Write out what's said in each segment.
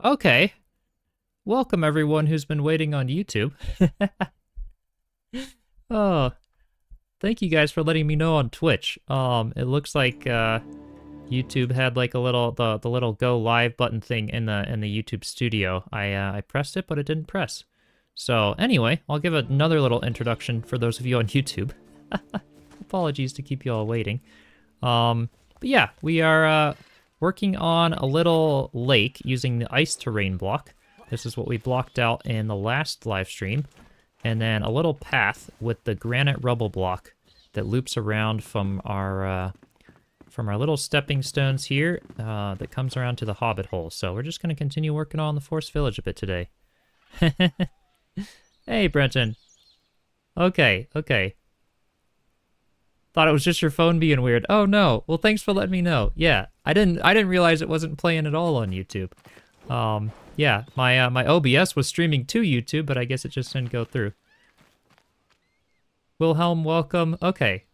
Okay. Welcome everyone who's been waiting on YouTube. Oh, thank you guys for letting me know on Twitch. It looks like YouTube had like a little the little go live button thing in the YouTube studio. I pressed it, but it didn't press. So anyway, I'll give another little introduction for those of you on YouTube. Apologies to keep you all waiting. But yeah, we are working on a little lake using the ice terrain block. This is what we blocked out in the last live stream. And then a little path with the granite rubble block that loops around from our little stepping stones here that comes around to the Hobbit hole. So we're just going to continue working on the Forest Village a bit today. Hey, Brenton. Okay. Thought it was just your phone being weird. Oh no. Well, thanks for letting me know. Yeah, I didn't realize it wasn't playing at all on YouTube. Yeah, my OBS was streaming to YouTube, but I guess it just didn't go through. Wilhelm, welcome. Okay.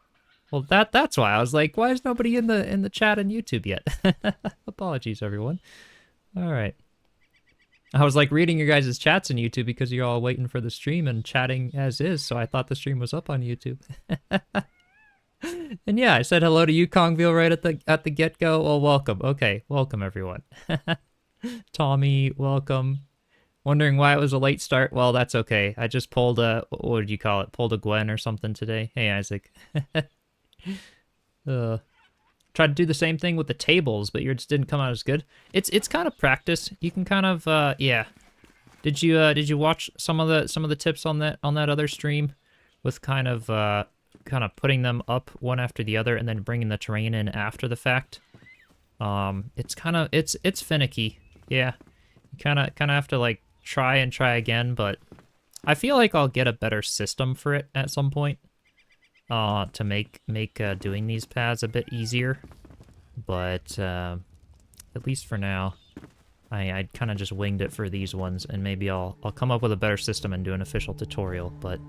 Well, that's why I was like, why is nobody in the chat on YouTube yet? Apologies, everyone. All right. I was like reading your guys' chats on YouTube because you're all waiting for the stream and chatting as is, so I thought the stream was up on YouTube. And yeah, I said hello to you, Kongville, right at the get-go. Well, welcome. Okay, welcome everyone. Tommy, welcome. Wondering why it was a late start? Well, that's okay. I just pulled a, what did you call it? Pulled a Gwen or something today. Hey, Isaac. Tried to do the same thing with the tables, but yours didn't come out as good. It's kind of practice. You can kind of yeah. Did you watch some of the tips on that other stream with kind of putting them up one after the other and then bringing the terrain in after the fact? It's kind of it's finicky. Yeah. You kind of have to like try again, but I feel like I'll get a better system for it at some point. To make doing these paths a bit easier, but at least for now, I kind of just winged it for these ones, and maybe I'll come up with a better system and do an official tutorial. But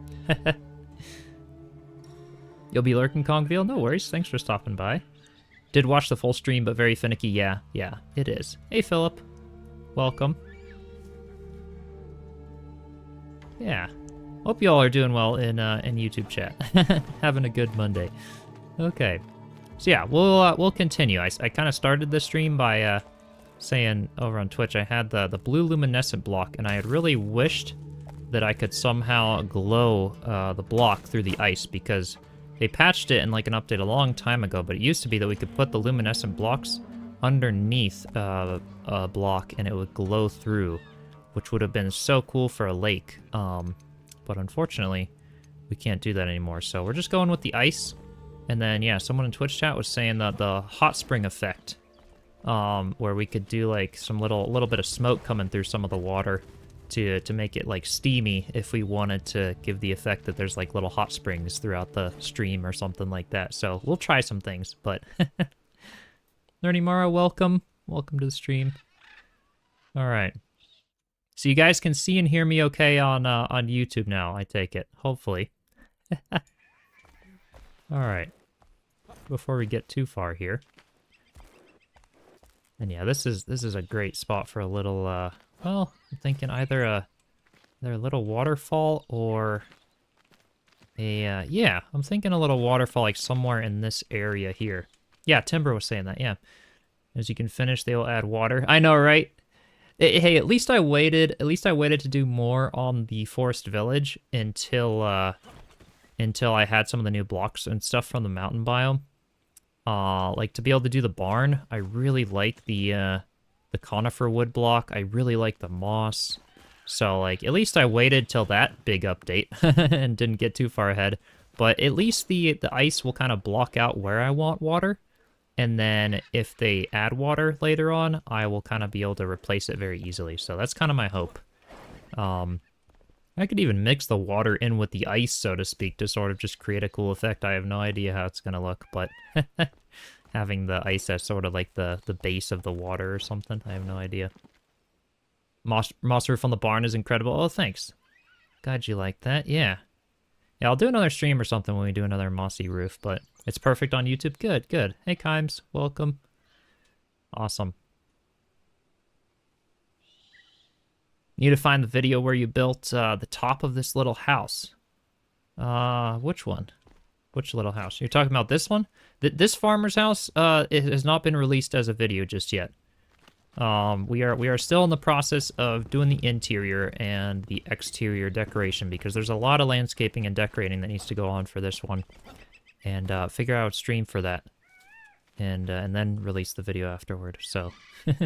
you'll be lurking, Kongville? No worries. Thanks for stopping by. Did watch the full stream, but very finicky. Yeah, it is. Hey, Philip, welcome. Yeah. Hope you all are doing well in YouTube chat. Having a good Monday. Okay. So yeah, we'll continue. I kind of started the stream by saying over on Twitch I had the blue luminescent block, and I had really wished that I could somehow glow the block through the ice, because they patched it in like an update a long time ago, but it used to be that we could put the luminescent blocks underneath a block and it would glow through, which would have been so cool for a lake. But unfortunately, we can't do that anymore. So we're just going with the ice. And then, yeah, someone in Twitch chat was saying that the hot spring effect, where we could do like some little bit of smoke coming through some of the water to make it like steamy if we wanted to give the effect that there's like little hot springs throughout the stream or something like that. So we'll try some things, but Nerdy Mara, welcome. Welcome to the stream. All right. So you guys can see and hear me okay on YouTube now, I take it. Hopefully. All right. Before we get too far here. And yeah, this is a great spot for a little, well, I'm thinking either a little waterfall or a, yeah, I'm thinking a little waterfall like somewhere in this area here. Yeah, Timber was saying that, yeah. As you can finish, they will add water. I know, right? Hey, at least I waited to do more on the Forest Village until I had some of the new blocks and stuff from the mountain biome. Like to be able to do the barn, I really like the conifer wood block. I really like the moss. So like at least I waited till that big update and didn't get too far ahead. But at least the ice will kind of block out where I want water. And then if they add water later on, I will kind of be able to replace it very easily. So that's kind of my hope. I could even mix the water in with the ice, so to speak, to sort of just create a cool effect. I have no idea how it's going to look, but having the ice as sort of like the base of the water or something, I have no idea. Moss roof on the barn is incredible. Oh, thanks. Glad you like that. Yeah. Yeah, I'll do another stream or something when we do another mossy roof, but it's perfect on YouTube. Good. Hey, Kimes, welcome. Awesome. You need to find the video where you built the top of this little house. Which one? Which little house? You're talking about this one? This farmer's house, it has not been released as a video just yet. We are still in the process of doing the interior and the exterior decoration because there's a lot of landscaping and decorating that needs to go on for this one. And figure out a stream for that. And then release the video afterward, so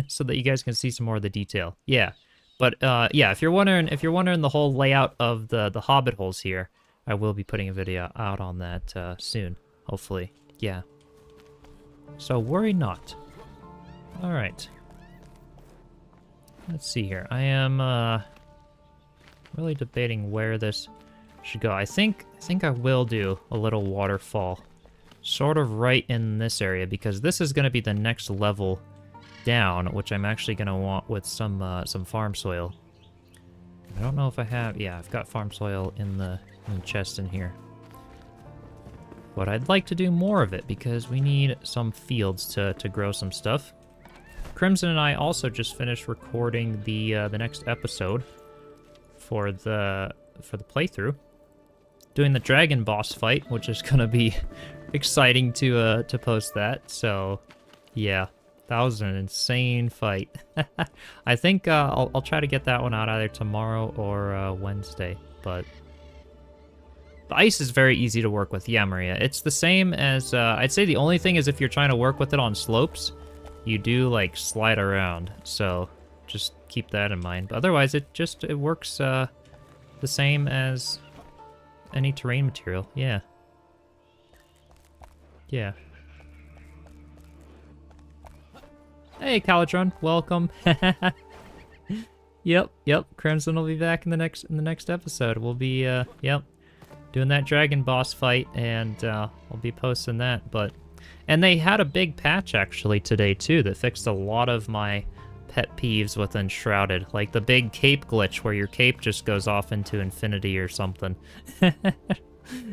so that you guys can see some more of the detail. Yeah, but yeah, if you're wondering the whole layout of the Hobbit holes here, I will be putting a video out on that soon, hopefully. Yeah. So worry not. All right. Let's see here. I am really debating where this should go. I think I will do a little waterfall. Sort of right in this area, because this is going to be the next level down, which I'm actually going to want with some farm soil. I don't know if I have... Yeah, I've got farm soil in the chest in here. But I'd like to do more of it, because we need some fields to grow some stuff. Crimson and I also just finished recording the next episode for the playthrough. Doing the dragon boss fight, which is going to be... exciting to post that. So yeah, that was an insane fight. I think I'll try to get that one out either tomorrow or Wednesday. But the ice is very easy to work with. Yeah, Maria, it's the same as I'd say the only thing is if you're trying to work with it on slopes, you do like slide around, so just keep that in mind. But otherwise it works the same as any terrain material. Yeah. Yeah. Hey, Calitron, welcome. Yep. Crimson will be back in the next episode. We'll be doing that dragon boss fight, and I'll be posting that. And they had a big patch actually today too that fixed a lot of my pet peeves with Enshrouded, like the big cape glitch where your cape just goes off into infinity or something.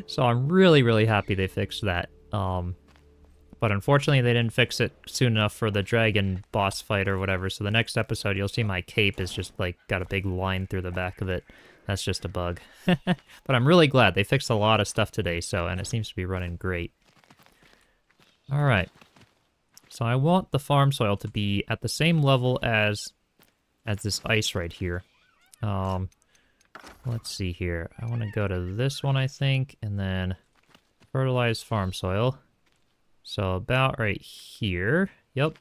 So I'm really happy they fixed that. But unfortunately they didn't fix it soon enough for the dragon boss fight or whatever, so the next episode you'll see my cape is just like got a big line through the back of it. That's just a bug. But I'm really glad they fixed a lot of stuff today, and it seems to be running great. Alright. So I want the farm soil to be at the same level as this ice right here. Let's see here. I want to go to this one, I think, and then fertilize farm soil. So about right here. Yep.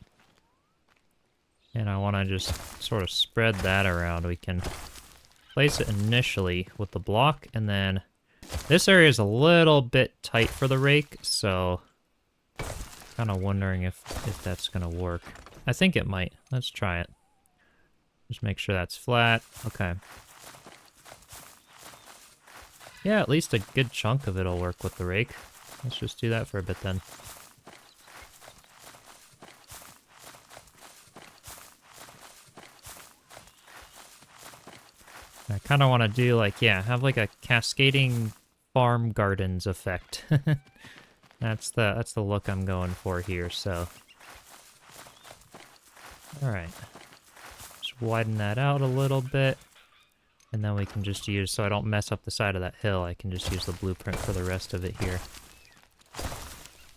And I want to just sort of spread that around. We can place it initially with the block, and then this area is a little bit tight for the rake, so kind of wondering if that's going to work. I think it might. Let's try it. Just make sure that's flat. Okay. Yeah, at least a good chunk of it will work with the rake. Let's just do that for a bit then. I kind of want to do like, yeah, have like a cascading farm gardens effect. That's the look I'm going for here, so. All right. Just widen that out a little bit. And then we can just use, so I don't mess up the side of that hill, I can just use the blueprint for the rest of it here.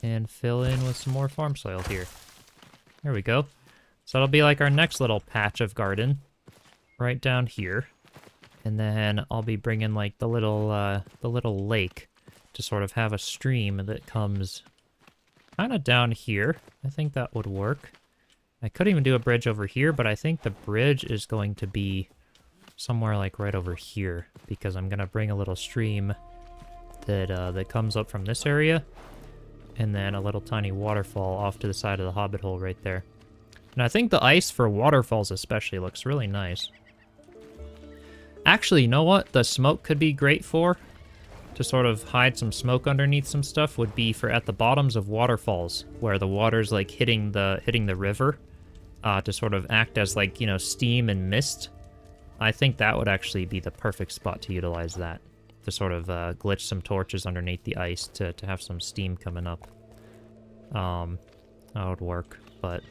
And fill in with some more farm soil here. There we go. So that'll be like our next little patch of garden. Right down here. And then I'll be bringing like the little lake to sort of have a stream that comes kind of down here. I think that would work. I could even do a bridge over here, but I think the bridge is going to be somewhere like right over here, because I'm gonna bring a little stream that comes up from this area, and then a little tiny waterfall off to the side of the Hobbit hole right there. And I think the ice for waterfalls especially looks really nice. Actually, you know what the smoke could be great for? To sort of hide some smoke underneath some stuff would be for at the bottoms of waterfalls, where the water's like hitting the river, to sort of act as like, you know, steam and mist. I think that would actually be the perfect spot to utilize that. To sort of glitch some torches underneath the ice to have some steam coming up. That would work, but...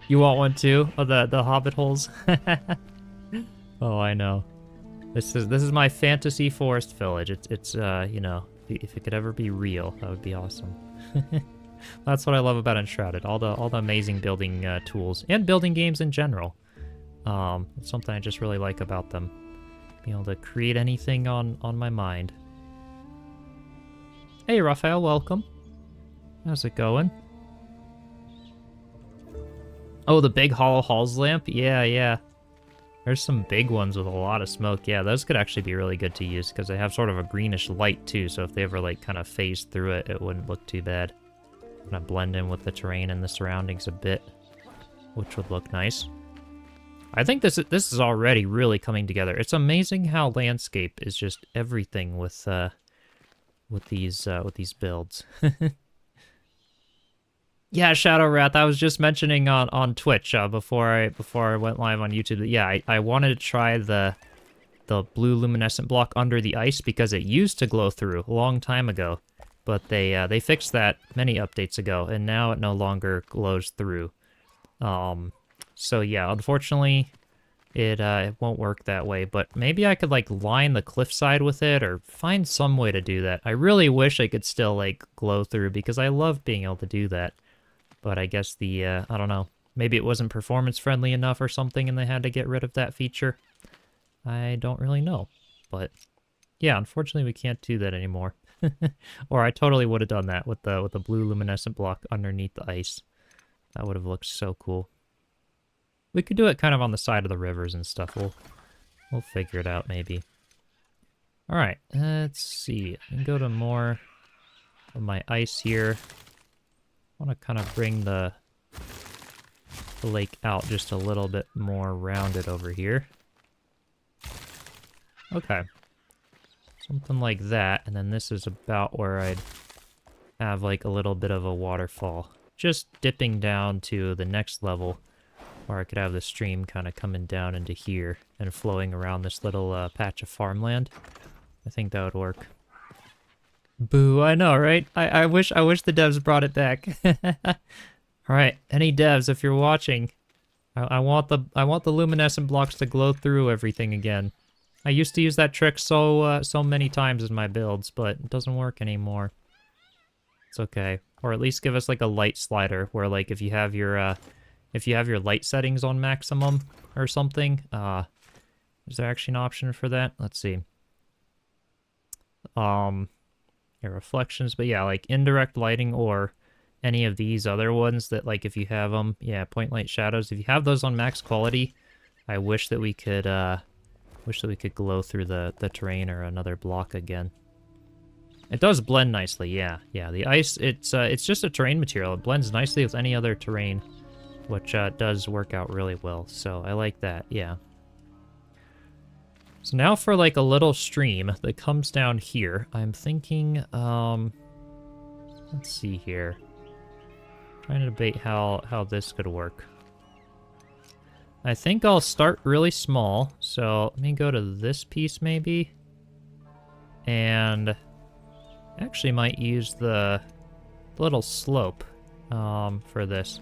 You want one too? Of the Hobbit holes? Oh, I know. This is my fantasy forest village. It's you know, if it could ever be real, that would be awesome. That's what I love about Enshrouded. All the amazing building tools and building games in general. It's something I just really like about them. Being able to create anything on my mind. Hey, Raphael, welcome. How's it going? Oh, the big hollow halls lamp? Yeah, yeah. There's some big ones with a lot of smoke. Yeah, those could actually be really good to use because they have sort of a greenish light too, so if they ever like kind of phase through it, it wouldn't look too bad. Kind of blend in with the terrain and the surroundings a bit, which would look nice. I think this is already really coming together. It's amazing how landscape is just everything with these builds. Yeah, Shadow Wrath. I was just mentioning on Twitch before I went live on YouTube. Yeah, I wanted to try the blue luminescent block under the ice because it used to glow through a long time ago, but they fixed that many updates ago, and now it no longer glows through. So yeah, unfortunately, it won't work that way. But maybe I could like line the cliffside with it, or find some way to do that. I really wish I could still like glow through because I love being able to do that. But I guess I don't know, maybe it wasn't performance friendly enough or something and they had to get rid of that feature. I don't really know. But yeah, unfortunately we can't do that anymore. Or I totally would have done that with the blue luminescent block underneath the ice. That would have looked so cool. We could do it kind of on the side of the rivers and stuff. We'll figure it out maybe. Alright, let's see. I can go to more of my ice here. I want to kind of bring the lake out just a little bit more rounded over here. Okay. Something like that, and then this is about where I'd have like a little bit of a waterfall. Just dipping down to the next level, where I could have the stream kind of coming down into here and flowing around this little patch of farmland. I think that would work. Boo, I know, right? I wish the devs brought it back. Alright, any devs, if you're watching, I want the luminescent blocks to glow through everything again. I used to use that trick so many times in my builds, but it doesn't work anymore. It's okay. Or at least give us like a light slider where like if you have your light settings on maximum or something, is there actually an option for that? Let's see. Yeah, reflections, but yeah, like indirect lighting or any of these other ones that like if you have them, yeah, point light shadows. If you have those on max quality, I wish that we could glow through the terrain or another block again. It does blend nicely, yeah. Yeah, the ice, it's just a terrain material. It blends nicely with any other terrain, which does work out really well. So I like that, yeah. So now for like a little stream that comes down here, I'm thinking, let's see here. Trying to debate how this could work. I think I'll start really small, so let me go to this piece maybe. And actually might use the little slope for this.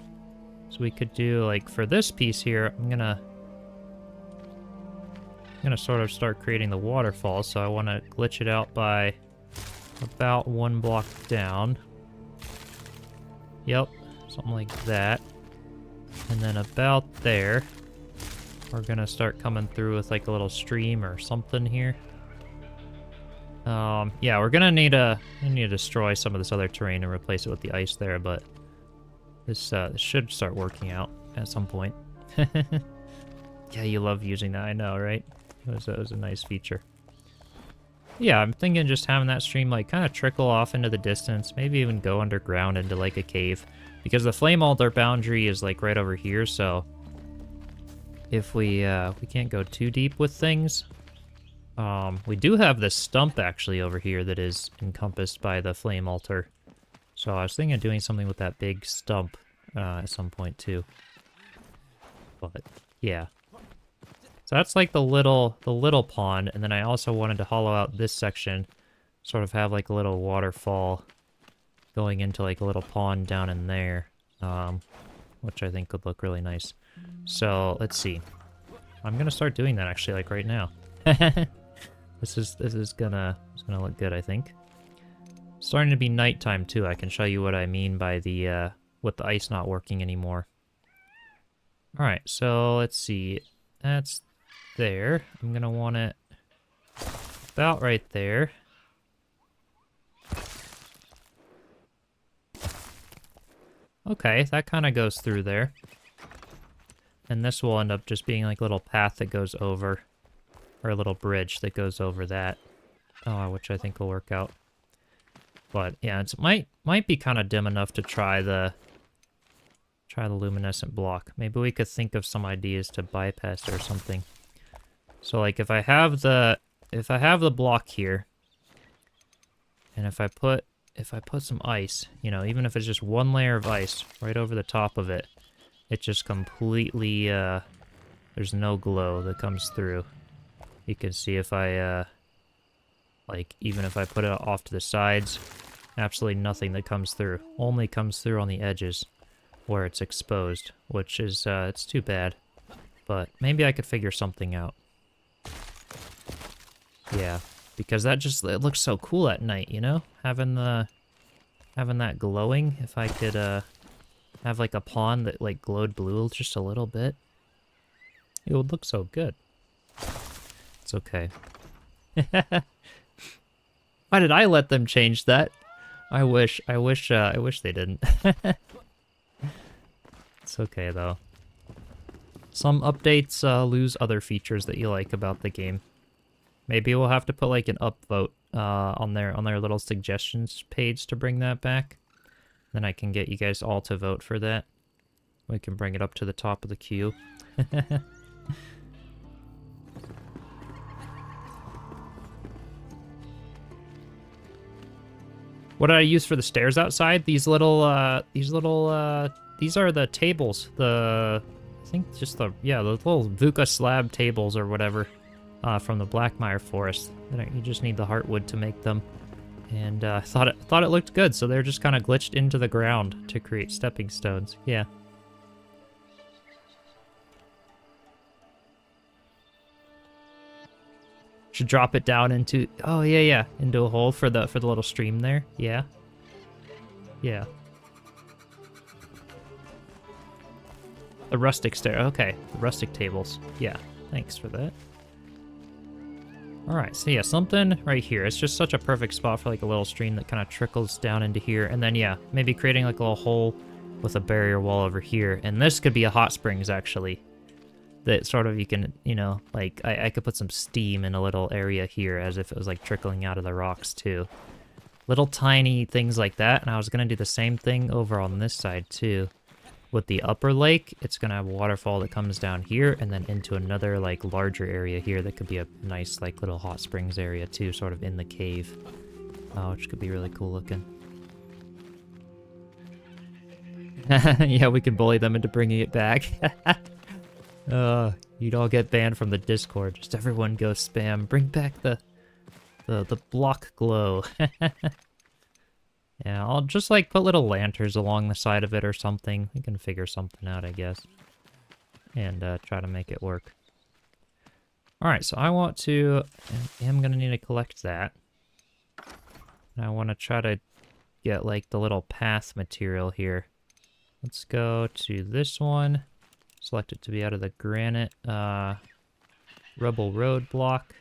So we could do like for this piece here, I'm gonna sort of start creating the waterfall, so I want to glitch it out by about one block down. Yep, something like that. And then about there, we're gonna start coming through with like a little stream or something here. Yeah, we're gonna need to destroy some of this other terrain and replace it with the ice there, but this should start working out at some point. Yeah, you love using that, I know, right? It was a nice feature. Yeah, I'm thinking just having that stream like kind of trickle off into the distance, maybe even go underground into like a cave, because the flame altar boundary is like right over here. So if we can't go too deep with things, we do have this stump actually over here that is encompassed by the flame altar. So I was thinking of doing something with that big stump at some point too. But yeah. So that's like the little pond, and then I also wanted to hollow out this section, sort of have like a little waterfall going into like a little pond down in there, which I think would look really nice. So let's see. I'm gonna start doing that actually, like right now. This is gonna look good, I think. Starting to be nighttime too. I can show you what I mean by the with the ice not working anymore. All right, so let's see. That's there. I'm gonna want it about right there. Okay, that kind of goes through there. And this will end up just being like a little path that goes over, or a little bridge that goes over that, which I think will work out. But yeah, it might be kind of dim enough to try the luminescent block. Maybe we could think of some ideas to bypass it or something. So like if I have the block here, and if I put some ice, you know, even if it's just one layer of ice right over the top of it, it just completely there's no glow that comes through. You can see if I like even if I put it off to the sides, absolutely nothing that comes through. Only comes through on the edges where it's exposed, which is it's too bad. But maybe I could figure something out. Yeah, because it looks so cool at night, you know? Having that glowing. If I could have like a pond that like glowed blue just a little bit, it would look so good. It's okay. Why did I let them change that? I wish they didn't. It's okay though. Some updates lose other features that you like about the game. Maybe we'll have to put like an upvote on their little suggestions page to bring that back. Then I can get you guys all to vote for that. We can bring it up to the top of the queue. What did I use for the stairs outside? These are the tables. I think just the little Vuka slab tables or whatever from the Blackmire forest. You just need the heartwood to make them. And I thought it looked good, so they're just kind of glitched into the ground to create stepping stones. Yeah. Should drop it down into into a hole for the little stream there. Yeah. Yeah. The rustic stair. Okay, the rustic tables. Yeah. Thanks for that. All right, so yeah, something right here. It's just such a perfect spot for like a little stream that kind of trickles down into here. And then yeah, maybe creating like a little hole with a barrier wall over here. And this could be a hot springs actually. That sort of you can, you know, like I could put some steam in a little area here as if it was like trickling out of the rocks too. Little tiny things like that. And I was going to do the same thing over on this side too. With the upper lake, it's going to have a waterfall that comes down here and then into another like larger area here that could be a nice like little hot springs area too, sort of in the cave, which could be really cool looking. Yeah, we can bully them into bringing it back. You'd all get banned from the Discord. Just everyone go spam. Bring back the block glow. Yeah, I'll just like put little lanterns along the side of it or something. We can figure something out, I guess. And try to make it work. Alright, so I want to... I'm gonna need to collect that. And I want to try to get like the little path material here. Let's go to this one. Select it to be out of the granite rubble road block.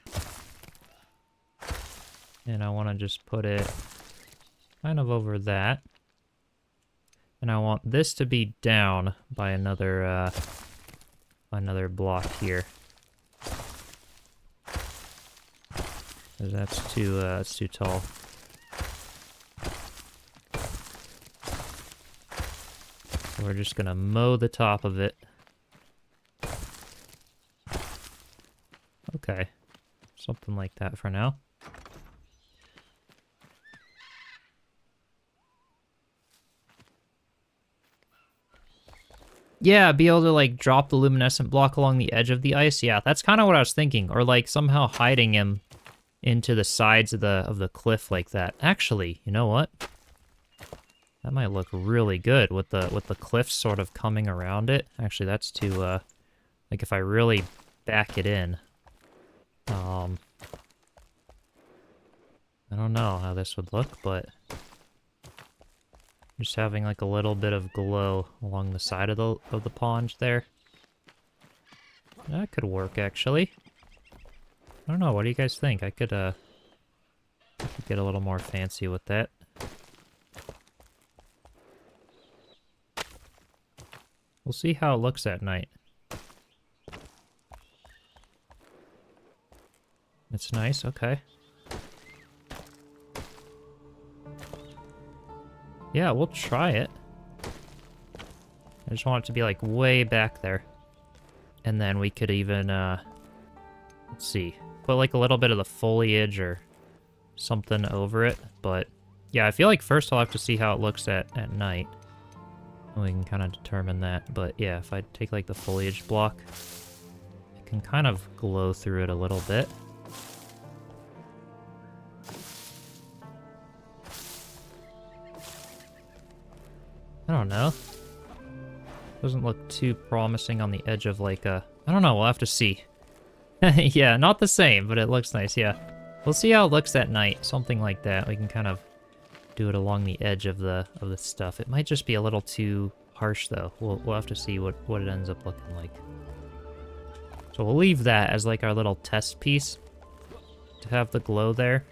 And I want to just put it kind of over that. And I want this to be down by another block here. 'Cause that's too tall. So we're just gonna mow the top of it. Okay, something like that for now. Yeah, be able to like drop the luminescent block along the edge of the ice. Yeah, that's kind of what I was thinking, or like somehow hiding him into the sides of the cliff like that. Actually, you know what? That might look really good with the cliffs sort of coming around it. Actually, that's too like if I really back it in. I don't know how this would look, but just having like a little bit of glow along the side of the pond there. That could work, actually. I don't know, what do you guys think? I could get a little more fancy with that. We'll see how it looks at night. It's nice, okay. Yeah, we'll try it. I just want it to be like way back there. And then we could even, let's see, put like a little bit of the foliage or something over it. But yeah, I feel like first I'll have to see how it looks at night. And we can kind of determine that. But yeah, if I take like the foliage block, it can kind of glow through it a little bit. I don't know. Doesn't look too promising on the edge of like a... I don't know, we'll have to see. Yeah, not the same, but it looks nice, yeah. We'll see how it looks at night, something like that. We can kind of do it along the edge of the stuff. It might just be a little too harsh though. We'll have to see what it ends up looking like. So we'll leave that as like our little test piece to have the glow there.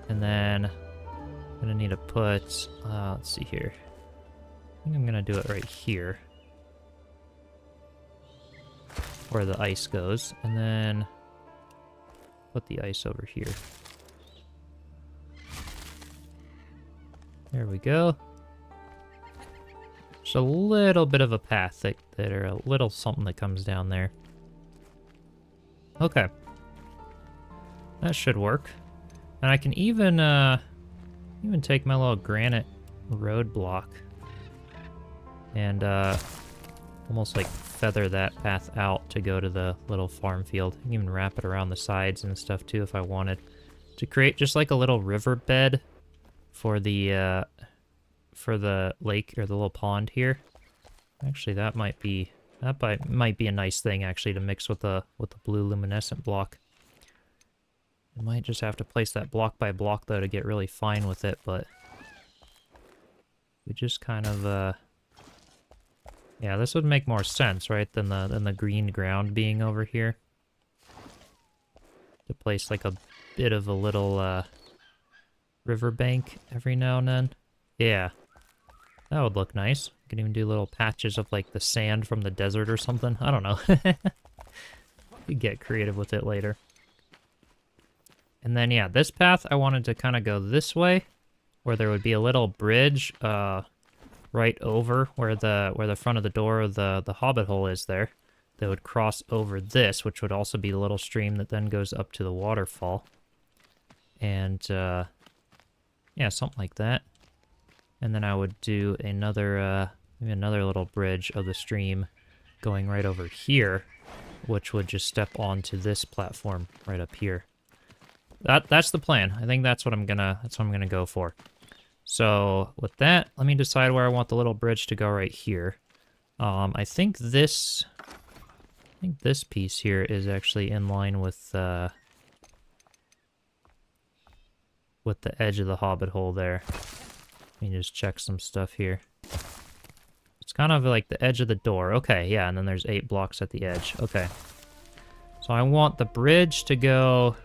And then I'm gonna need to put, let's see here. I think I'm gonna do it right here, where the ice goes, and then put the ice over here. There we go. Just a little bit of a path that are a little something that comes down there. Okay. That should work. And I can even take my little granite road block and almost like feather that path out to go to the little farm field. I can even wrap it around the sides and stuff too if I wanted, to create just like a little riverbed for the lake or the little pond here. Actually, that might be a nice thing actually to mix with the blue luminescent block. I might just have to place that block by block though to get really fine with it, but we just kind of yeah, this would make more sense, right, than the green ground being over here. To place like a bit of a little riverbank every now and then. Yeah, that would look nice. You can even do little patches of like the sand from the desert or something. I don't know. You get creative with it later. And then yeah, this path I wanted to kind of go this way, where there would be a little bridge right over where the front of the door of the Hobbit hole is there. That would cross over this, which would also be the little stream that then goes up to the waterfall. And yeah, something like that. And then I would do another maybe another little bridge of the stream going right over here, which would just step onto this platform right up here. That's the plan. I think that's what I'm gonna go for. So with that, let me decide where I want the little bridge to go right here. I think this piece here is actually in line with the edge of the Hobbit hole there. Let me just check some stuff here. It's kind of like the edge of the door. Okay, yeah, and then there's 8 blocks at the edge. Okay. So I want the bridge to go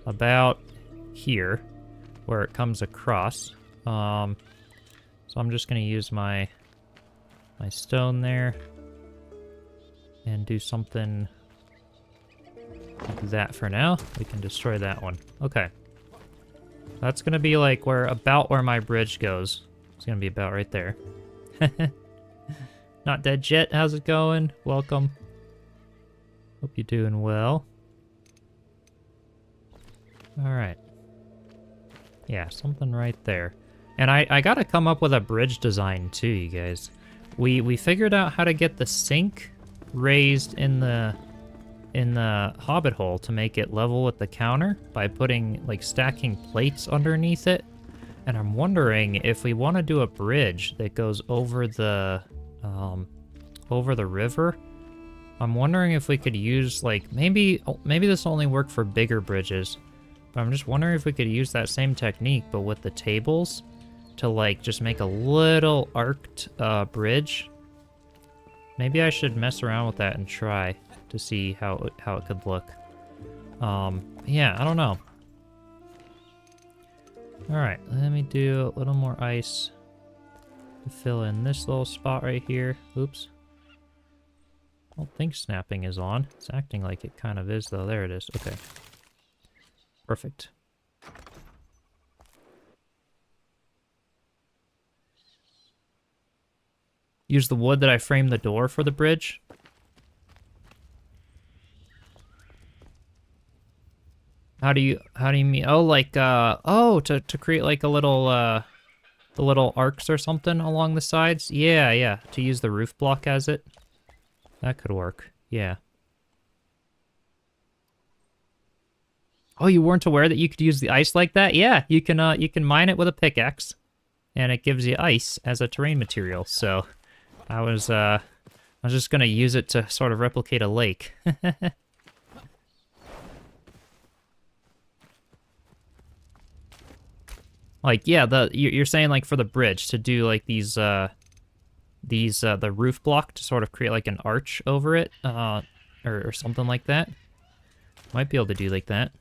about here, where it comes across. So I'm just going to use my stone there and do something like that for now. We can destroy that one. Okay. That's going to be like about where my bridge goes. It's going to be about right there. Not dead yet. How's it going? Welcome. Hope you're doing well. Alright. Yeah, something right there. And I gotta come up with a bridge design too, you guys. We figured out how to get the sink raised in the Hobbit hole to make it level with the counter by putting, like, stacking plates underneath it. And I'm wondering if we want to do a bridge that goes over the river. I'm wondering if we could use, like, maybe this will only work for bigger bridges. But I'm just wondering if we could use that same technique, but with the tables, to, like, just make a little arced bridge. Maybe I should mess around with that and try to see how it could look. Yeah, I don't know. Alright, let me do a little more ice to fill in this little spot right here. Oops. I don't think snapping is on. It's acting like it kind of is, though. There it is. Okay. Perfect. Use the wood that I framed the door for the bridge. How do you mean? Oh, like, to create like a little, the little arcs or something along the sides? Yeah, yeah, to use the roof block as it. That could work, yeah. Oh, you weren't aware that you could use the ice like that? Yeah, you can mine it with a pickaxe, and it gives you ice as a terrain material, so I was just gonna use it to sort of replicate a lake. Like, yeah, you're saying, like, for the bridge, to do, like, the roof block to sort of create, like, an arch over it, or something like that. Might be able to do like that.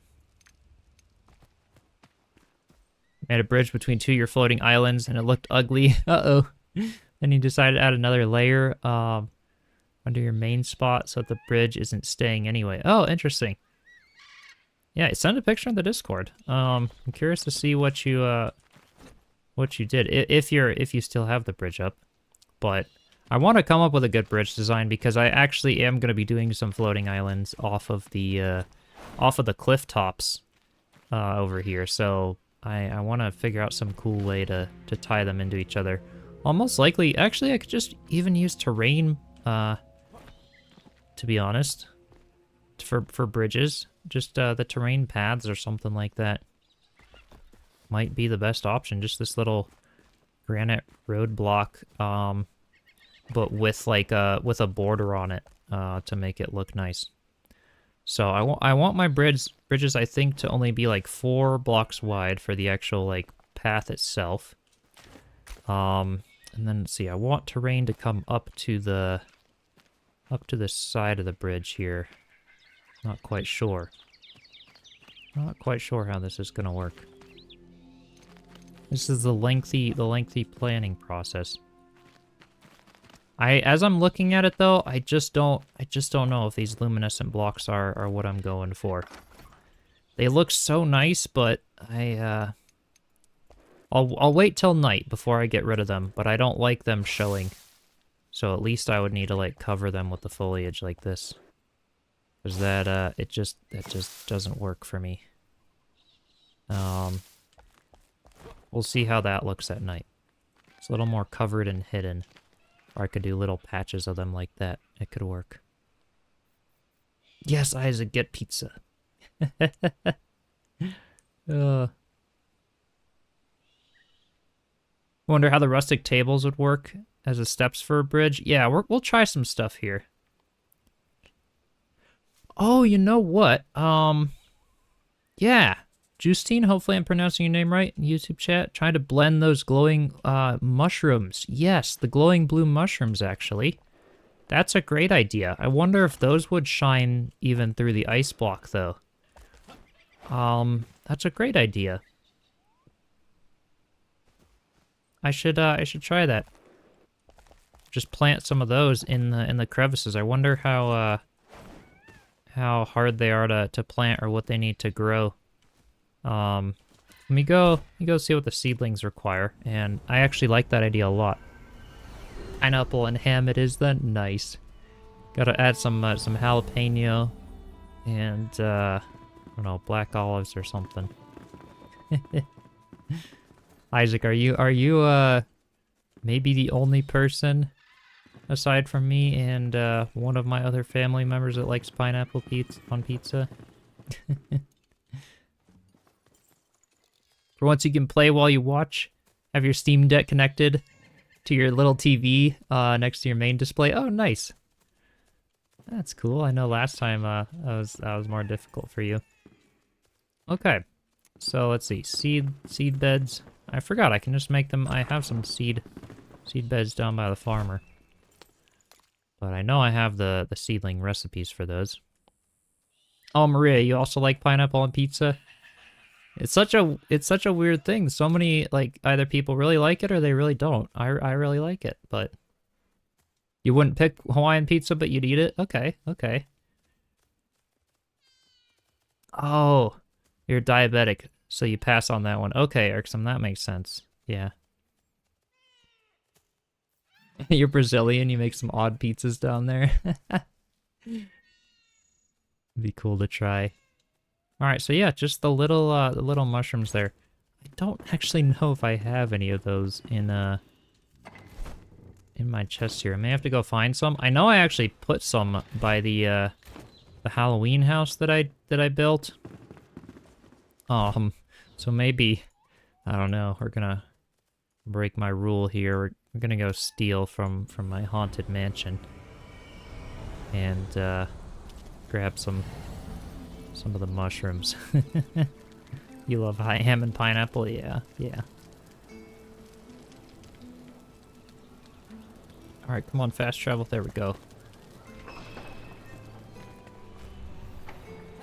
Made a bridge between two of your floating islands, and it looked ugly. Uh-oh. Then you decided to add another layer, under your main spot so that the bridge isn't staying anyway. Oh, interesting. Yeah, send a picture in the Discord. I'm curious to see what you did, if you still have the bridge up. But I want to come up with a good bridge design because I actually am going to be doing some floating islands off of the cliff tops over here. So I want to figure out some cool way to tie them into each other. Almost likely, actually, I could just even use terrain, to be honest, for bridges. Just the terrain paths or something like that might be the best option. Just this little granite roadblock, but with like with a border on it to make it look nice. So I want my bridges I think to only be like 4 blocks wide for the actual like path itself. And then let's see, I want terrain to come up to the side of the bridge here. Not quite sure. Not quite sure how this is gonna work. This is the lengthy planning process. As I'm looking at it though, I just don't know if these luminescent blocks are what I'm going for. They look so nice, but I'll wait till night before I get rid of them, but I don't like them showing. So at least I would need to like cover them with the foliage like this. Because that just doesn't work for me. We'll see how that looks at night. It's a little more covered and hidden. Or I could do little patches of them like that. It could work. Yes, Isaac, get pizza. Wonder how the rustic tables would work as the steps for a bridge. Yeah, we'll try some stuff here. Oh, you know what? Yeah. Justine, hopefully I'm pronouncing your name right in YouTube chat. Trying to blend those glowing mushrooms. Yes, the glowing blue mushrooms, actually. That's a great idea. I wonder if those would shine even through the ice block, though. That's a great idea. I should try that. Just plant some of those in the crevices. I wonder how hard they are to plant or what they need to grow. Let me go see what the seedlings require, and I actually like that idea a lot. Pineapple and ham it is then. Nice. Gotta add some jalapeno and I don't know, black olives or something. Isaac, are you maybe the only person aside from me and one of my other family members that likes pineapple on pizza? For once you can play while you watch, have your Steam Deck connected to your little TV next to your main display. Oh, nice. That's cool. I know last time that was more difficult for you. Okay, so let's see. Seed beds. I forgot I can just make them. I have some seed beds down by the farmer, but I know I have the seedling recipes for those. Oh, Maria, you also like pineapple on pizza? It's such a weird thing. So many, like, either people really like it or they really don't. I really like it, but you wouldn't pick Hawaiian pizza, but you'd eat it? Okay, okay. Oh, you're diabetic, so you pass on that one. Okay, Irksome, that makes sense. Yeah. You're Brazilian, you make some odd pizzas down there. Be cool to try. Alright, so yeah, just the little mushrooms there. I don't actually know if I have any of those in my chest here. I may have to go find some. I know I actually put some by the Halloween house that I built. So maybe, I don't know, we're gonna break my rule here. We're gonna go steal from my haunted mansion and grab some of the mushrooms. You love ham and pineapple? Yeah, yeah. Alright, come on, fast travel. There we go.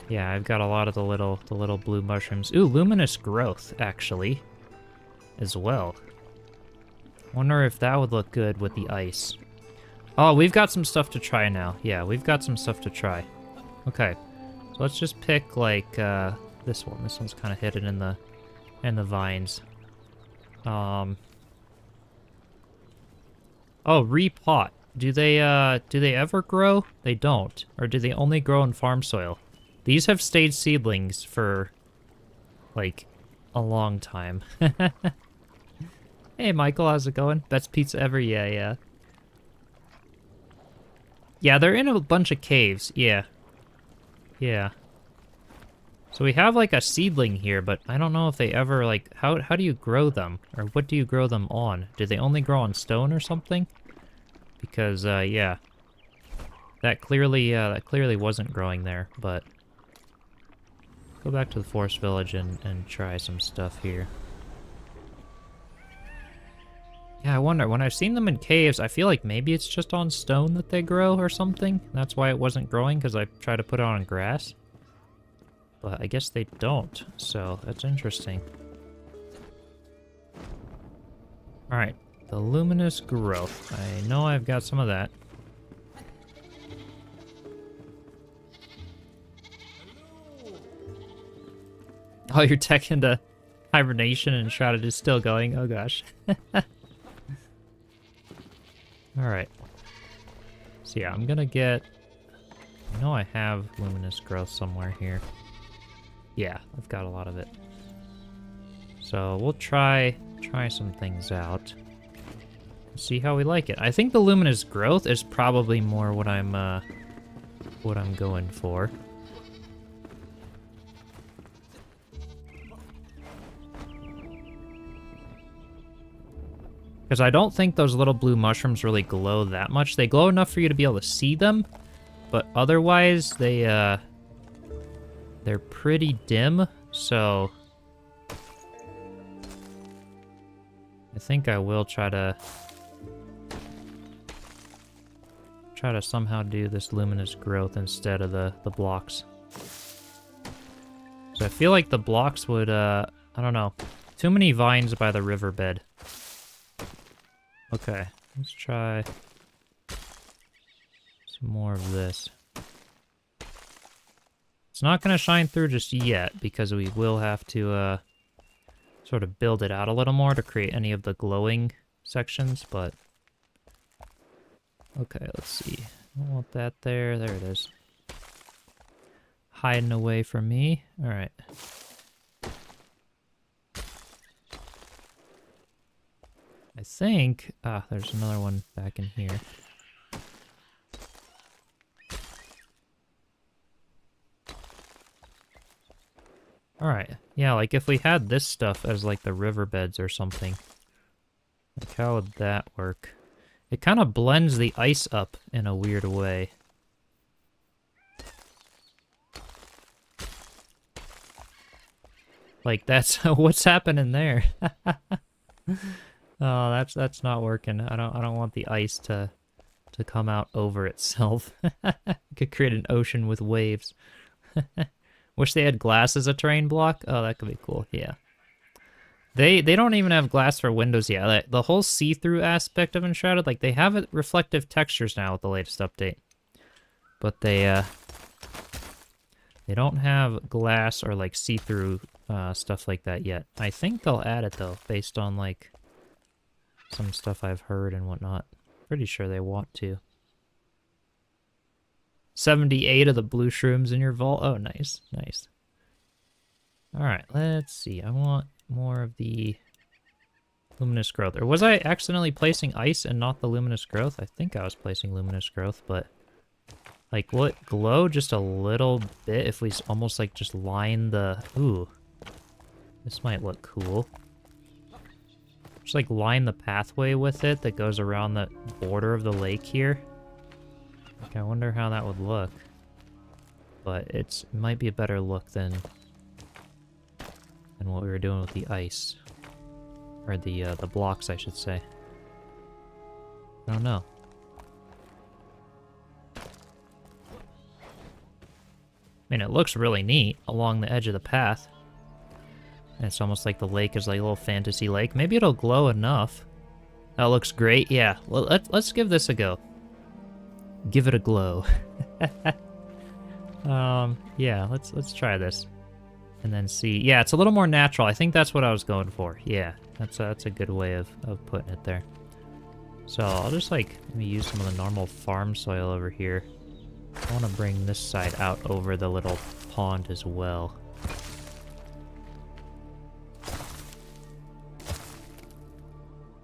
Yeah, I've got a lot of the little blue mushrooms. Ooh, luminous growth, actually, as well. Wonder if that would look good with the ice. Oh, we've got some stuff to try now. Yeah, we've got some stuff to try. Okay. So let's just pick, like, this one. This one's kind of hidden in the vines. Oh, repot. Do they ever grow? They don't. Or do they only grow in farm soil? These have stayed seedlings for, like, a long time. Hey, Michael, how's it going? Best pizza ever? Yeah, yeah. Yeah, they're in a bunch of caves. Yeah. Yeah. So we have, like, a seedling here, but I don't know if they ever, like, how do you grow them? Or what do you grow them on? Do they only grow on stone or something? Because, yeah. That clearly wasn't growing there, but... Go back to the forest village and try some stuff here. Yeah, I wonder, when I've seen them in caves, I feel like maybe it's just on stone that they grow or something. That's why it wasn't growing, because I tried to put it on grass. But I guess they don't, so that's interesting. Alright, the luminous growth. I know I've got some of that. Oh, you're tech into hibernation and Enshrouded is still going? Oh gosh. Alright. So yeah, I'm gonna get... I know I have luminous growth somewhere here. Yeah, I've got a lot of it. So we'll try some things out. See how we like it. I think the luminous growth is probably more what I'm going for. Because I don't think those little blue mushrooms really glow that much. They glow enough for you to be able to see them, but otherwise they're pretty dim, so I think I will try to somehow do this luminous growth instead of the blocks. So I feel like the blocks would, I don't know, too many vines by the riverbed. Okay, let's try some more of this. It's not going to shine through just yet, because we will have to sort of build it out a little more to create any of the glowing sections, but... Okay, let's see. I don't want that there. There it is. Hiding away from me. Alright. I think... Ah, there's another one back in here. Alright. Yeah, like if we had this stuff as like the riverbeds or something. Like how would that work? It kind of blends the ice up in a weird way. Like, that's what's happening there. Oh, that's not working. I don't want the ice to come out over itself. Could create an ocean with waves. Wish they had glass as a terrain block. Oh, that could be cool. Yeah. They don't even have glass for windows yet. The whole see-through aspect of Enshrouded, like they have reflective textures now with the latest update. But they don't have glass or like see-through stuff like that yet. I think they'll add it though, based on like some stuff I've heard and whatnot. Pretty sure they want to. 78 of the blue shrooms in your vault. Oh, nice, nice. All right, let's see. I want more of the luminous growth. Or was I accidentally placing ice and not the luminous growth? I think I was placing luminous growth, but like, will it glow just a little bit if we almost like just line the... Ooh, this might look cool. Just like line the pathway with it that goes around the border of the lake here. Like, I wonder how that would look. But it might be a better look than what we were doing with the ice. Or the blocks, I should say. I don't know. I mean, it looks really neat along the edge of the path. And it's almost like the lake is like a little fantasy lake. Maybe it'll glow enough. That looks great. Yeah, well, let's give this a go. Give it a glow. Yeah, let's try this. And then see. Yeah, it's a little more natural. I think that's what I was going for. Yeah, that's a good way of putting it there. So I'll just like maybe use some of the normal farm soil over here. I want to bring this side out over the little pond as well.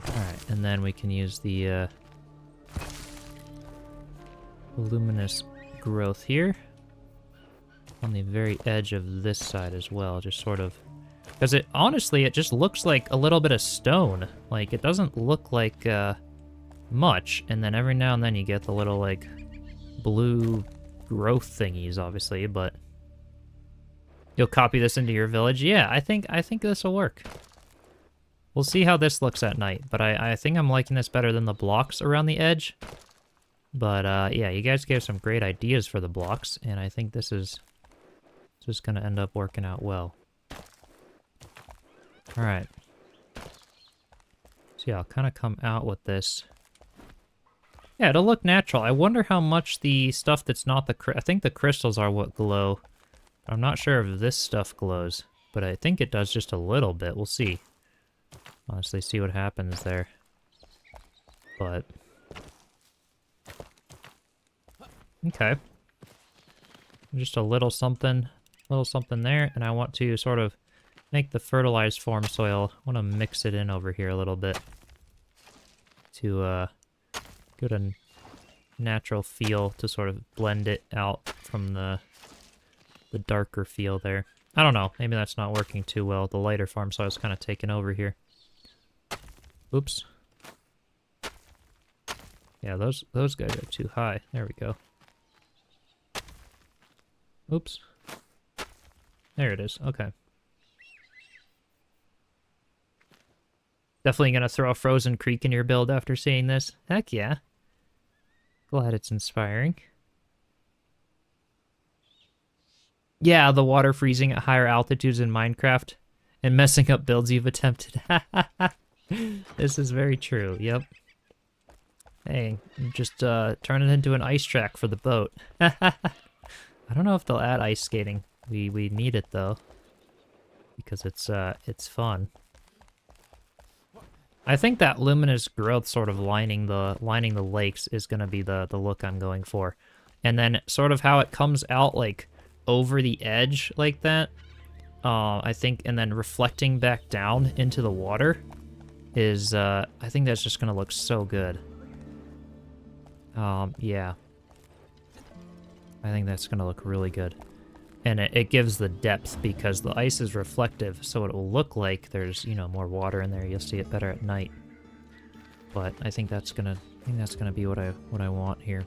Alright, and then we can use the luminous growth here on the very edge of this side as well, just sort of, because it honestly it just looks like a little bit of stone. Like, it doesn't look like much, and then every now and then you get the little like blue growth thingies, obviously. But you'll copy this into your village. Yeah, I think this will work. We'll see how this looks at night, but I think I'm liking this better than the blocks around the edge. But yeah, you guys gave some great ideas for the blocks, and I think this is just gonna end up working out well. All right. So yeah, I'll kind of come out with this. Yeah, it'll look natural. I wonder how much the stuff that's not the... I think the crystals are what glow. I'm not sure if this stuff glows, but I think it does just a little bit. We'll see. Honestly, see what happens there. But... okay. Just a little something there, and I want to sort of make the fertilized farm soil. I want to mix it in over here a little bit to get a natural feel to sort of blend it out from the darker feel there. I don't know, maybe that's not working too well. The lighter farm soil is kind of taking over here. Oops. Yeah, those guys are too high. There we go. Oops. There it is. Okay. Definitely gonna throw a frozen creek in your build after seeing this. Heck yeah. Glad it's inspiring. Yeah, the water freezing at higher altitudes in Minecraft and messing up builds you've attempted. This is very true. Yep. Hey, just turn it into an ice track for the boat. I don't know if they'll add ice skating. We need it though, because it's fun. I think that luminous growth sort of lining the lakes is gonna be the look I'm going for, and then sort of how it comes out like over the edge like that. I think, and then reflecting back down into the water is I think that's just gonna look so good. Yeah. I think that's gonna look really good. And it gives the depth because the ice is reflective, so it will look like there's, you know, more water in there. You'll see it better at night. But I think that's gonna be what I want here.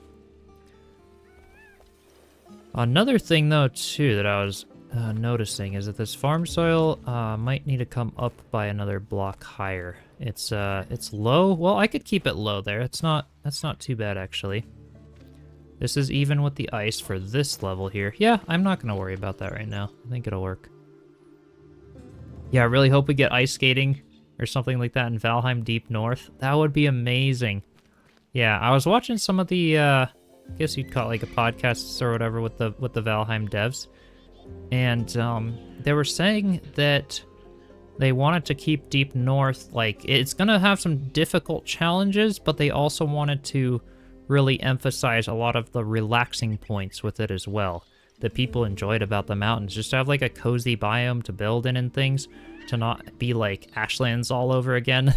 Another thing though too that I was noticing is that this farm soil might need to come up by another block higher. It's low. Well, I could keep it low there. That's not too bad actually. This is even with the ice for this level here. Yeah, I'm not gonna worry about that right now. I think it'll work. Yeah, I really hope we get ice skating or something like that in Valheim Deep North. That would be amazing. Yeah, I was watching some of the I guess you'd call it like a podcast or whatever with the Valheim devs. And they were saying that they wanted to keep Deep North, like, it's going to have some difficult challenges, but they also wanted to really emphasize a lot of the relaxing points with it as well that people enjoyed about the mountains. Just to have, like, a cozy biome to build in and things, to not be, like, Ashlands all over again,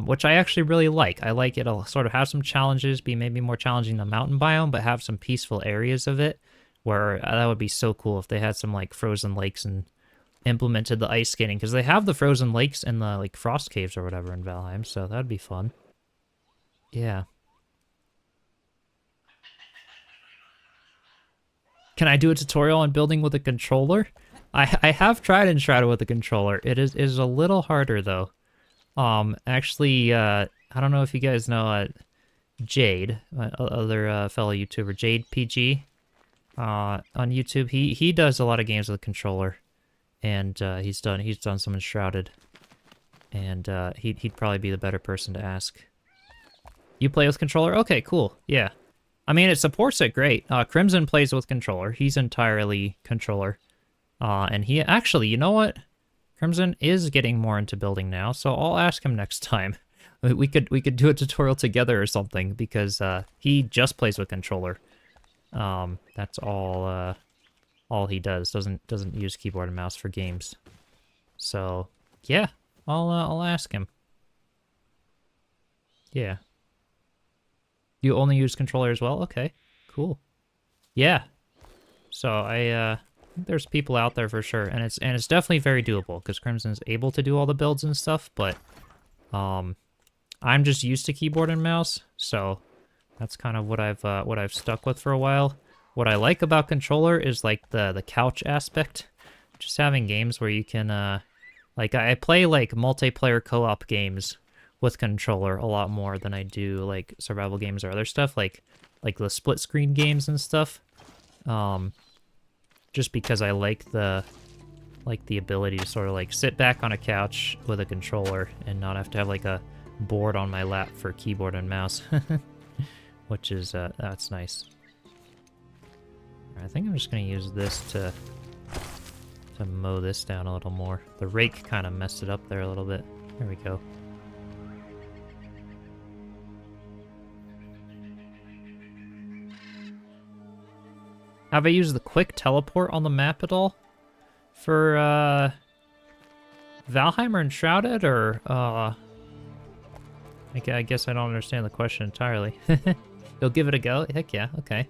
which I actually really like. I like it'll sort of have some challenges, be maybe more challenging than the mountain biome, but have some peaceful areas of it. Where that would be so cool if they had some like frozen lakes and implemented the ice skating, because they have the frozen lakes and the like frost caves or whatever in Valheim, so that'd be fun. Yeah. Can I do a tutorial on building with a controller? I have tried Enshrouded with a controller. It is a little harder though. Actually, I don't know if you guys know Jade, other fellow YouTuber, Jade PG. On YouTube, he does a lot of games with a controller, and he's done some Enshrouded, and he'd probably be the better person to ask. You play with controller? Okay, cool. Yeah, I mean it supports it great. Crimson plays with controller. He's entirely controller, and he actually, you know what? Crimson is getting more into building now, so I'll ask him next time. We could do a tutorial together or something, because he just plays with controller. That's all he does. Doesn't use keyboard and mouse for games. So yeah, I'll ask him. Yeah. You only use controller as well? Okay, cool. Yeah. So I think there's people out there for sure, and it's definitely very doable because Crimson's able to do all the builds and stuff, but I'm just used to keyboard and mouse, so that's kind of what I've stuck with for a while. What I like about controller is like the couch aspect. Just having games where you can like I play like multiplayer co-op games with controller a lot more than I do like survival games or other stuff like the split screen games and stuff. Just because I like the ability to sort of like sit back on a couch with a controller and not have to have like a board on my lap for keyboard and mouse. Which is, that's nice. I think I'm just going to use this to mow this down a little more. The rake kind of messed it up there a little bit. There we go. Have I used the quick teleport on the map at all? For, Valheim or Enshrouded, or, I guess I don't understand the question entirely. You'll give it a go? Heck yeah, okay.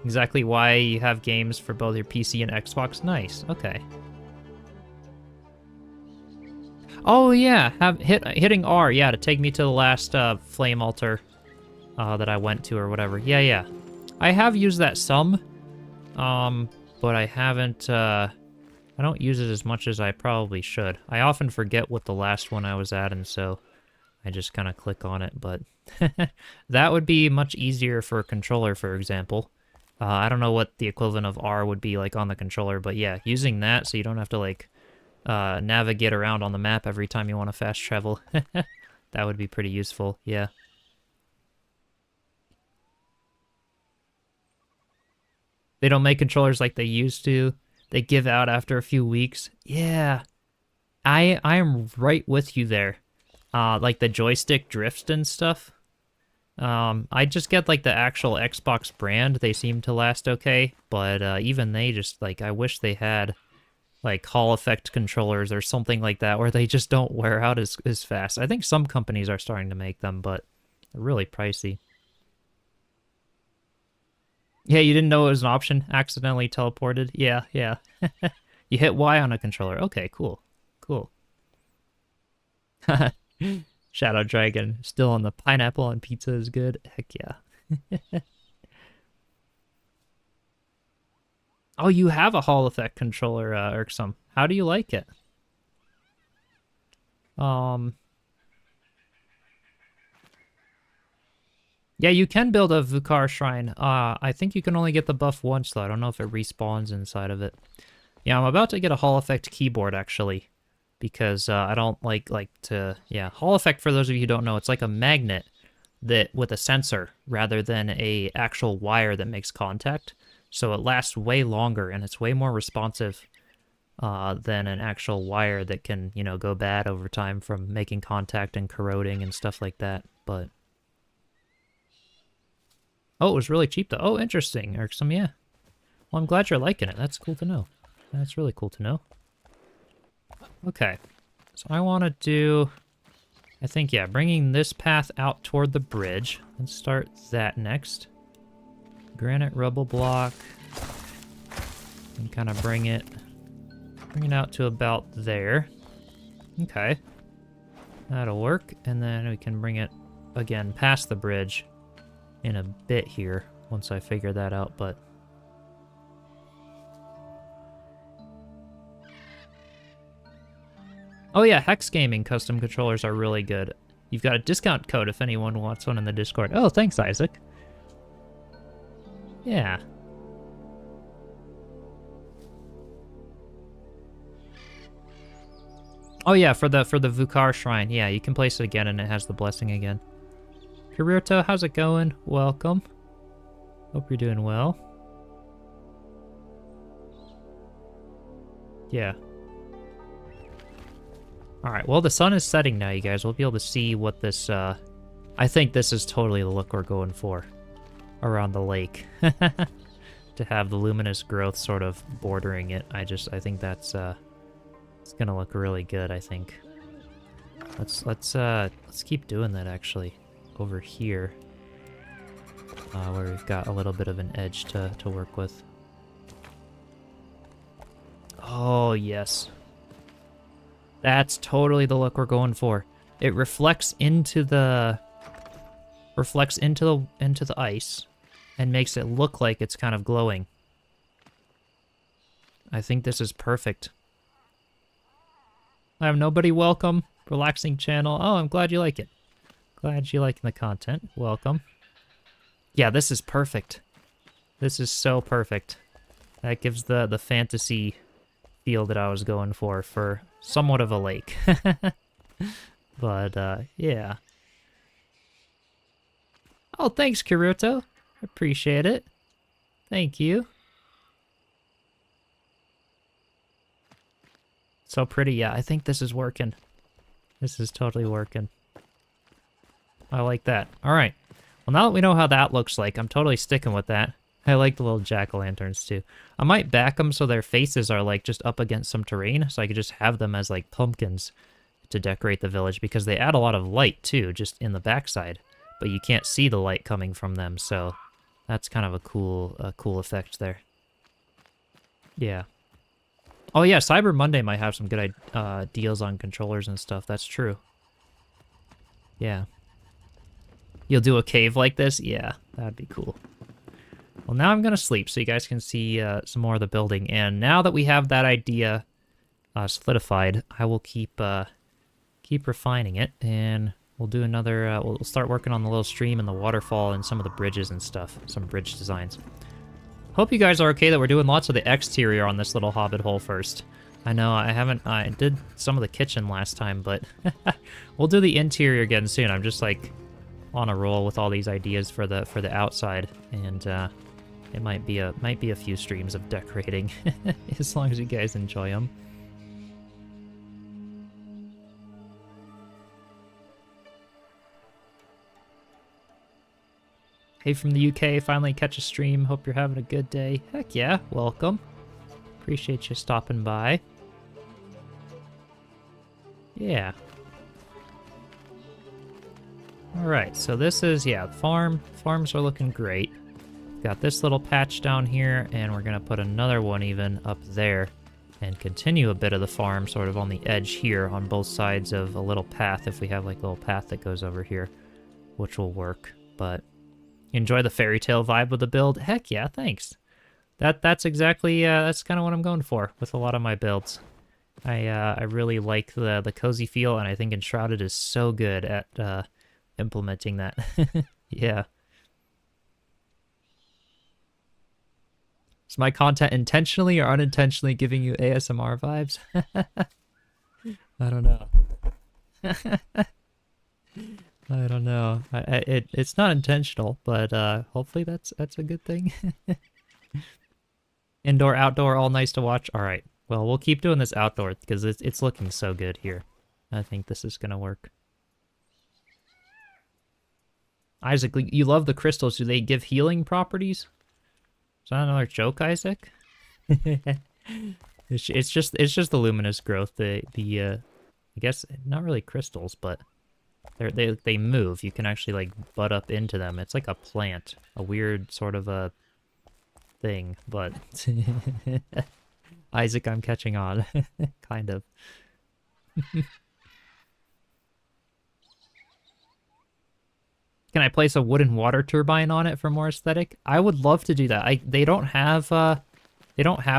Exactly why you have games for both your PC and Xbox? Nice, okay. Oh yeah, hitting R, yeah, to take me to the last flame altar that I went to or whatever. Yeah. I have used that some, but I haven't, I don't use it as much as I probably should. I often forget what the last one I was at, and so I just kind of click on it, but that would be much easier for a controller, for example. I don't know what the equivalent of R would be like on the controller, but yeah, using that so you don't have to like navigate around on the map every time you want to fast travel. That would be pretty useful, yeah. They don't make controllers like they used to. They give out after a few weeks. Yeah, I'm right with you there. Like the joystick drift and stuff. I just get like the actual Xbox brand. They seem to last okay, but even they just like, I wish they had like Hall effect controllers or something like that where they just don't wear out as fast. I think some companies are starting to make them, but they're really pricey. Yeah, you didn't know it was an option? Accidentally teleported? Yeah. You hit Y on a controller. Okay, cool. Shadow Dragon, still on the pineapple on pizza is good. Heck yeah. Oh, you have a Hall effect controller, Irksome. How do you like it? Yeah, you can build a Vukar shrine. I think you can only get the buff once, though. I don't know if it respawns inside of it. Yeah, I'm about to get a Hall effect keyboard, actually, because I don't like to... Yeah, Hall effect, for those of you who don't know, it's like a magnet that with a sensor rather than a actual wire that makes contact. So it lasts way longer, and it's way more responsive than an actual wire that can, you know, go bad over time from making contact and corroding and stuff like that. But... Oh, it was really cheap, though. Oh, interesting, Irksome, yeah. Well, I'm glad you're liking it. That's cool to know. That's really cool to know. Okay. So I want to do... I think, yeah, bringing this path out toward the bridge. Let's start that next. Granite rubble block. And kind of bring it out to about there. Okay. That'll work. And then we can bring it, again, past the bridge in a bit here, once I figure that out, but... Oh yeah, Hex Gaming custom controllers are really good. You've got a discount code if anyone wants one in the Discord. Oh, thanks, Isaac. Yeah. Oh yeah, for the Vukar shrine. Yeah, you can place it again and it has the blessing again. Karirto, how's it going? Welcome. Hope you're doing well. Yeah. Alright, well the sun is setting now, you guys. We'll be able to see what this, I think this is totally the look we're going for around the lake. To have the luminous growth sort of bordering it. I think that's, it's gonna look really good, I think. Let's keep doing that, actually. Over here, where we've got a little bit of an edge to work with. Oh, yes. That's totally the look we're going for. It reflects into the ice and makes it look like it's kind of glowing. I think this is perfect. I have nobody welcome. Relaxing channel. Oh, I'm glad you like it. Glad you liking the content. Welcome. Yeah, this is perfect. This is so perfect. That gives the fantasy feel that I was going for somewhat of a lake. But, yeah. Oh, thanks, Kiruto. Appreciate it. Thank you. So pretty, yeah. I think this is working. This is totally working. I like that. All right. Well, now that we know how that looks like, I'm totally sticking with that. I like the little jack-o'-lanterns, too. I might back them so their faces are, like, just up against some terrain, so I could just have them as, like, pumpkins to decorate the village, because they add a lot of light, too, just in the backside. But you can't see the light coming from them, so that's kind of a cool effect there. Yeah. Oh, yeah, Cyber Monday might have some good deals on controllers and stuff. That's true. Yeah. You'll do a cave like this? Yeah, that'd be cool. Well, now I'm going to sleep so you guys can see some more of the building. And now that we have that idea solidified, I will keep refining it. And we'll do another... we'll start working on the little stream and the waterfall and some of the bridges and stuff. Some bridge designs. Hope you guys are okay that we're doing lots of the exterior on this little hobbit hole first. I know I did some of the kitchen last time, but we'll do the interior again soon. I'm just like on a roll with all these ideas for the outside, and it might be a few streams of decorating as long as you guys enjoy them. Hey from the UK, finally catch a stream. Hope you're having a good day. Heck yeah, welcome. Appreciate you stopping by. Yeah. Alright, so this is, yeah, farms are looking great. Got this little patch down here, and we're gonna put another one even up there and continue a bit of the farm sort of on the edge here on both sides of a little path, if we have like a little path that goes over here, which will work. But enjoy the fairy tale vibe with the build? Heck yeah, thanks. That's exactly that's kind of what I'm going for with a lot of my builds. I really like the cozy feel, and I think Enshrouded is so good at implementing that. Yeah. Is my content intentionally or unintentionally giving you ASMR vibes? I don't know. I don't know. It's not intentional, but hopefully that's a good thing. Indoor, outdoor, all nice to watch. All right. Well, we'll keep doing this outdoor because it's looking so good here. I think this is gonna work. Isaac, you love the crystals. Do they give healing properties? Is that another joke, Isaac? It's just the luminous growth. I guess not really crystals, but they move. You can actually like butt up into them. It's like a plant, a weird sort of a thing, but Isaac, I'm catching on, kind of. Can I place a wooden water turbine on it for more aesthetic? I would love to do that. They don't have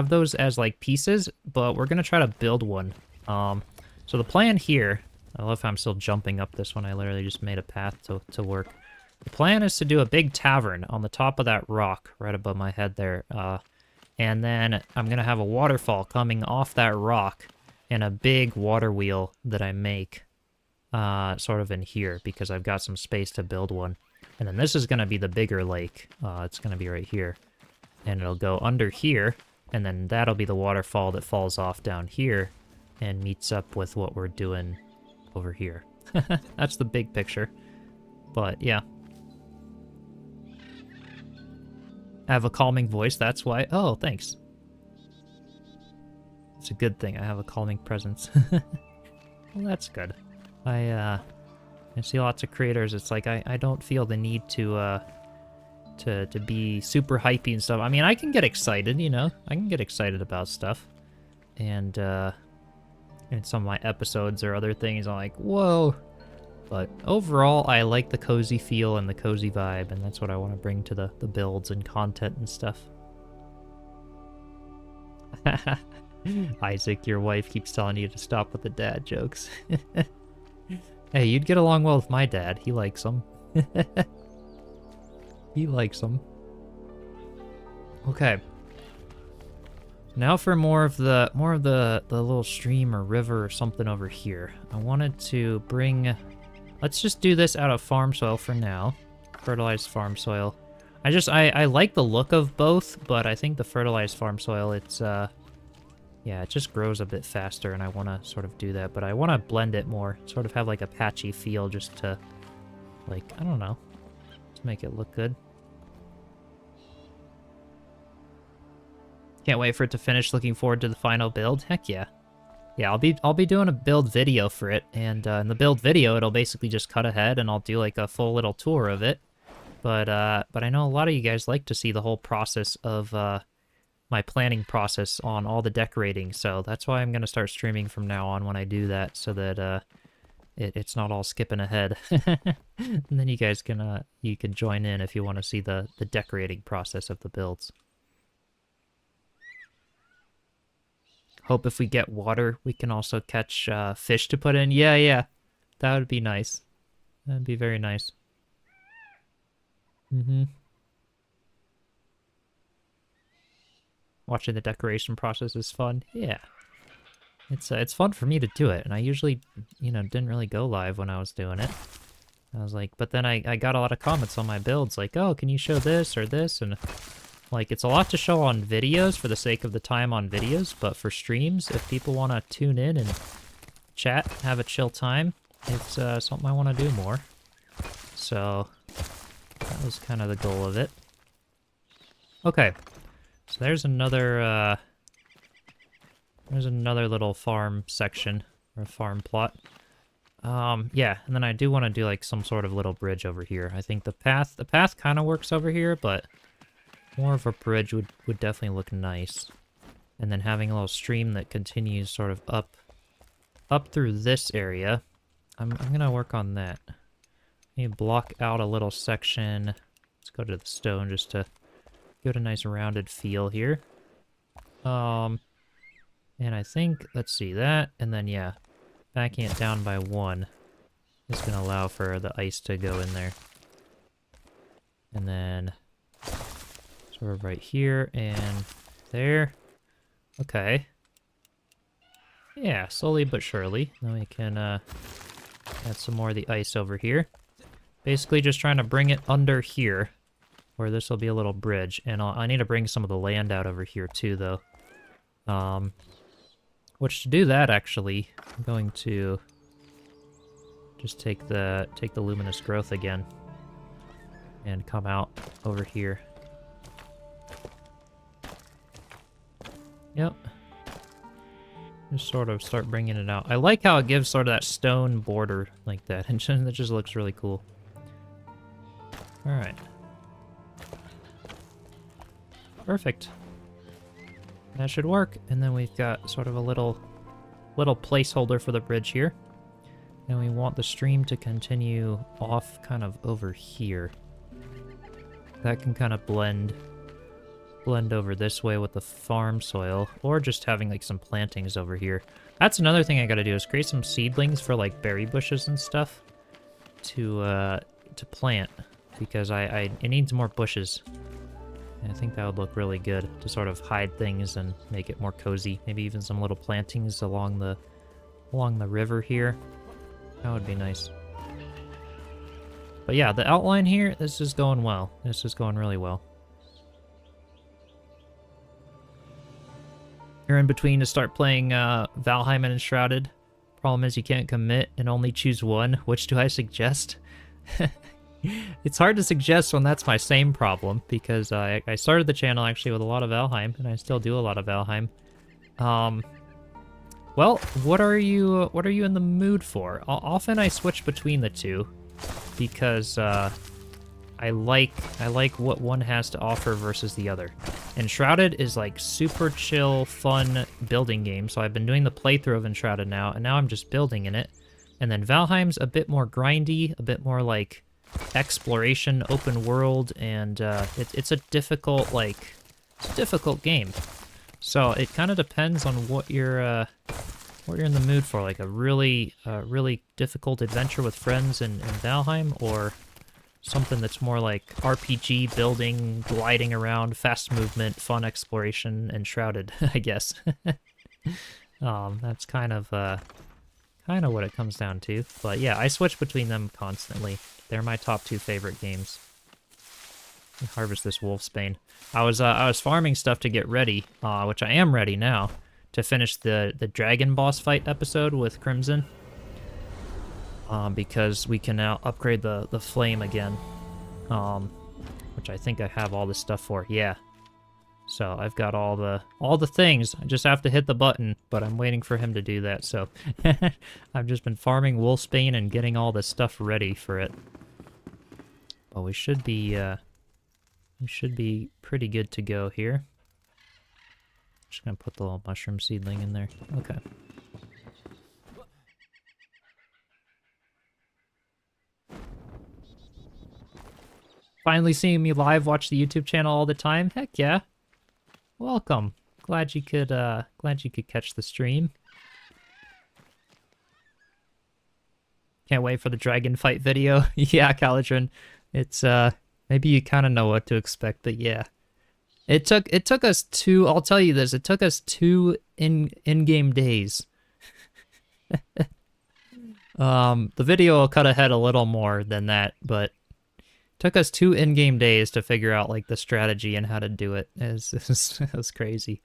those as like pieces, but we're gonna try to build one. So the plan here, I love how I'm still jumping up this one. I literally just made a path to work. The plan is to do a big tavern on the top of that rock right above my head there. And then I'm gonna have a waterfall coming off that rock and a big water wheel that I make sort of in here because I've got some space to build one. And then this is gonna be the bigger lake. It's gonna be right here. And it'll go under here, and then that'll be the waterfall that falls off down here and meets up with what we're doing over here. That's the big picture. But yeah. I have a calming voice, that's why. Oh, thanks. It's a good thing, I have a calming presence. Well, that's good. I see lots of creators, it's like I don't feel the need to be super hypey and stuff. I mean, I can get excited, you know? I can get excited about stuff. And in some of my episodes or other things, I'm like, whoa. But overall, I like the cozy feel and the cozy vibe, and that's what I want to bring to the builds and content and stuff. Isaac, your wife keeps telling you to stop with the dad jokes. Hey, you'd get along well with my dad. He likes them. He likes them. Okay. Now for more of the little stream or river or something over here. I wanted to bring. Let's just do this out of farm soil for now. Fertilized farm soil. I like the look of both, but I think the fertilized farm soil, it's yeah, it just grows a bit faster, and I want to sort of do that, but I want to blend it more, sort of have like a patchy feel just to, like, I don't know, to make it look good. Can't wait for it to finish. Looking forward to the final build. Heck yeah. Yeah, I'll be doing a build video for it, and in the build video, it'll basically just cut ahead, and I'll do like a full little tour of it. But I know a lot of you guys like to see the whole process of my planning process on all the decorating, so that's why I'm gonna start streaming from now on when I do that, so that it's not all skipping ahead. And then you guys can you can join in if you want to see the decorating process of the builds. Hope if we get water, we can also catch fish to put in. Yeah, that would be nice. That'd be very nice. Watching the decoration process is fun. Yeah. It's fun for me to do it, and I usually, you know, didn't really go live when I was doing it. I was like, but then I got a lot of comments on my builds, like, oh, can you show this or this? And like, it's a lot to show on videos for the sake of the time on videos, but for streams, if people want to tune in and chat, have a chill time, it's something I want to do more. So that was kind of the goal of it. Okay, so there's another little farm section, or farm plot. Yeah, and then I do want to do like some sort of little bridge over here. I think the path kind of works over here, but more of a bridge would definitely look nice. And then having a little stream that continues sort of up through this area. I'm gonna work on that. Maybe block out a little section. Let's go to the stone just to Give it a nice rounded feel here. And I think, let's see, that, and then, yeah, backing it down by 1 is going to allow for the ice to go in there. And then sort of right here and there. Okay. Yeah, slowly but surely. Then we can add some more of the ice over here. Basically just trying to bring it under here, where this will be a little bridge. And I need to bring some of the land out over here too, though. Which to do that, actually, I'm going to just take the luminous growth again and come out over here. Yep. Just sort of start bringing it out. I like how it gives sort of that stone border like that, and it just looks really cool. Alright. Perfect. That should work, and then we've got sort of a little placeholder for the bridge here. And we want the stream to continue off kind of over here. That can kind of blend over this way with the farm soil, or just having like some plantings over here. That's another thing I gotta do, is create some seedlings for like berry bushes and stuff to plant, because it needs more bushes. And I think that would look really good to sort of hide things and make it more cozy. Maybe even some little plantings along the river here. That would be nice. But yeah, the outline here, this is going well. This is going really well. You're in between to start playing Valheim and Enshrouded. Problem is you can't commit and only choose one. Which do I suggest? It's hard to suggest when that's my same problem, because I started the channel actually with a lot of Valheim, and I still do a lot of Valheim. Well, what are you in the mood for? Often I switch between the two, because I like what one has to offer versus the other. Enshrouded is like super chill, fun building game, so I've been doing the playthrough of Enshrouded now, and now I'm just building in it. And then Valheim's a bit more grindy, a bit more like exploration, open world, and it's a difficult game. So it kind of depends on what you're in the mood for, like a really difficult adventure with friends in Valheim, or something that's more like RPG building, gliding around, fast movement, fun exploration, Enshrouded, I guess. That's kind of what it comes down to. But yeah, I switch between them constantly. They're my top 2 favorite games. Harvest this wolfsbane. I was farming stuff to get ready, which I am ready now, to finish the dragon boss fight episode with Crimson. Because we can now upgrade the flame again, which I think I have all the stuff for. Yeah. So I've got all the things. I just have to hit the button, but I'm waiting for him to do that. So I've just been farming wolfsbane and getting all the stuff ready for it. But we should be pretty good to go here. Just gonna put the little mushroom seedling in there. Okay. Finally seeing me live watch the YouTube channel all the time. Heck yeah. Welcome. Glad you could catch the stream. Can't wait for the dragon fight video. Yeah, Calidrin. It's maybe you kind of know what to expect, but yeah. It took us 2, I'll tell you this, it took us 2 in-game days. The video will cut ahead a little more than that, but took us 2 in-game days to figure out like the strategy and how to do it. It was crazy.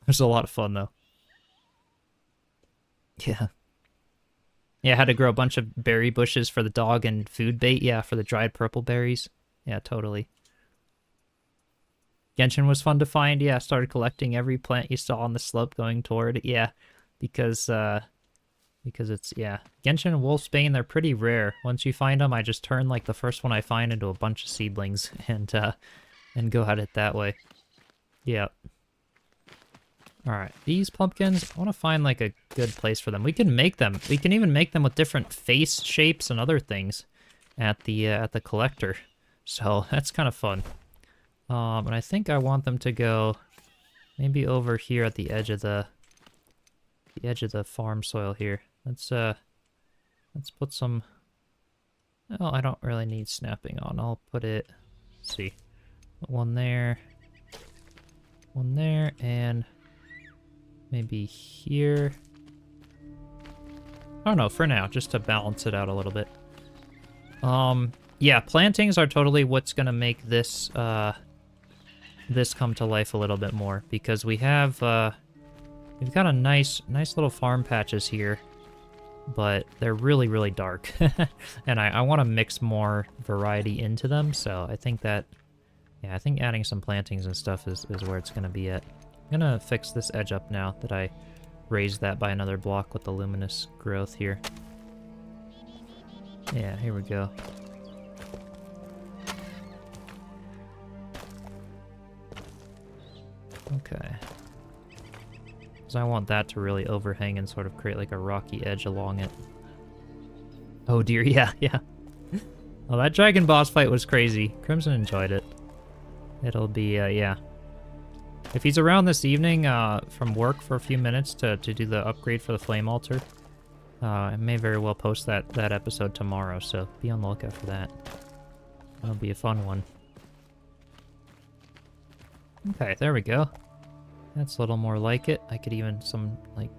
It was a lot of fun though. Yeah. Yeah, I had to grow a bunch of berry bushes for the dog and food bait. Yeah, for the dried purple berries. Yeah, totally. Genshin was fun to find. Yeah, I started collecting every plant you saw on the slope going toward it. Yeah, because it's, yeah. Genshin and wolfsbane, they're pretty rare. Once you find them, I just turn like the first one I find into a bunch of seedlings and go at it that way. Yeah. Alright, these pumpkins, I want to find like a good place for them. We can make them. We can even make them with different face shapes and other things at the collector. So that's kind of fun. And I think I want them to go maybe over here at the edge of the farm soil here. Let's put some. Oh, I don't really need snapping on. I'll put it. Let's see, put one there, and maybe here. I don't know, for now, just to balance it out a little bit. Yeah, plantings are totally what's gonna make this this come to life a little bit more, because we have we've got a nice little farm patches here, but they're really, really dark. And I want to mix more variety into them, so I think that, yeah, I think adding some plantings and stuff is where it's going to be at. I'm going to fix this edge up now that I raised that by another block with the luminous growth here. Yeah, here we go. Okay. Because I want that to really overhang and sort of create like a rocky edge along it. Oh dear, yeah. Well, that dragon boss fight was crazy. Crimson enjoyed it. It'll be, yeah. If he's around this evening from work for a few minutes to do the upgrade for the flame altar, I may very well post that episode tomorrow, so be on the lookout for that. That'll be a fun one. Okay, there we go. That's a little more like it. I could even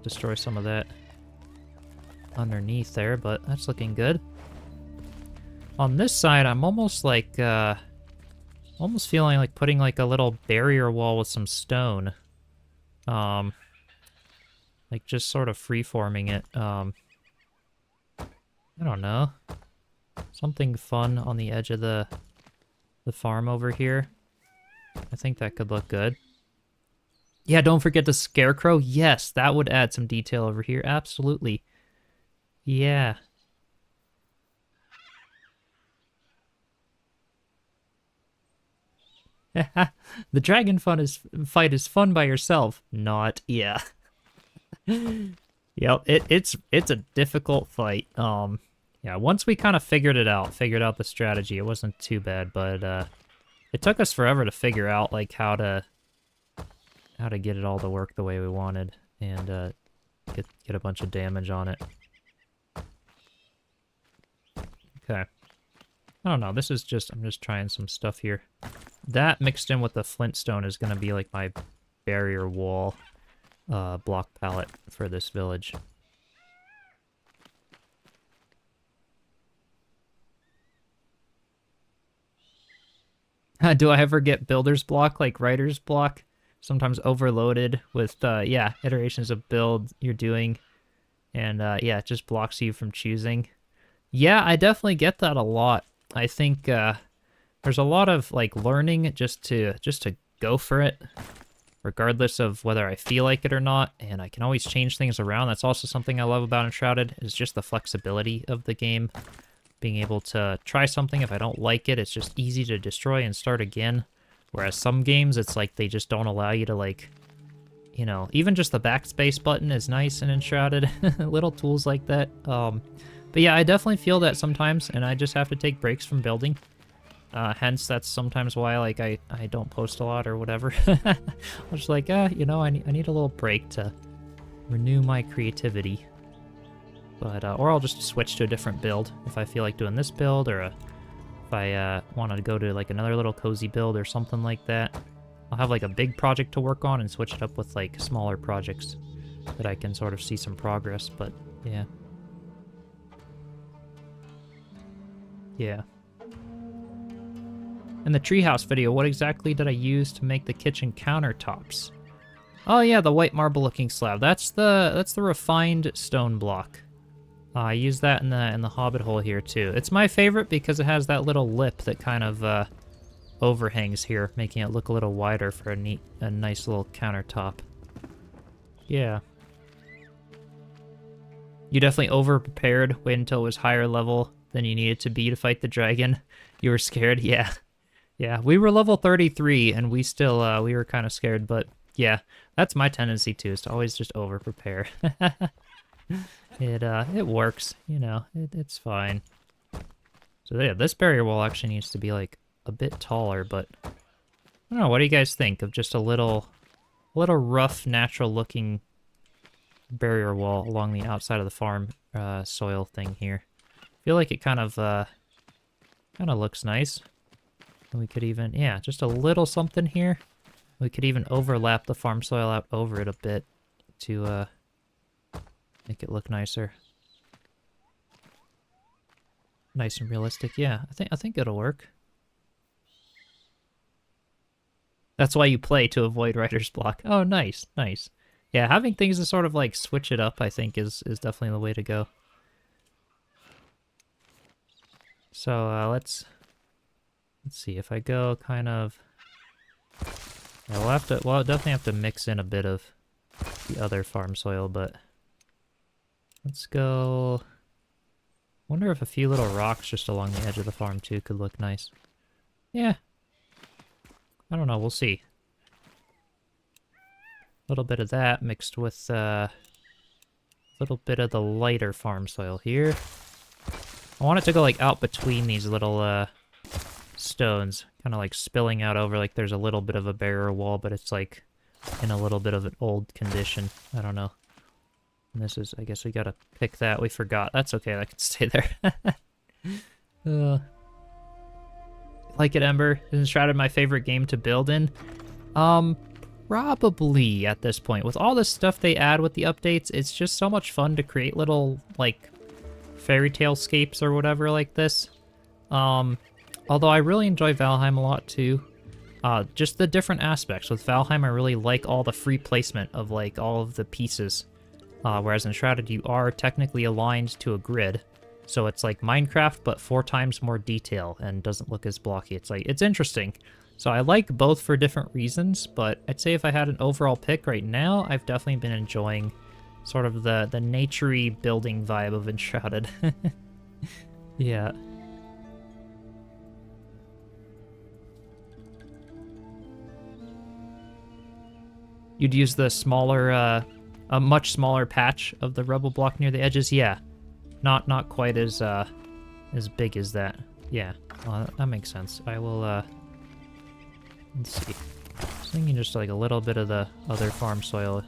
destroy some of that underneath there, but that's looking good. On this side, I'm almost like, almost feeling like putting like a little barrier wall with some stone. Like just sort of free-forming it. I don't know. Something fun on the edge of the farm over here. I think that could look good. Yeah, don't forget the scarecrow. Yes, that would add some detail over here. Absolutely. Yeah. The dragon fight is fun by yourself. Not, yeah. Yep, it's a difficult fight. Yeah, once we kind of figured out the strategy, it wasn't too bad, but it took us forever to figure out like how to get it all to work the way we wanted and get a bunch of damage on it. Okay. I don't know, this is just, I'm just trying some stuff here. That mixed in with the flintstone is gonna be like my barrier wall block palette for this village. Do I ever get builder's block like writer's block? Sometimes overloaded with, yeah, iterations of build you're doing. And, yeah, it just blocks you from choosing. Yeah, I definitely get that a lot. I think, there's a lot of, like, learning just to go for it, regardless of whether I feel like it or not, and I can always change things around. That's also something I love about Enshrouded, is just the flexibility of the game. Being able to try something, if I don't like it, it's just easy to destroy and start again. Whereas some games, it's like they just don't allow you to, like, you know, even just the backspace button is nice in Enshrouded. Little tools like that. But yeah, I definitely feel that sometimes, and I just have to take breaks from building. Hence, that's sometimes why, like, I don't post a lot or whatever. I'm just like, you know, I need a little break to renew my creativity. But, or I'll just switch to a different build if I feel like doing this build, or if I want to go to, like, another little cozy build or something like that. I'll have, like, a big project to work on and switch it up with, like, smaller projects that I can sort of see some progress, but, yeah. Yeah. In the treehouse video, what exactly did I use to make the kitchen countertops? Oh yeah, the white marble looking slab. That's the refined stone block. I use that in the Hobbit hole here too. It's my favorite because it has that little lip that kind of overhangs here, making it look a little wider for a nice little countertop. Yeah. You definitely over-prepared, waited until it was higher level than you needed to be to fight the dragon. You were scared? Yeah. Yeah, we were level 33 and we still, we were kind of scared, but yeah, that's my tendency too, is to always just over-prepare. It works, you know, it's fine. So yeah, this barrier wall actually needs to be like a bit taller, but I don't know, what do you guys think of just a little rough, natural-looking barrier wall along the outside of the farm soil thing here? I feel like it kind of looks nice. And we could even, yeah, just a little something here. We could even overlap the farm soil out over it a bit to make it look nicer. Nice and realistic. Yeah, I think it'll work. That's why you play, to avoid writer's block. Oh, nice, nice. Yeah, having things to sort of like switch it up, I think, is definitely the way to go. So let's see if I go kind of. Yeah, we'll definitely have to mix in a bit of the other farm soil, but let's go. Wonder if a few little rocks just along the edge of the farm too could look nice. Yeah. I don't know, we'll see. A little bit of that mixed with a little bit of the lighter farm soil here. I want it to go like out between these little stones, kind of like spilling out over, like there's a little bit of a barrier wall, but it's like in a little bit of an old condition. I don't know. And this is, I guess we gotta pick that. We forgot. That's okay, that can stay there. Like it, Ember? Is Enshrouded my favorite game to build in? Probably at this point. With all the stuff they add with the updates, it's just so much fun to create little, like, fairy tale scapes or whatever like this. Although I really enjoy Valheim a lot too. Just the different aspects. With Valheim, I really like all the free placement of, like, all of the pieces. Whereas in Enshrouded, you are technically aligned to a grid. So it's like Minecraft, but 4 times more detail and doesn't look as blocky. It's like, it's interesting. So I like both for different reasons, but I'd say if I had an overall pick right now, I've definitely been enjoying sort of the nature-y building vibe of Enshrouded. Yeah. You'd use the smaller, a much smaller patch of the rubble block near the edges? Yeah. Not quite as big as that. Yeah, well, that makes sense. I will, let's see. I was thinking just like a little bit of the other farm soil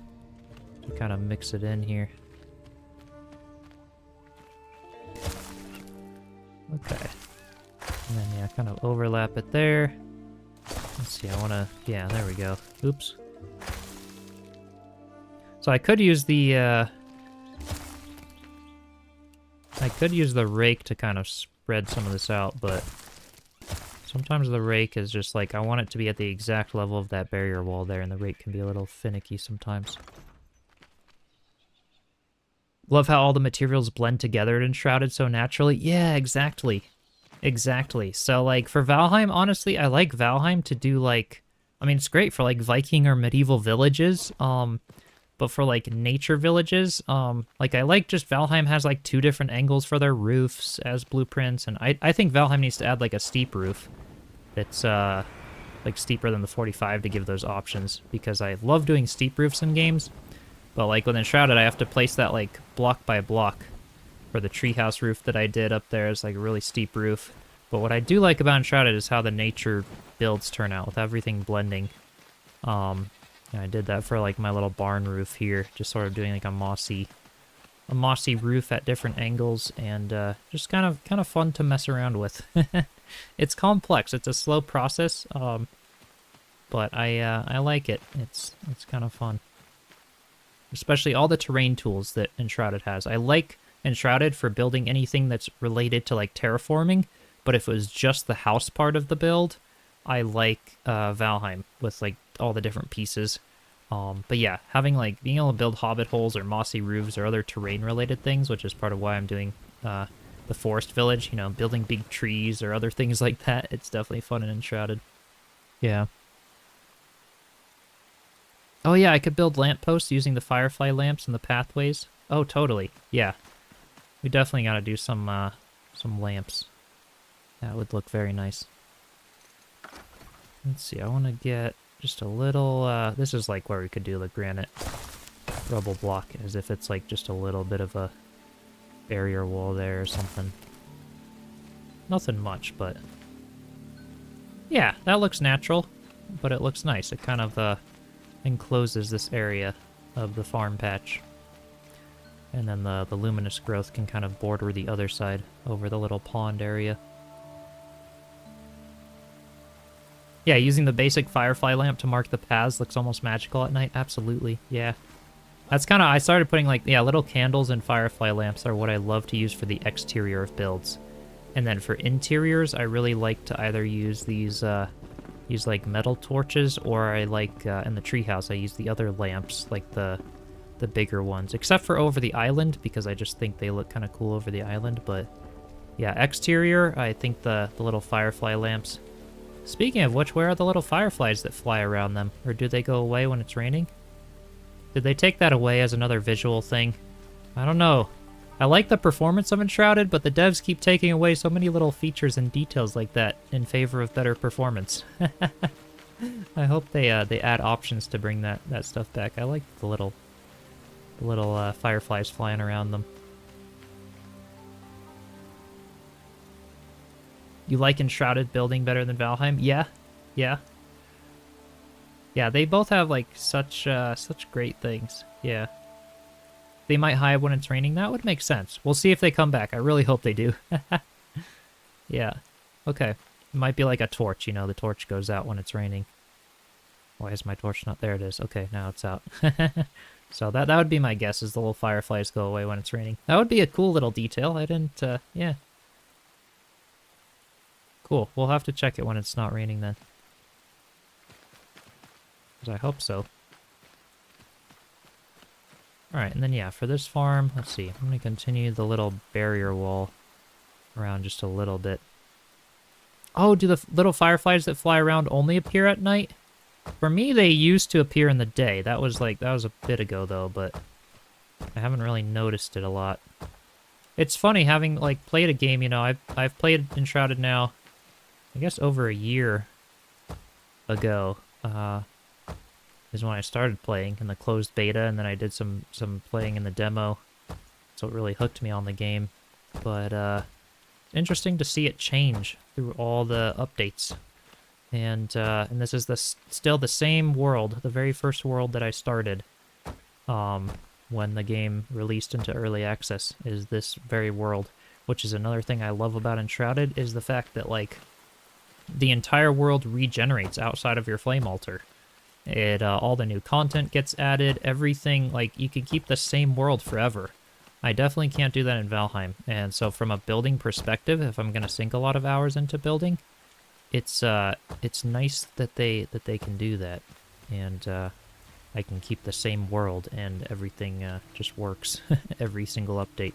to kind of mix it in here. Okay. And then, yeah, kind of overlap it there. Let's see, I want to, yeah, there we go. Oops. So I could use the, rake to kind of spread some of this out, but sometimes the rake is just like, I want it to be at the exact level of that barrier wall there, and the rake can be a little finicky sometimes. Love how all the materials blend together at Enshrouded so naturally. Yeah, exactly. Exactly. So, like, for Valheim, honestly, I like Valheim to do, like, I mean, it's great for, like, Viking or medieval villages, but for, like, nature villages, like, I like just Valheim has, like, 2 different angles for their roofs as blueprints, and I think Valheim needs to add, like, a steep roof that's, like, steeper than the 45 to give those options, because I love doing steep roofs in games, but, like, with Enshrouded, I have to place that, like, block by block for the treehouse roof that I did up there. It's, like, a really steep roof. But what I do like about Enshrouded is how the nature builds turn out, with everything blending. And I did that for, like, my little barn roof here, just sort of doing, like, a mossy roof at different angles, and just kind of fun to mess around with. It's complex. It's a slow process, but I like it. It's kind of fun. Especially all the terrain tools that Enshrouded has. I like Enshrouded for building anything that's related to, like, terraforming, but if it was just the house part of the build, I like Valheim with, like, all the different pieces. But yeah, having, like, being able to build hobbit holes or mossy roofs or other terrain-related things, which is part of why I'm doing the forest village, you know, building big trees or other things like that, it's definitely fun in Enshrouded. Yeah. Oh yeah, I could build lampposts using the firefly lamps and the pathways. Oh, totally. Yeah. We definitely gotta do some lamps. That would look very nice. Let's see, I want to get just a little, this is like where we could do the granite rubble block, as if it's like just a little bit of a barrier wall there or something. Nothing much, but yeah, that looks natural. but it looks nice. It kind of encloses this area of the farm patch. And then the luminous growth can kind of border the other side over the little pond area. Yeah, using the basic firefly lamp to mark the paths looks almost magical at night. Absolutely, yeah. That's kind of, I started putting like, yeah, little candles and firefly lamps are what I love to use for the exterior of builds. And then for interiors, I really like to either use these, use like metal torches, or I like, in the treehouse, I use the other lamps, like the bigger ones. Except for over the island, because I just think they look kind of cool over the island, but yeah, exterior, I think the little firefly lamps. Speaking of which, where are the little fireflies that fly around them? Or do they go away when it's raining? Did they take that away as another visual thing? I don't know. I like the performance of Enshrouded, but the devs keep taking away so many little features and details like that in favor of better performance. I hope they add options to bring that stuff back. I like the little fireflies flying around them. You like Enshrouded building better than Valheim? Yeah, yeah. Yeah, they both have like such great things. Yeah. They might hide when it's raining. That would make sense. We'll see if they come back. I really hope they do. Yeah. Okay. It might be like a torch, you know, the torch goes out when it's raining. Why is my torch not there? It is. Okay, now it's out. So that would be my guess, is the little fireflies go away when it's raining. That would be a cool little detail. I didn't, yeah. Cool. We'll have to check it when it's not raining then. 'Cause I hope so. Alright, and then yeah, for this farm, let's see. I'm going to continue the little barrier wall around just a little bit. Oh, do the little fireflies that fly around only appear at night? For me, they used to appear in the day. That was a bit ago though, but I haven't really noticed it a lot. It's funny having like played a game, you know, I've played Enshrouded now, I guess over a year ago. Is when I started playing in the closed beta, and then I did some playing in the demo. So it really hooked me on the game. But interesting to see it change through all the updates. And this is still the same world, the very first world that I started when the game released into early access, is this very world, which is another thing I love about Enshrouded, is the fact that like the entire world regenerates outside of your flame altar. It all the new content gets added, everything, like you can keep the same world forever. I definitely can't do that in Valheim, and so from a building perspective, if I'm gonna sink a lot of hours into building, it's nice that they can do that, and I can keep the same world and everything just works every single update.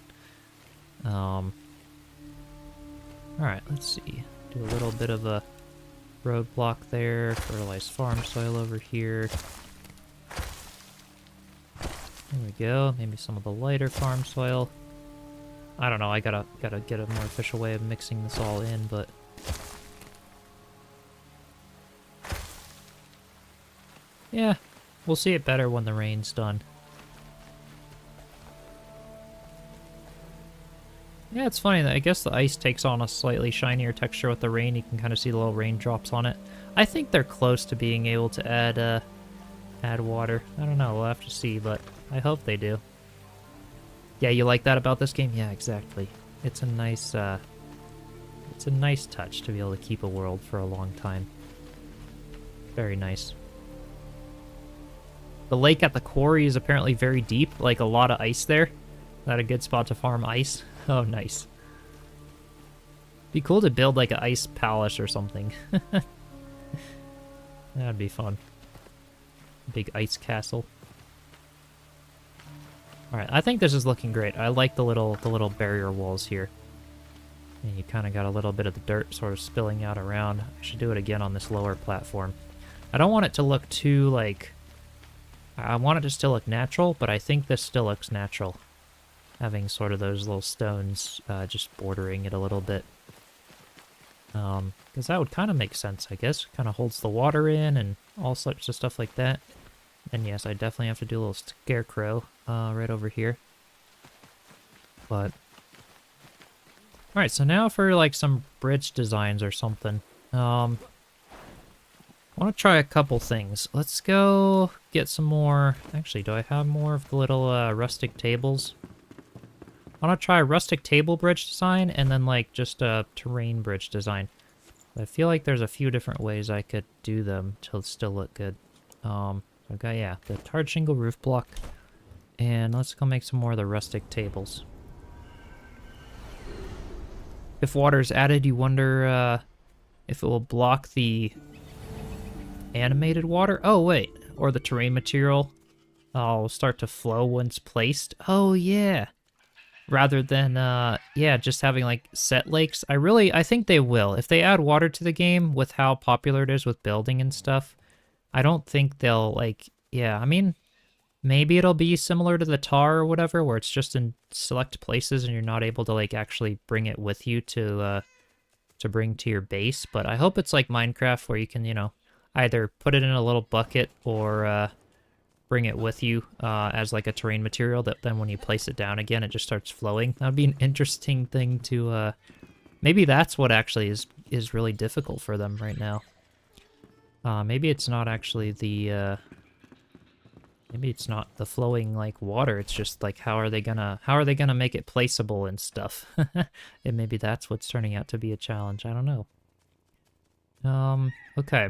All right, let's see. Do a little bit of a roadblock there, fertilized farm soil over here. There we go. Maybe some of the lighter farm soil. I don't know. I gotta get a more official way of mixing this all in, but yeah, we'll see it better when the rain's done. Yeah, it's funny that I guess the ice takes on a slightly shinier texture with the rain. You can kind of see the little raindrops on it. I think they're close to being able to add water. I don't know, we'll have to see, but I hope they do. Yeah, you like that about this game? Yeah, exactly. It's a nice touch to be able to keep a world for a long time. Very nice. The lake at the quarry is apparently very deep, like a lot of ice there. Is that a good spot to farm ice? Oh, nice. Be cool to build like an ice palace or something. That'd be fun. Big ice castle. Alright, I think this is looking great. I like the little barrier walls here. And you kind of got a little bit of the dirt sort of spilling out around. I should do it again on this lower platform. I don't want it to look too, like... I want it to still look natural, but I think this still looks natural. Having sort of those little stones just bordering it a little bit. Because that would kind of make sense, I guess. Kind of holds the water in and all sorts of stuff like that. And yes, I definitely have to do a little scarecrow right over here. But... Alright, so now for like some bridge designs or something. Well, I want to try a couple things. Let's go get some more... Actually, do I have more of the little rustic tables? I want to try a rustic table bridge design and then like just a terrain bridge design. I feel like there's a few different ways I could do them to still look good. Okay, yeah, the tarred shingle roof block. And let's go make some more of the rustic tables. If water is added, you wonder if it will block the animated water. Oh, wait. Or the terrain material will start to flow once placed. Oh, yeah. Rather than, yeah, just having, like, set lakes. I think they will. If they add water to the game with how popular it is with building and stuff, I don't think they'll, like, yeah, I mean, maybe it'll be similar to the tar or whatever, where it's just in select places and you're not able to, like, actually bring it with you to bring to your base. But I hope it's like Minecraft where you can, you know, either put it in a little bucket or bring it with you as like a terrain material that then when you place it down again, it just starts flowing. That'd be an interesting thing to, maybe that's what actually is really difficult for them right now. Maybe it's not actually the, maybe it's not the flowing like water. It's just like how are they gonna make it placeable and stuff? And maybe that's what's turning out to be a challenge. I don't know. Okay.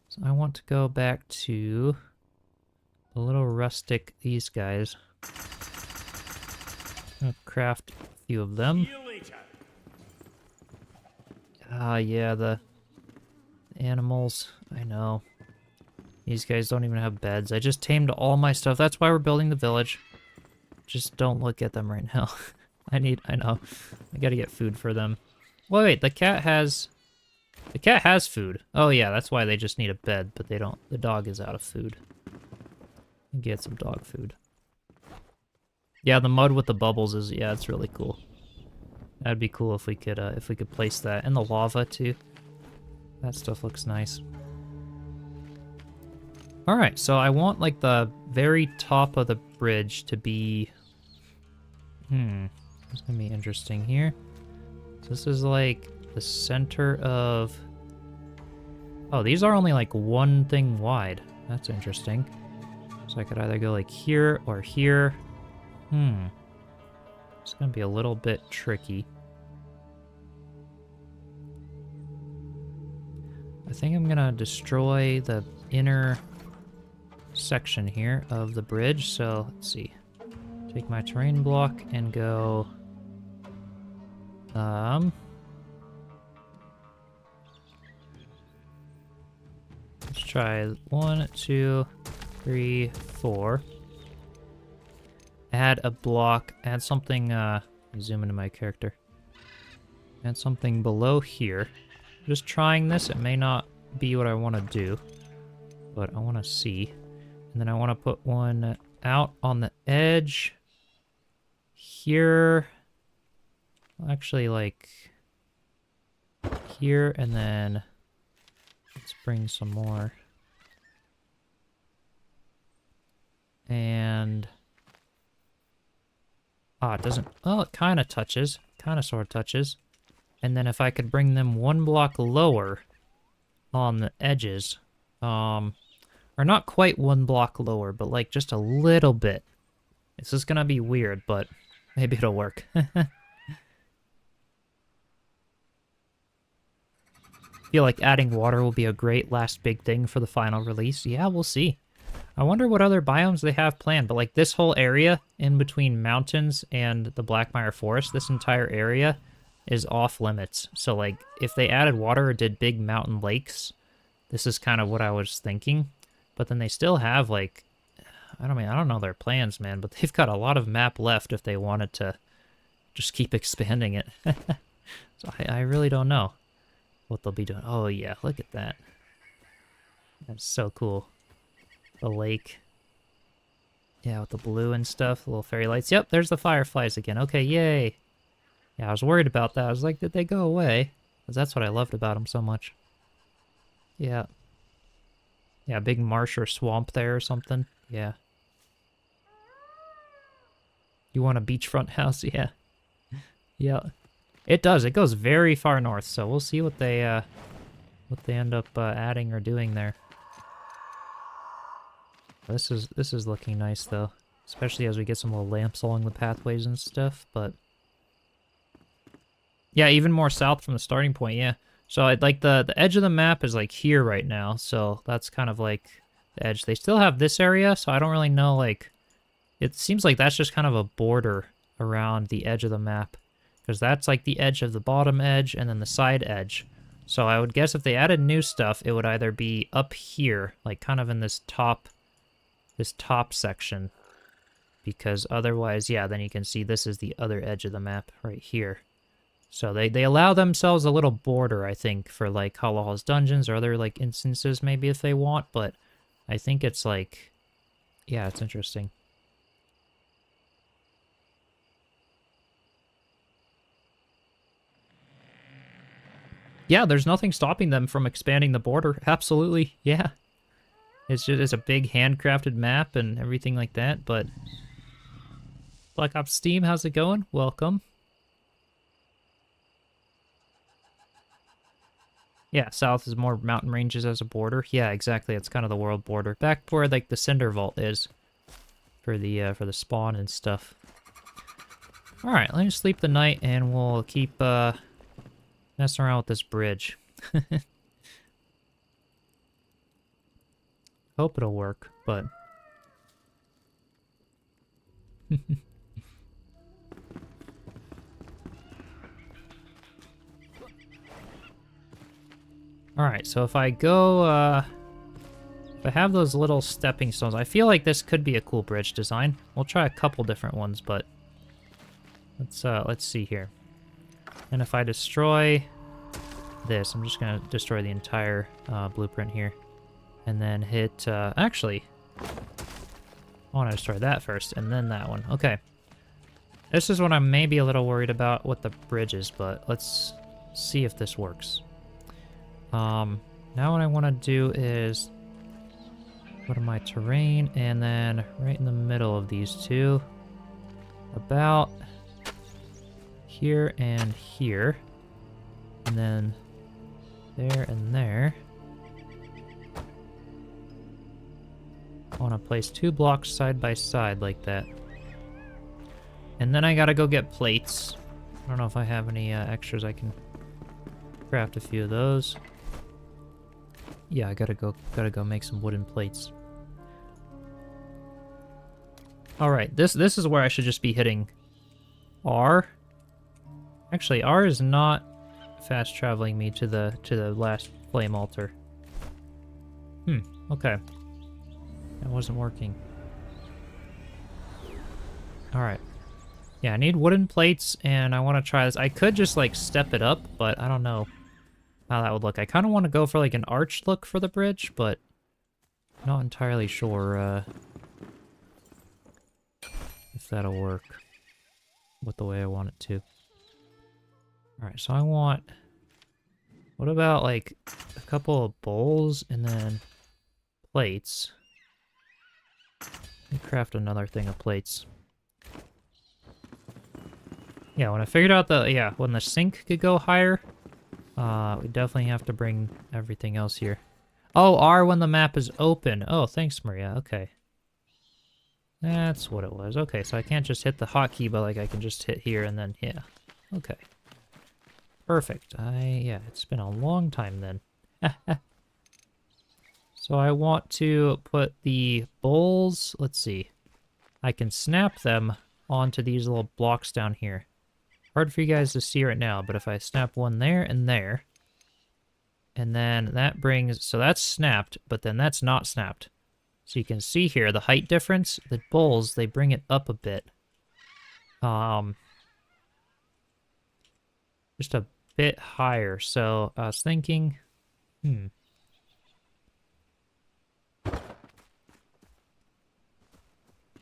So I want to go back to the little rustic these guys. I'll craft a few of them. Yeah, the animals. I know. These guys don't even have beds. I just tamed all my stuff. That's why we're building the village. Just don't look at them right now. I know. I gotta get food for them. Wait, the cat has food. Oh yeah, that's why they just need a bed, but they don't. The dog is out of food. Get some dog food. Yeah, the mud with the bubbles is, yeah, it's really cool. That'd be cool if we could place that. And the lava too. That stuff looks nice. Alright, so I want like the very top of the bridge to be... It's gonna be interesting here. So this is like the center of... Oh, these are only like one thing wide. That's interesting. So I could either go like here or here. It's gonna be a little bit tricky. I think I'm gonna destroy the inner section here of the bridge. So let's see. Take my terrain block and go... Let's try 1, 2, 3, 4. Add a block, add something, zoom into my character. Add something below here. Just trying this, it may not be what I want to do, but I want to see. And then I want to put one out on the edge here. Actually, like here, and then let's bring some more. And it doesn't. Oh, it kind of touches. Kind of sort of touches. And then if I could bring them one block lower on the edges, or not quite one block lower, but like just a little bit. This is gonna be weird, but maybe it'll work. Feel like adding water will be a great last big thing for the final release. Yeah, we'll see. I wonder what other biomes they have planned, but like this whole area in between mountains and the Blackmire forest, this entire area is off limits. So like if they added water or did big mountain lakes, this is kind of what I was thinking. But then they still have like, I don't know their plans, man, but they've got a lot of map left if they wanted to just keep expanding it. So I really don't know what they'll be doing. Oh yeah, look at that. That's so cool. The lake. Yeah, with the blue and stuff, the little fairy lights. Yep, there's the fireflies again. Okay, yay. Yeah, I was worried about that. I was like, did they go away? Because that's what I loved about them so much. Yeah. Yeah, big marsh or swamp there or something. Yeah. You want a beachfront house? Yeah. Yeah. It does. It goes very far north, so we'll see what they what they end up adding or doing there. This is looking nice though, especially as we get some little lamps along the pathways and stuff. But yeah, even more south from the starting point. Yeah, so I'd like the edge of the map is like here right now, so that's kind of like the edge. They still have this area, so I don't really know. Like, it seems like that's just kind of a border around the edge of the map, because that's like the edge of the bottom edge and then the side edge. So I would guess if they added new stuff, it would either be up here, like kind of in this top section, because otherwise, yeah, then you can see this is the other edge of the map right here. So they allow themselves a little border, I think, for like Hollow Halls dungeons or other like instances maybe if they want, but I think it's like, yeah, it's interesting. Yeah, there's nothing stopping them from expanding the border. Absolutely, yeah. It's a big handcrafted map and everything like that, but Black Ops Steam, how's it going? Welcome. Yeah, south is more mountain ranges as a border. Yeah, exactly. It's kind of the world border. Back where like the Cinder Vault is for the spawn and stuff. All right, let me sleep the night and we'll keep messing around with this bridge. Hope it'll work, but... Alright, so if I go, if I have those little stepping stones, I feel like this could be a cool bridge design. We'll try a couple different ones, but... Let's see here. And if I destroy this, I'm just gonna destroy the entire blueprint here. And then hit, actually, I want to destroy that first, and then that one. Okay. This is what I'm maybe a little worried about with the bridges, but let's see if this works. Now what I want to do is go to my terrain, and then right in the middle of these two, about here and here, and then there and there. I want to place 2 blocks side by side like that. And then I gotta go get plates. I don't know if I have any extras. I can craft a few of those. Yeah, I gotta go make some wooden plates. All right, this is where I should just be hitting R. Actually, R is not fast traveling me to the last flame altar. Okay. That wasn't working. Alright. Yeah, I need wooden plates, and I want to try this. I could just, like, step it up, but I don't know how that would look. I kind of want to go for, like, an arched look for the bridge, but not entirely sure if that'll work with the way I want it to. Alright, so I want... What about, like, a couple of bowls and then plates? Let me craft another thing of plates. Yeah, when I figured out when the sink could go higher, we definitely have to bring everything else here. Oh, R when the map is open. Oh, thanks, Maria. Okay. That's what it was. Okay, so I can't just hit the hotkey, but like I can just hit here and then, yeah. Okay. Perfect. Yeah, it's been a long time then. So I want to put the bowls, let's see. I can snap them onto these little blocks down here. Hard for you guys to see right now, but if I snap one there and there, and then that brings, so that's snapped, but then that's not snapped. So you can see here the height difference, the bowls, they bring it up a bit. Just a bit higher. So I was thinking, I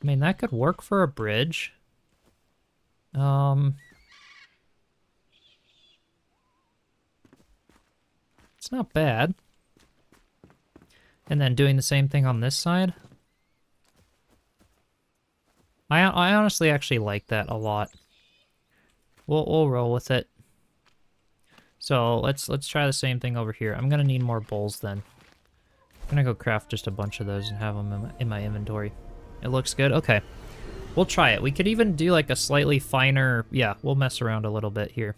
mean, that could work for a bridge. It's not bad. And then doing the same thing on this side. I honestly actually like that a lot. We'll roll with it. So let's try the same thing over here. I'm gonna need more bowls then. I'm gonna go craft just a bunch of those and have them in my inventory. It looks good. Okay, we'll try it. We could even do like a slightly finer. Yeah, we'll mess around a little bit here.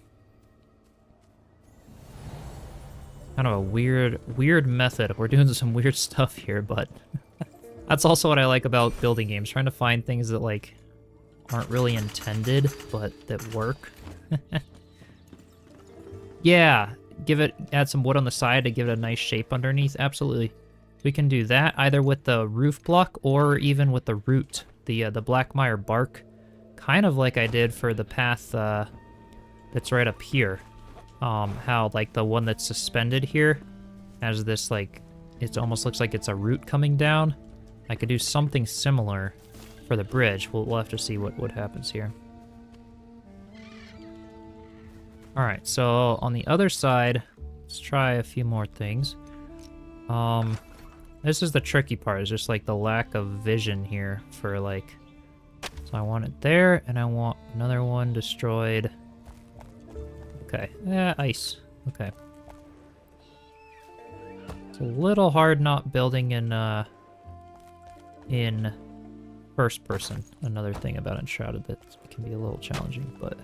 Kind of a weird method. We're doing some weird stuff here, but that's also what I like about building games. Trying to find things that like aren't really intended, but that work. Yeah, add some wood on the side to give it a nice shape underneath. Absolutely. We can do that either with the roof block or even with the root, the Blackmire bark, kind of like I did for the path that's right up here. How like the one that's suspended here has this like, it almost looks like it's a root coming down. I could do something similar for the bridge. We'll have to see what happens here. Alright, so on the other side, let's try a few more things. This is the tricky part, is just like the lack of vision here for like... So I want it there, and I want another one destroyed. Okay, ice. Okay. It's a little hard not building in first person. Another thing about Enshrouded that can be a little challenging, but...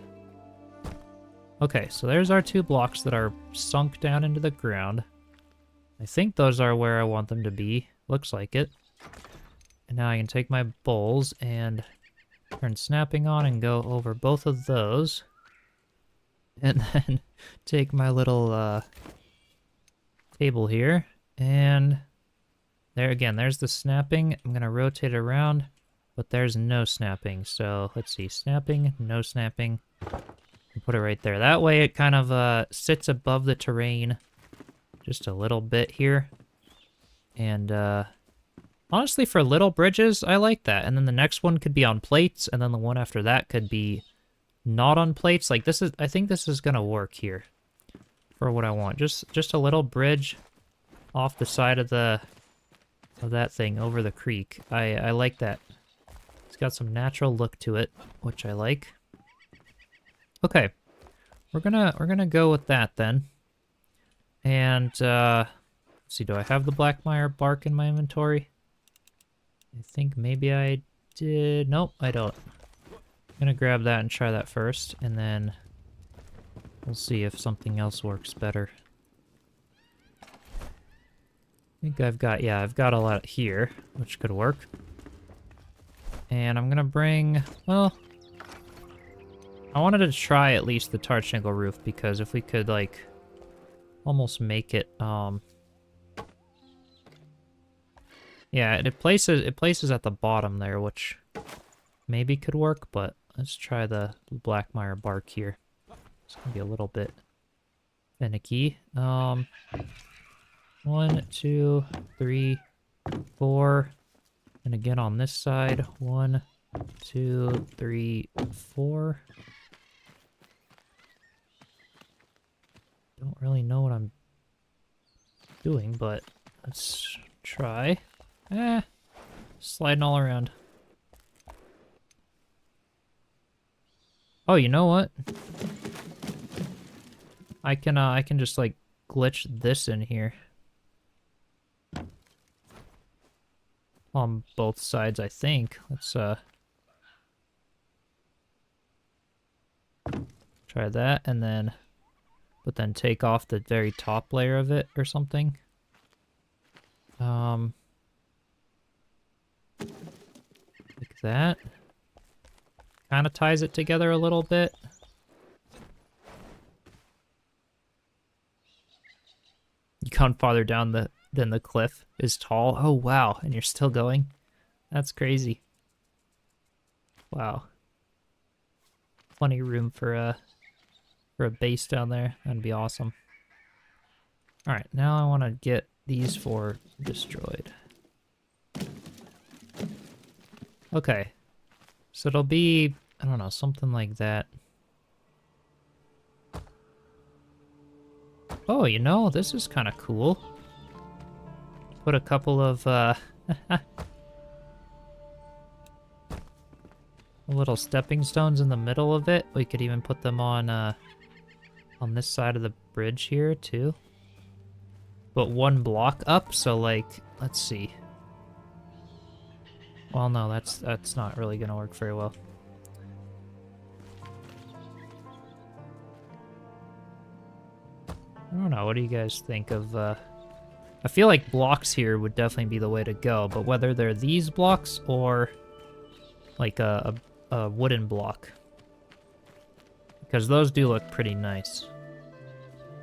Okay, so there's our 2 blocks that are sunk down into the ground. I think those are where I want them to be. Looks like it. And now I can take my bowls and turn snapping on and go over both of those. And then take my little table here. And there again, there's the snapping. I'm going to rotate it around, but there's no snapping. So let's see, snapping, no snapping. Put it right there. That way it kind of sits above the terrain just a little bit here. And honestly, for little bridges, I like that. And then the next one could be on plates, and then the one after that could be not on plates. Like this is, I think this is gonna work here for what I want. Just a little bridge off the side of that thing over the creek. I like that. It's got some natural look to it, which I like. Okay, we're gonna go with that then. And let's see, do I have the Blackmire bark in my inventory? I think maybe I did. Nope, I don't. I'm gonna grab that and try that first, and then we'll see if something else works better. I think I've got a lot here, which could work. And I'm gonna bring, well, I wanted to try at least the tarred shingle roof, because if we could, like, almost make it, yeah, it places at the bottom there, which maybe could work, but let's try the Blackmire bark here. It's gonna be a little bit finicky. 1, 2, 3, 4, and again on this side, 1, 2, 3, 4. Don't really know what I'm doing, but let's try. Sliding all around. Oh, you know what? I can just like glitch this in here. On both sides, I think. Let's try that, and then but then take off the very top layer of it or something. Like that. Kind of ties it together a little bit. You gone farther down than the cliff is tall. Oh wow, and you're still going? That's crazy. Wow. Plenty of room for a base down there. That'd be awesome. Alright, now I want to get these 4 destroyed. Okay. So it'll be, I don't know, something like that. Oh, you know, this is kind of cool. Put a couple of little stepping stones in the middle of it. We could even put them on on this side of the bridge here too. But one block up, so like, let's see. Well, no, that's not really gonna work very well. I don't know, what do you guys think of, I feel like blocks here would definitely be the way to go, but whether they're these blocks or like a wooden block. Because those do look pretty nice,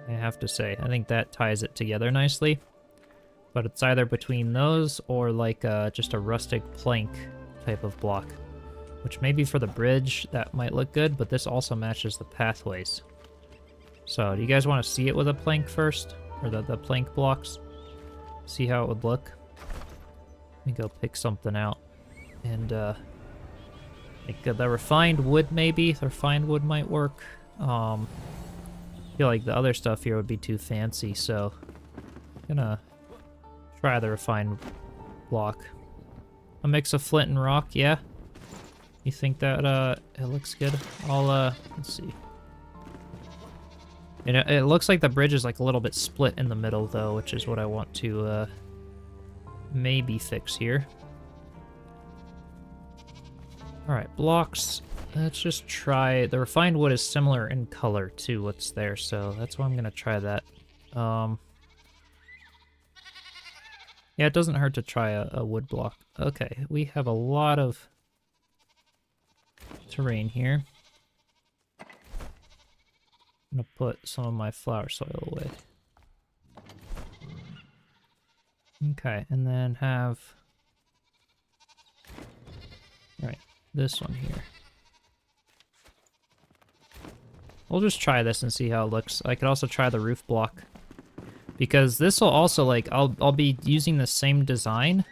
I have to say. I think that ties it together nicely. But it's either between those or like just a rustic plank type of block. Which maybe for the bridge that might look good, but this also matches the pathways. So do you guys want to see it with a plank first? Or the plank blocks? See how it would look? Let me go pick something out. And like the refined wood maybe? The refined wood might work. I feel like the other stuff here would be too fancy, so I'm gonna try the refined block. A mix of flint and rock, yeah? You think that it looks good? I'll let's see. And it looks like the bridge is like a little bit split in the middle though, which is what I want to maybe fix here. Alright, blocks. Let's just try... The refined wood is similar in color to what's there, so that's why I'm gonna try that. Yeah, it doesn't hurt to try a wood block. Okay, we have a lot of terrain here. I'm gonna put some of my flower soil away. Okay, and then have... Right, this one here. We'll just try this and see how it looks. I could also try the roof block. Because this will also, like, I'll be using the same design,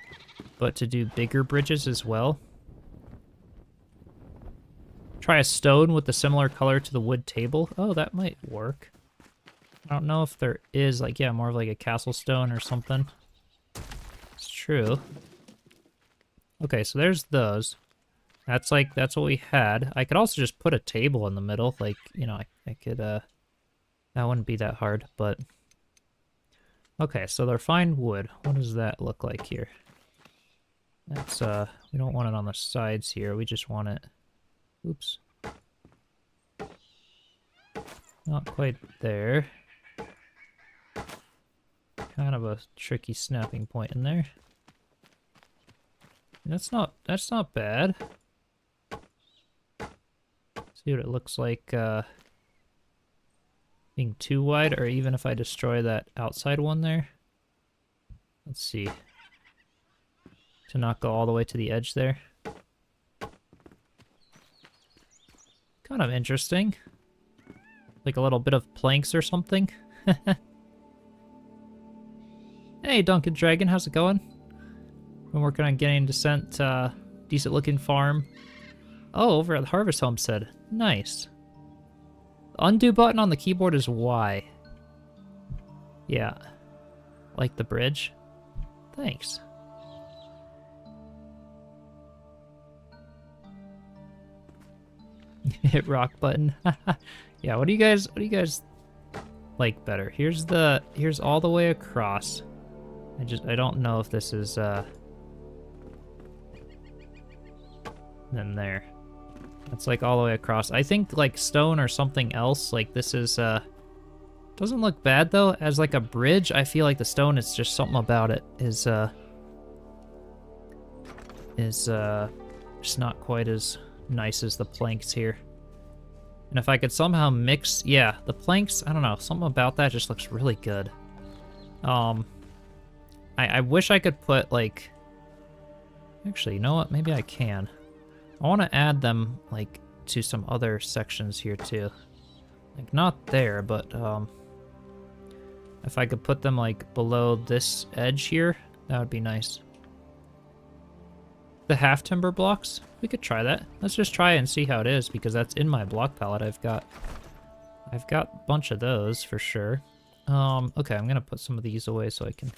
but to do bigger bridges as well. Try a stone with a similar color to the wood table. Oh, that might work. I don't know if there is, like, yeah, more of like a castle stone or something. It's true. Okay, so there's those. That's what we had. I could also just put a table in the middle. Like, you know, I could, that wouldn't be that hard, but... Okay, so the refined wood. What does that look like here? That's, we don't want it on the sides here. We just want it... Oops. Not quite there. Kind of a tricky snapping point in there. That's not bad. See what it looks like, being too wide, or even if I destroy that outside one there. Let's see. To not go all the way to the edge there. Kind of interesting. Like a little bit of planks or something. Hey, Duncan Dragon, how's it going? Been working on getting Descent, decent looking farm. Oh, over at the Harvest Homestead. Nice. The undo button on the keyboard is Y. Yeah. Like the bridge. Thanks. Hit rock button. Yeah, what do you guys like better? Here's all the way across. I don't know if this is then there. That's like all the way across. I think like stone or something else. Like this is doesn't look bad though. As like a bridge, I feel like the stone is just something about it is just not quite as nice as the planks here. And if I could somehow mix, yeah, the planks, I don't know, something about that just looks really good. I wish I could put like, actually, you know what? Maybe I can. I want to add them like to some other sections here too. Like not there, but if I could put them like below this edge here, that would be nice. The half timber blocks, we could try that. Let's just try it and see how it is, because that's in my block palette. I've got a bunch of those for sure. Okay, I'm gonna put some of these away so I can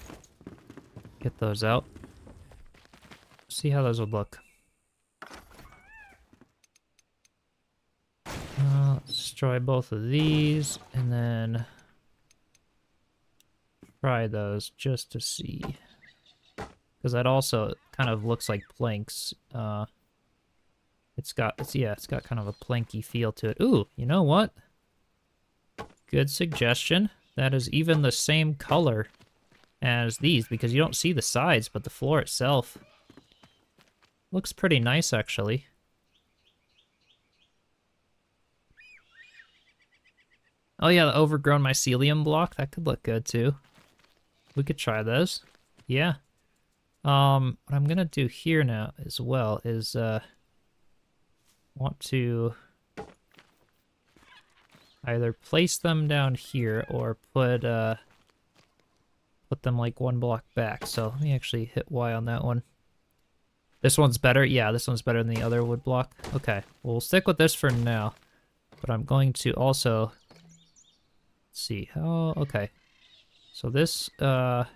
get those out. See how those would look. Let's destroy both of these, and then try those just to see. Because that also kind of looks like planks. It's got kind of a planky feel to it. Ooh, you know what? Good suggestion. That is even the same color as these, because you don't see the sides, but the floor itself looks pretty nice, actually. Oh yeah, the overgrown mycelium block, that could look good too. We could try those. Yeah. What I'm gonna do here now as well is want to either place them down here or put them like one block back. So let me actually hit Y on that one. This one's better? Yeah, this one's better than the other wood block. Okay, well, we'll stick with this for now. But I'm going to also... Let's see, how... Okay. So this, I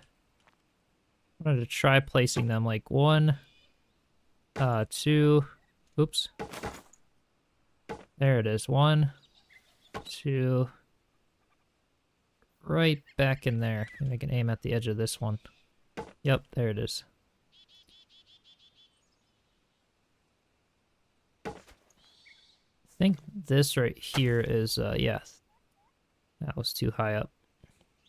wanted to try placing them like 1, 2... Oops. There it is. 1, 2... Right back in there. Maybe I can aim at the edge of this one. Yep, there it is. I think this right here is, yeah. That was too high up.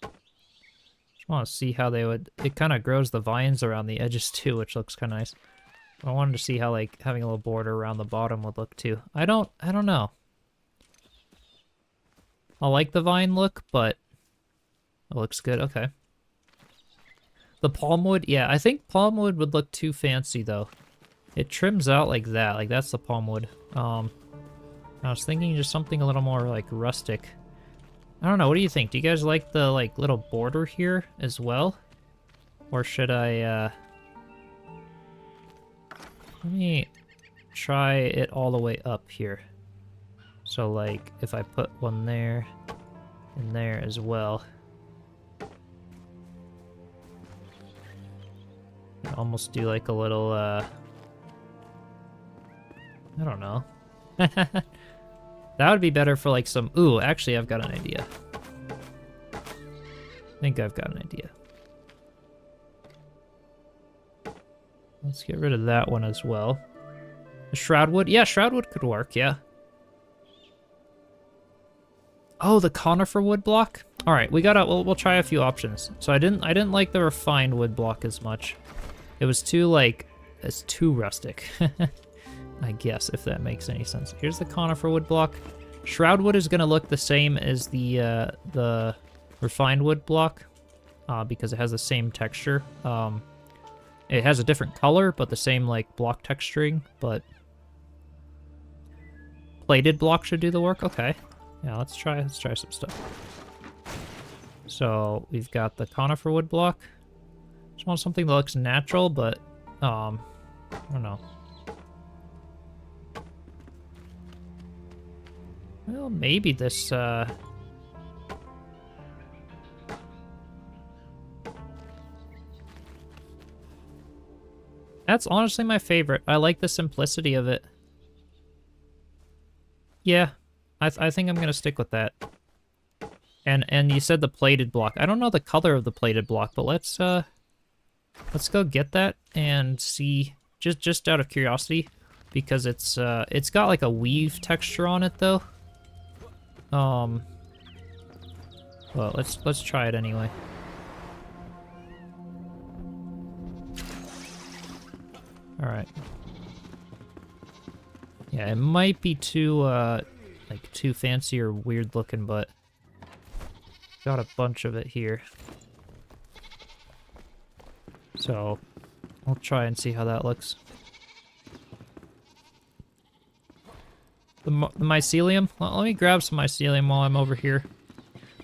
Just want to see how they would... It kind of grows the vines around the edges too, which looks kind of nice. I wanted to see how, like, having a little border around the bottom would look too. I don't know. I like the vine look, but it looks good. Okay. The palmwood, yeah, I think palmwood would look too fancy though. It trims out like that, like that's the palmwood. I was thinking just something a little more like rustic. I don't know, what do you think? Do you guys like the like little border here as well? Or should I let me try it all the way up here. So like if I put one there and there as well. Almost do like a little I don't know. That would be better for like some... Ooh, actually I've got an idea. I think I've got an idea. Let's get rid of that one as well. The shroudwood? Yeah, shroudwood could work, yeah. Oh, the conifer wood block? Alright, we'll try a few options. So I didn't like the refined wood block as much. It was too like... It's too rustic. I guess, if that makes any sense. Here's the conifer wood block. Shroudwood is going to look the same as the refined wood block because it has the same texture. It has a different color, but the same like block texturing. But plated block should do the work. Okay, yeah, let's try some stuff. So we've got the conifer wood block. Just want something that looks natural, but I don't know. Well, maybe this, That's honestly my favorite. I like the simplicity of it. Yeah, I think I'm gonna stick with that. And you said the plated block. I don't know the color of the plated block, but let's go get that and see, just out of curiosity, because it's got like a weave texture on it though. Well, let's try it anyway. All right. Yeah, it might be too like too fancy or weird looking, but got a bunch of it here. So I'll try and see how that looks. The mycelium? Well, let me grab some mycelium while I'm over here.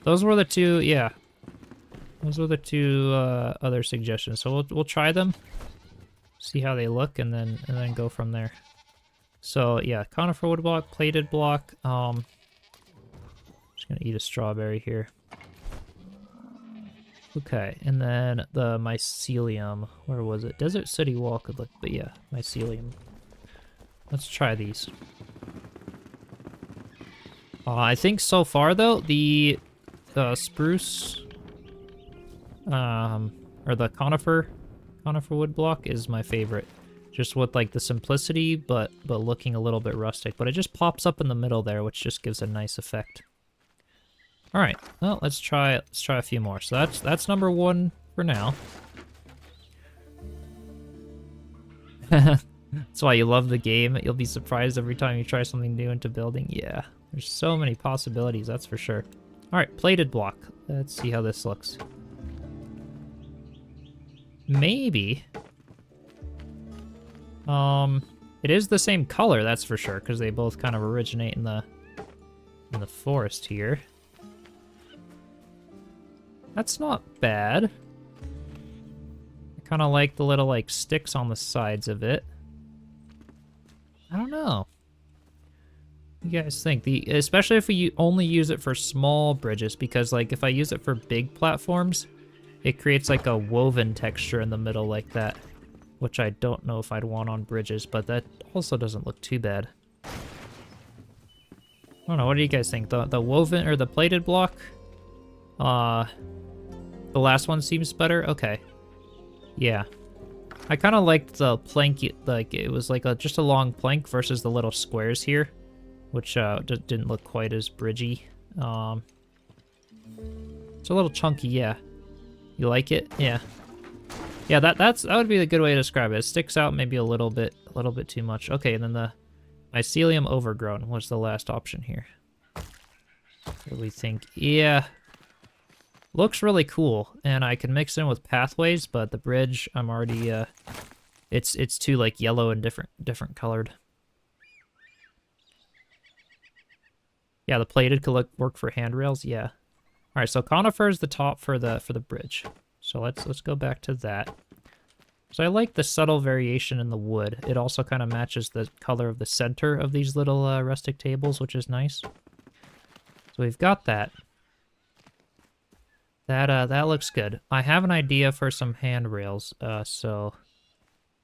Those were the two, yeah. Those were the two other suggestions. So we'll try them, see how they look, and then go from there. So yeah, conifer wood block, plated block. Just gonna eat a strawberry here. Okay, and then the mycelium. Where was it? Desert City Wall could look, but yeah, mycelium. Let's try these. I think so far though, the spruce, or the conifer wood block is my favorite. Just with like the simplicity, but looking a little bit rustic. But it just pops up in the middle there, which just gives a nice effect. All right, well, let's try a few more. So that's number 1 for now. That's why you love the game. You'll be surprised every time you try something new into building. Yeah, there's so many possibilities, that's for sure. All right, plated block. Let's see how this looks. Maybe. It is the same color, that's for sure, because they both kind of originate in the forest here. That's not bad. I kind of like the little like sticks on the sides of it. I don't know. What do you guys think? Especially if we only use it for small bridges, because like if I use it for big platforms, it creates like a woven texture in the middle like that, which I don't know if I'd want on bridges, but that also doesn't look too bad. I don't know, what do you guys think? The woven or the plated block? The last one seems better? Okay. Yeah. I kind of liked the plank, like it was like just a long plank versus the little squares here, which didn't look quite as bridgy. It's a little chunky, yeah. You like it? Yeah. Yeah, that would be a good way to describe it. It sticks out maybe a little bit too much. Okay, and then the mycelium overgrown was the last option here. What do we think? Yeah. Looks really cool, and I can mix in with pathways, but the bridge, I'm already, it's too, like, yellow and different colored. Yeah, the plated could work for handrails, yeah. Alright, so conifer is the top for the bridge. So let's go back to that. So I like the subtle variation in the wood. It also kind of matches the color of the center of these little rustic tables, which is nice. So we've got that. That looks good. I have an idea for some handrails, so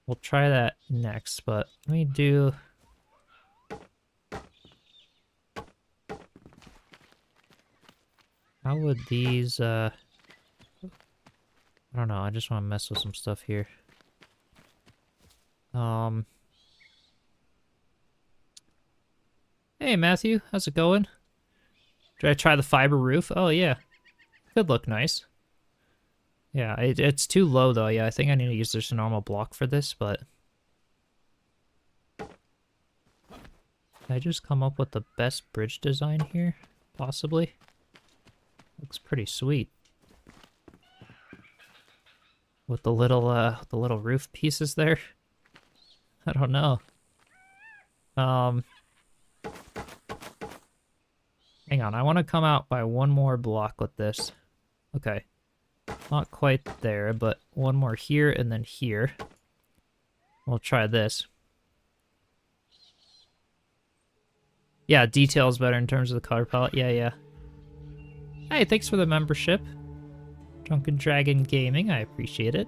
we'll try that next, but let me do... How would these, I don't know, I just want to mess with some stuff here. Hey Matthew, how's it going? Did I try the fiber roof? Oh yeah. Could look nice. Yeah, it's too low though. Yeah, I think I need to use just a normal block for this, but... Did I just come up with the best bridge design here? Possibly. Looks pretty sweet. With the little roof pieces there. I don't know. Hang on, I want to come out by one more block with this. Okay. Not quite there, but one more here and then here. We'll try this. Yeah, detail's better in terms of the color palette. Yeah. Hey, thanks for the membership. Drunken Dragon Gaming, I appreciate it.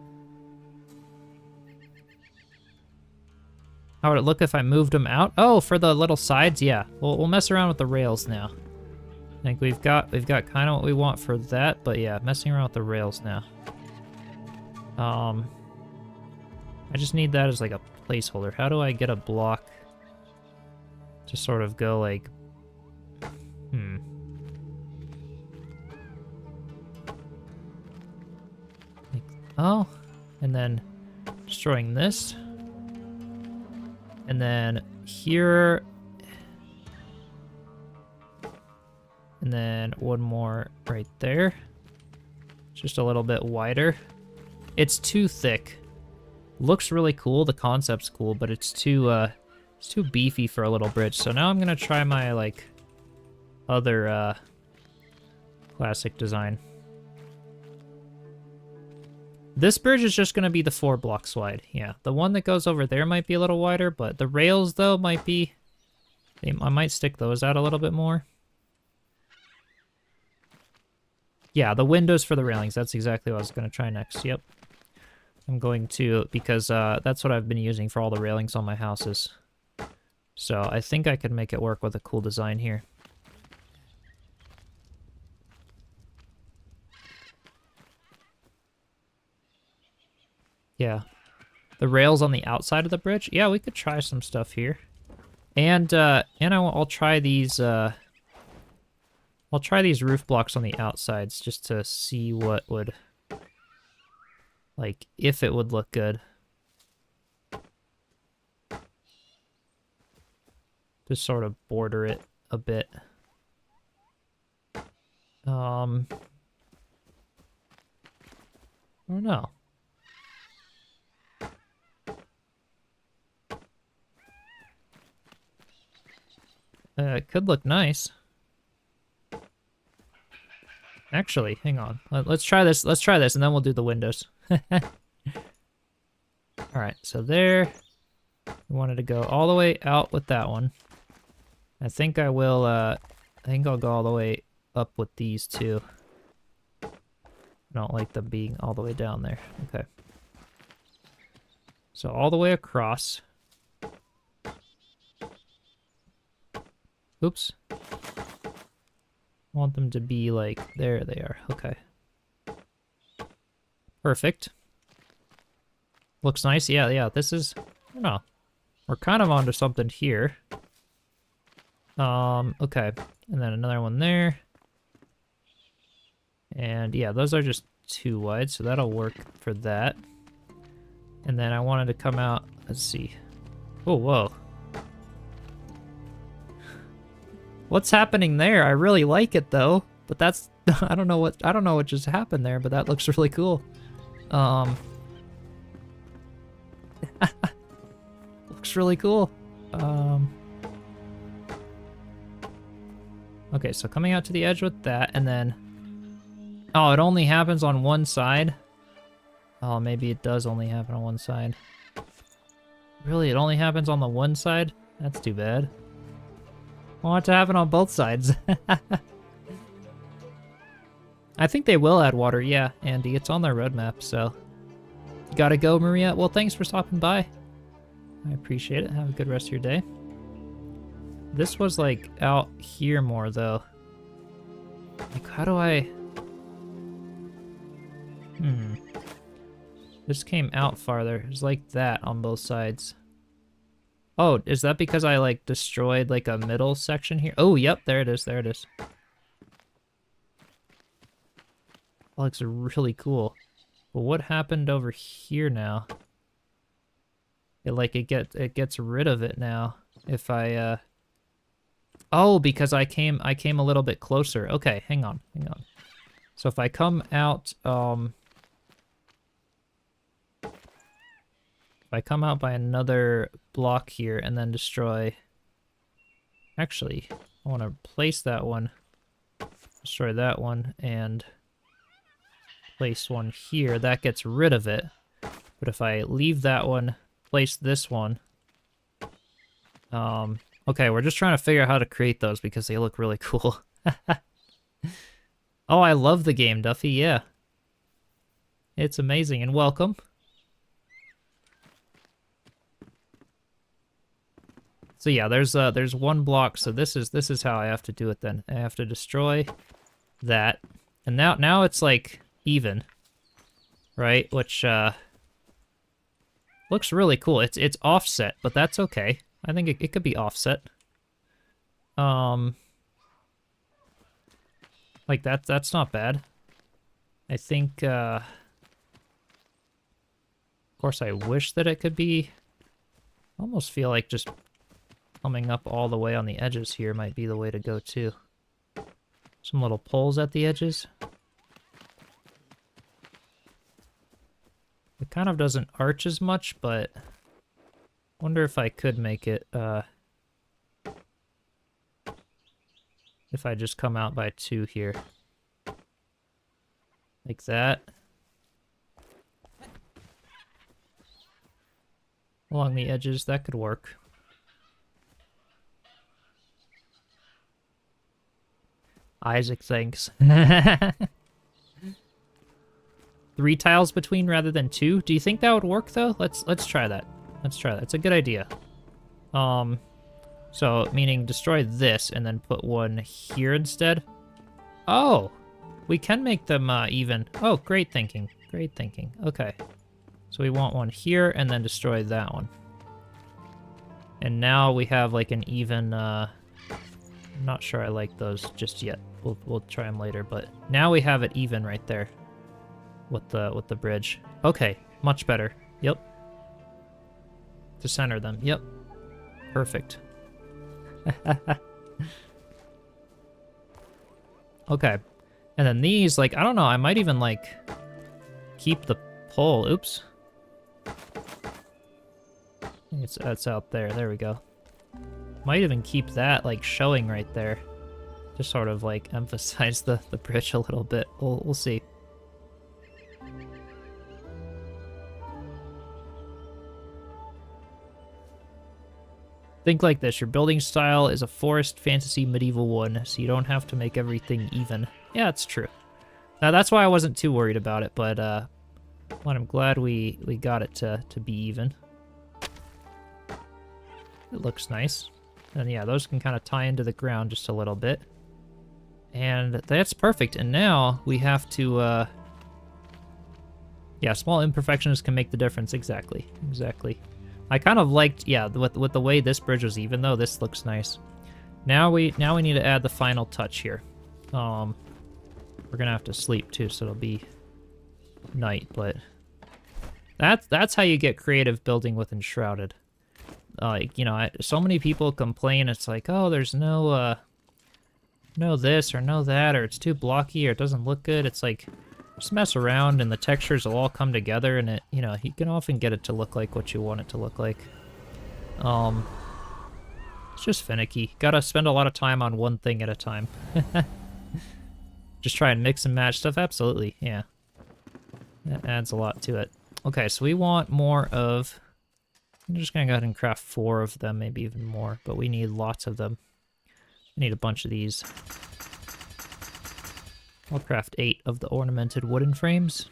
How would it look if I moved them out? Oh, for the little sides? Yeah. We'll mess around with the rails now. I think we've got kind of what we want for that, but yeah, messing around with the rails now. I just need that as like a placeholder. How do I get a block to sort of go like... Oh, and then destroying this. And then here. And then one more right there. Just a little bit wider. It's too thick. Looks really cool, the concept's cool, but it's too beefy for a little bridge. So now I'm gonna try my like other classic design. This bridge is just going to be the 4 blocks wide. Yeah, the one that goes over there might be a little wider, but the rails, though, might be... I might stick those out a little bit more. Yeah, the windows for the railings. That's exactly what I was going to try next. Yep. I'm going to, because that's what I've been using for all the railings on my houses. So I think I could make it work with a cool design here. Yeah. The rails on the outside of the bridge? Yeah, we could try some stuff here. And I'll try these, I'll try these roof blocks on the outsides just to see what would, like, if it would look good. Just sort of border it a bit. I don't know. It could look nice. Actually, hang on. Let's try this. Let's try this, and then we'll do the windows. Alright, so there. We wanted to go all the way out with that one. I think I will, I think I'll go all the way up with these two. I don't like them being all the way down there. Okay. So all the way across. Oops. I want them to be like, there they are. Okay. Perfect. Looks nice. Yeah, this is, I don't know. We're kind of onto something here. Okay. And then another one there. And yeah, those are just too wide, so that'll work for that. And then I wanted to come out, let's see. Oh, whoa. What's happening there? I really like it though, but that's, I don't know what just happened there, but that looks really cool. Looks really cool. Okay, so coming out to the edge with that, and then, oh, it only happens on one side? Oh, maybe it does only happen on one side. Really, it only happens on the one side? That's too bad. I want it to happen on both sides. I think they will add water, yeah, Andy. It's on their roadmap, so. Gotta go, Maria. Well, thanks for stopping by. I appreciate it. Have a good rest of your day. This was, like, out here more, though. Like, how do I... This came out farther. It's like that on both sides. Oh, is that because I, like, destroyed, like, a middle section here? Oh, yep, there it is, there it is. That looks really cool. But what happened over here now? It gets rid of it now. If I, Oh, because I came a little bit closer. Okay, hang on. So if I come out, if I come out by another block here and then destroy... Actually, I want to place that one, destroy that one, and place one here. That gets rid of it. But if I leave that one, place this one... Okay, we're just trying to figure out how to create those because they look really cool. Oh, I love the game, Duffy, yeah. It's amazing, and welcome. So yeah, there's one block, so this is how I have to do it then. I have to destroy that. And now it's like even. Right? Which looks really cool. It's offset, but that's okay. I think it could be offset. Like that's not bad. I think of course I wish that it could be, almost feel like just coming up all the way on the edges here might be the way to go too. Some little poles at the edges. It kind of doesn't arch as much, but wonder if I could make it, if I just come out by 2 here. Like that. Along the edges, that could work. Isaac, thanks. 3 tiles between rather than 2? Do you think that would work though? Let's try that. Let's try that. It's a good idea. So meaning destroy this and then put one here instead. Oh, we can make them even. Oh, great thinking. Great thinking. Okay. So we want one here and then destroy that one. And now we have like an even, I'm not sure I like those just yet. We'll try them later, but now we have it even right there with the bridge. Okay, much better. Yep. To center them. Yep. Perfect. Okay. And then these, like, I don't know, I might even, like, keep the pole. Oops. It's out there. There we go. Might even keep that, like, showing right there. Just sort of, like, emphasize the bridge a little bit. We'll see. Think like this. Your building style is a forest fantasy medieval one, so you don't have to make everything even. Yeah, it's true. Now, that's why I wasn't too worried about it, but I'm glad we got it to be even. It looks nice. And yeah, those can kind of tie into the ground just a little bit. And that's perfect. And now we have to, yeah, small imperfections can make the difference. Exactly. Exactly. I kind of liked, yeah, with the way this bridge was even, though this looks nice. Now we need to add the final touch here. We're gonna have to sleep too, so it'll be night, but that's how you get creative building with Enshrouded. Like, you know, so many people complain, it's like, oh, there's no this or no that, or it's too blocky, or it doesn't look good. It's like, just mess around and the textures will all come together, and it, you know, you can often get it to look like what you want it to look like. It's just finicky. Gotta spend a lot of time on one thing at a time. Just try and mix and match stuff. Absolutely, yeah. That adds a lot to it. Okay, so we want more of... I'm just gonna go ahead and craft 4 of them, maybe even more, but we need lots of them. We need a bunch of these. I'll craft 8 of the ornamented wooden frames.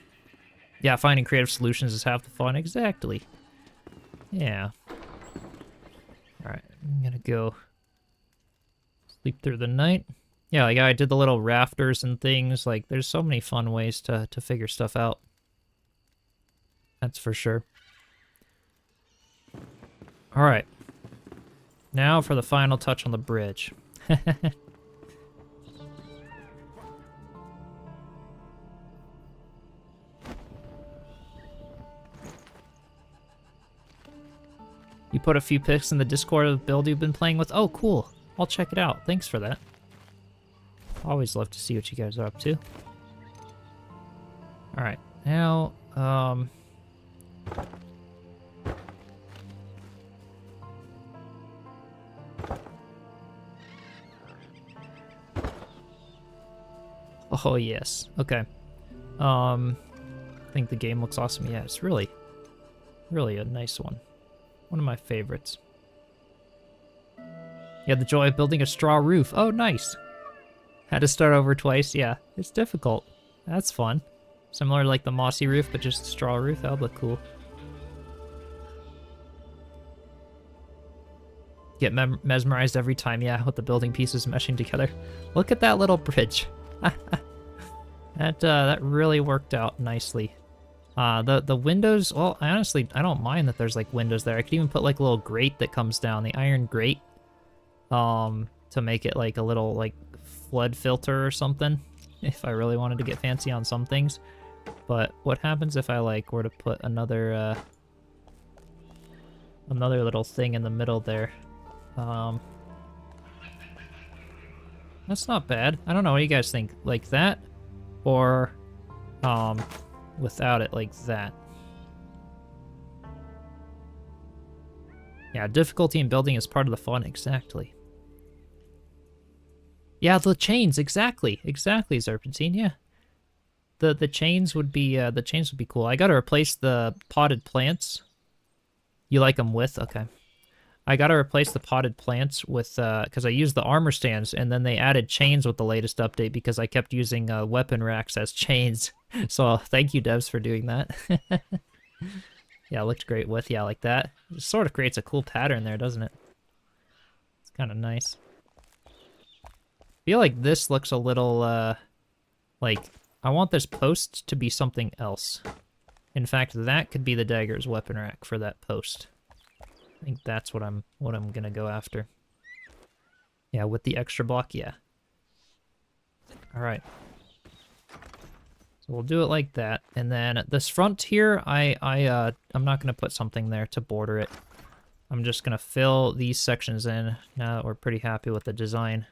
Yeah, finding creative solutions is half the fun. Exactly. Yeah. Alright, I'm gonna go sleep through the night. Yeah, like I did the little rafters and things. Like, there's so many fun ways to figure stuff out. That's for sure. Alright. Now for the final touch on the bridge. You put a few pics in the Discord of the build you've been playing with? Oh, cool. I'll check it out. Thanks for that. Always love to see what you guys are up to. Alright, now, oh, yes. Okay. I think the game looks awesome. Yeah, it's really a nice one. One of my favorites. You had the joy of building a straw roof. Oh, nice. Had to start over twice. Yeah, it's difficult. That's fun. Similar to like the mossy roof, but just a straw roof. That would look cool. Get mesmerized every time, yeah, with the building pieces meshing together. Look at that little bridge. That really worked out nicely. The windows, well, I don't mind that there's like windows there. I could even put like a little grate that comes down, the iron grate, to make it like a little like flood filter or something, if I really wanted to get fancy on some things. But what happens if I like were to put another little thing in the middle there? That's not bad. I don't know, what do you guys think? Like that? Or, without it like that? Yeah, difficulty in building is part of the fun, exactly. Yeah, the chains, exactly, Serpentine, yeah. The chains would be cool. I gotta replace the potted plants. You like them with? Okay. I gotta replace the potted plants with, because I used the armor stands, and then they added chains with the latest update because I kept using weapon racks as chains. So thank you, devs, for doing that. Yeah, it looked great with, yeah, like that. It sort of creates a cool pattern there, doesn't it? It's kind of nice. I feel like this looks a little, like, I want this post to be something else. In fact, that could be the dagger's weapon rack for that post. I think that's what I'm gonna go after. Yeah, with the extra block, yeah. All right. So we'll do it like that, and then this front here, I'm not gonna put something there to border it. I'm just gonna fill these sections in now that we're pretty happy with the design,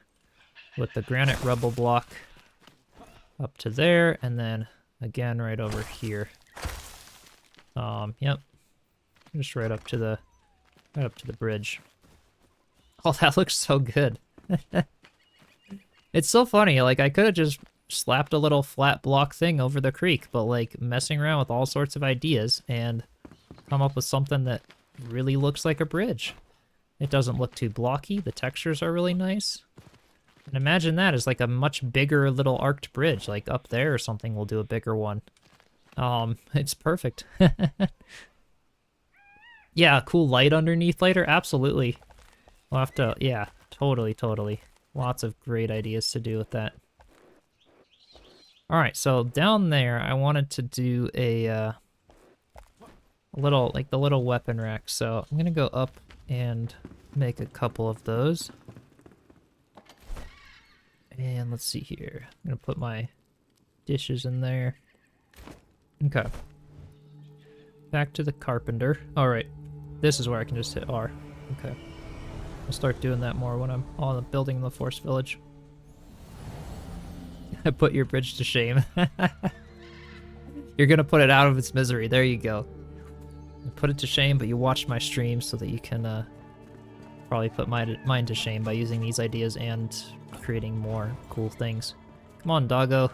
with the granite rubble block up to there, and then again right over here. Yep, just right up to the bridge. Oh, that looks so good. It's so funny. Like, I could have just slapped a little flat block thing over the creek, but like messing around with all sorts of ideas and come up with something that really looks like a bridge. It doesn't look too blocky. The textures are really nice. And imagine that as like a much bigger little arced bridge, like up there or something. We'll do a bigger one. It's perfect. Yeah, cool light underneath later. Absolutely. We'll have to, yeah, totally. Lots of great ideas to do with that. All right, so down there, I wanted to do a little, like the little weapon rack. So I'm gonna go up and make a couple of those. And let's see here. I'm gonna put my dishes in there. Okay. Back to the carpenter. All right, this is where I can just hit R. Okay. I'll start doing that more when I'm on building the Forest Village. I put your bridge to shame. You're gonna put it out of its misery. There you go. I put it to shame, but you watched my stream so that you can probably put mine to shame by using these ideas and creating more cool things. Come on, doggo.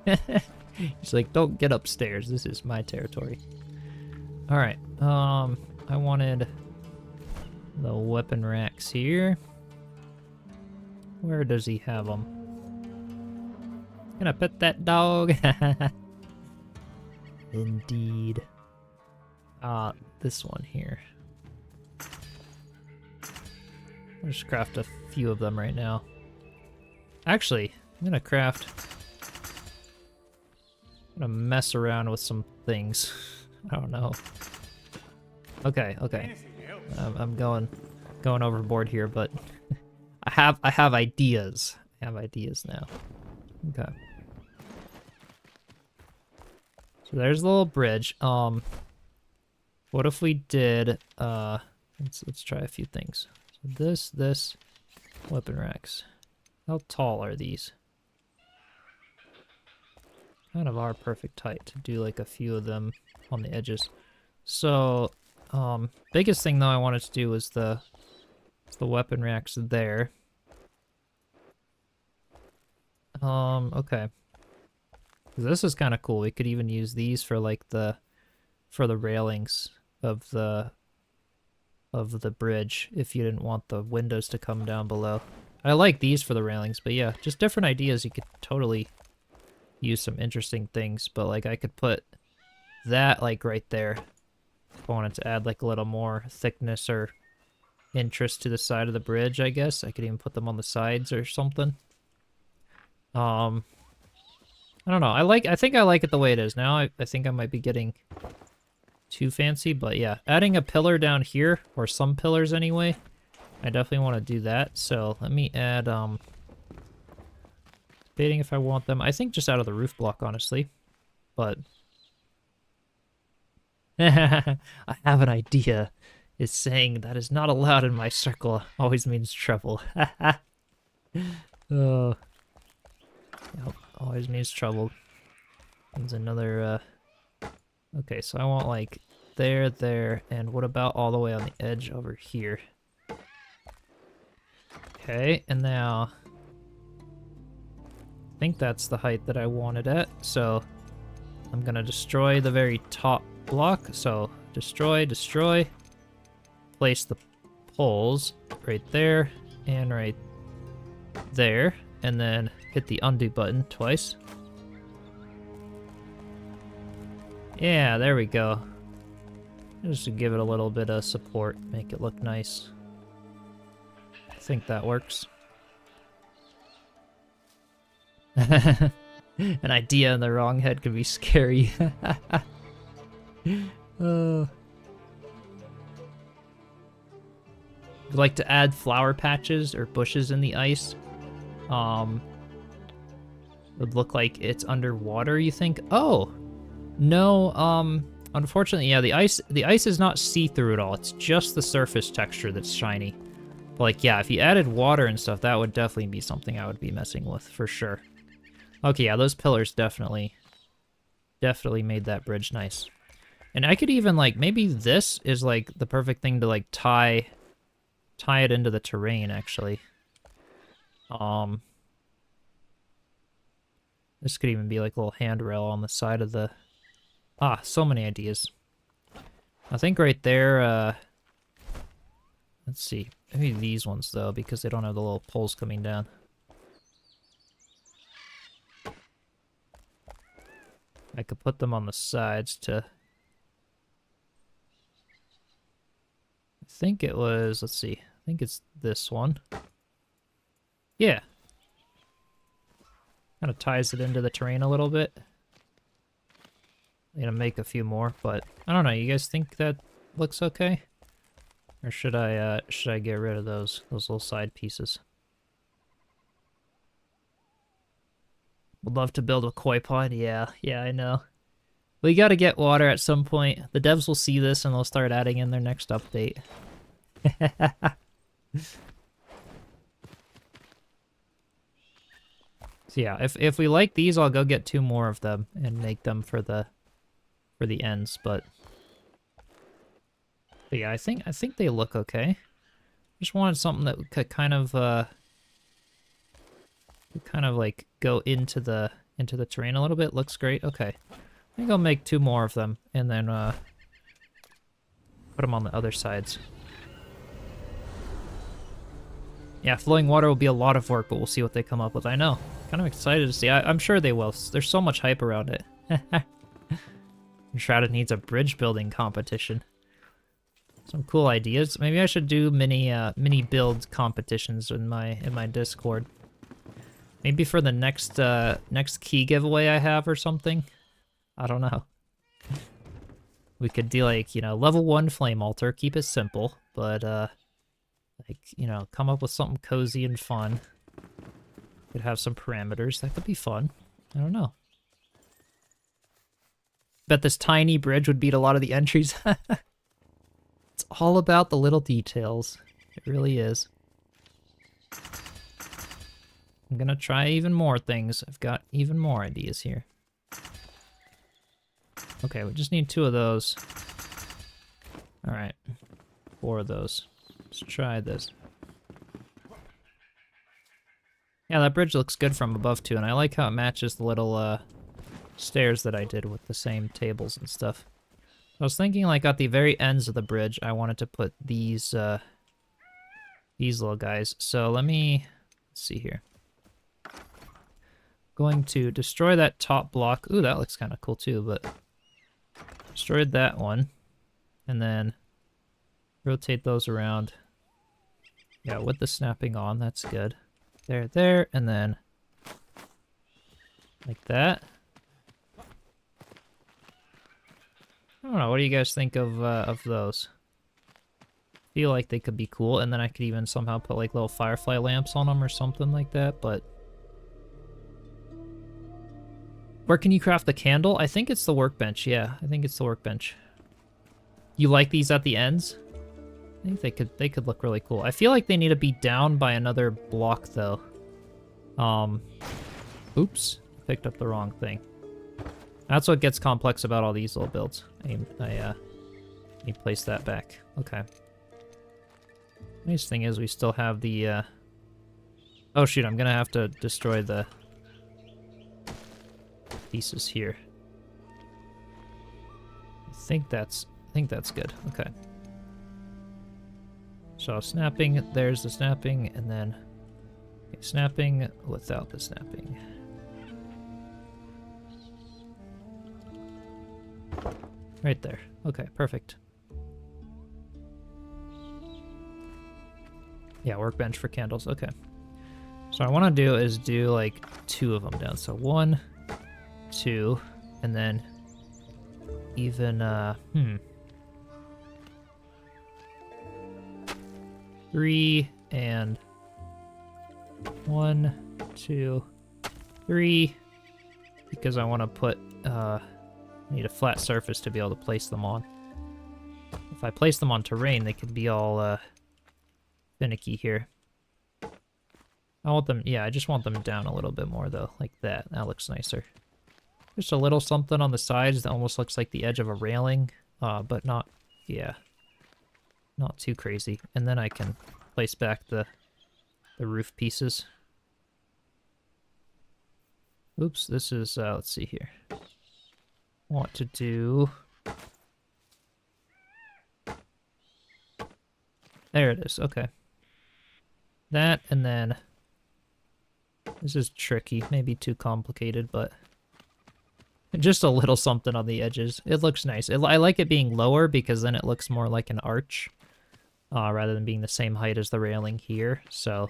He's like, don't get upstairs. This is my territory. All right. I wanted the weapon racks here. Where does he have them? Gonna pet that dog. Indeed. This one here. I'll just craft a few of them right now. Actually, I'm gonna mess around with some things. I don't know. Okay. I'm going overboard here, but I have ideas. I have ideas now. Okay. So there's the little bridge. What if we did let's try a few things. So this weapon racks. How tall are these? Kind of our perfect height to do like a few of them on the edges. So biggest thing though I wanted to do was the weapon racks there. Okay. This is kind of cool. We could even use these for like for the railings of the bridge if you didn't want the windows to come down below. I like these for the railings, but yeah, just different ideas. You could totally use some interesting things, but like I could put that like right there if I wanted to add like a little more thickness or interest to the side of the bridge. I guess I could even put them on the sides or something. I don't know. I think I like it the way it is now. I think I might be getting too fancy, but yeah, adding a pillar down here, or some pillars anyway, I definitely want to do that. So let me add debating if I want them. I think just out of the roof block, honestly, but I have an idea. Is saying that is not allowed in my circle always means trouble. Oh, yep, always means trouble. There's another okay, so I want like there, and what about all the way on the edge over here? Okay, and now I think that's the height that I wanted at, so I'm gonna destroy the very top block. So destroy, place the poles right there and right there, and then hit the undo button twice. Yeah, there we go. Just to give it a little bit of support, make it look nice. I think that works. An idea in the wrong head can be scary. Would like to add flower patches or bushes in the ice. Would look like it's underwater, you think? Oh, no, unfortunately, yeah, the ice is not see-through at all. It's just the surface texture that's shiny. But like, yeah, if you added water and stuff, that would definitely be something I would be messing with for sure. Okay, yeah, those pillars definitely made that bridge nice. And I could even, like, maybe this is, like, the perfect thing to, like, tie it into the terrain, actually. This could even be, like, a little handrail on the side of the... Ah, so many ideas. I think right there, let's see. Maybe these ones, though, because they don't have the little poles coming down. I could put them on the sides to... I think it was... Let's see. I think it's this one. Yeah. Kind of ties it into the terrain a little bit. I'm gonna make a few more, but I don't know. You guys think that looks okay? Or should I get rid of those little side pieces? Would love to build a koi pond. Yeah, I know. We gotta get water at some point. The devs will see this and they'll start adding in their next update. So yeah, if we like these, I'll go get 2 more of them and make them for the ends, but yeah, I think they look okay. Just wanted something that could kind of like go into the terrain a little bit. Looks great. Okay. I think I'll make 2 more of them and then put them on the other sides. Yeah, flowing water will be a lot of work, but we'll see what they come up with. I know. Kind of excited to see. I'm sure they will. There's so much hype around it. Enshrouded needs a bridge building competition. Some cool ideas. Maybe I should do mini build competitions in my Discord. Maybe for the next key giveaway I have or something. I don't know. We could do like, you know, level 1 flame altar, keep it simple, but like, you know, come up with something cozy and fun. Could have some parameters. That could be fun. I don't know. Bet this tiny bridge would beat a lot of the entries. It's all about the little details. It really is. I'm gonna try even more things. I've got even more ideas here. Okay, we just need 2 of those. Alright. 4 of those. Let's try this. Yeah, that bridge looks good from above too, and I like how it matches the little stairs that I did with the same tables and stuff. I was thinking, like, at the very ends of the bridge, I wanted to put these little guys. So let's see here. Going to destroy that top block. Ooh, that looks kind of cool too, but destroyed that one. And then rotate those around. Yeah, with the snapping on, that's good. There, and then like that. I don't know, what do you guys think of those? Feel like they could be cool, and then I could even somehow put like little firefly lamps on them or something like that, but... Where can you craft the candle? I think it's the workbench, yeah. I think it's the workbench. You like these at the ends? I think they could look really cool. I feel like they need to be down by another block though. Oops, picked up the wrong thing. That's what gets complex about all these little builds. I place that back. Okay. Nice thing is we still have the oh shoot, I'm gonna have to destroy the pieces here. I think that's good. Okay. So snapping, there's the snapping, and then okay, snapping without the snapping. Right there. Okay, perfect. Yeah, workbench for candles. Okay. So what I want to do is do like 2 of them down. So 1, 2, and then even, 3 and 1, 2, 3, because I want to put, I need a flat surface to be able to place them on. If I place them on terrain, they could be all, finicky here. I want them, yeah, I just want them down a little bit more, though, like that. That looks nicer. Just a little something on the sides that almost looks like the edge of a railing, but not, yeah, not too crazy. And then I can place back the roof pieces. Oops, this is, let's see here. Want to do... There it is, okay. That, and then... This is tricky, maybe too complicated, but... Just a little something on the edges. It looks nice. I like it being lower because then it looks more like an arch. Rather than being the same height as the railing here, so...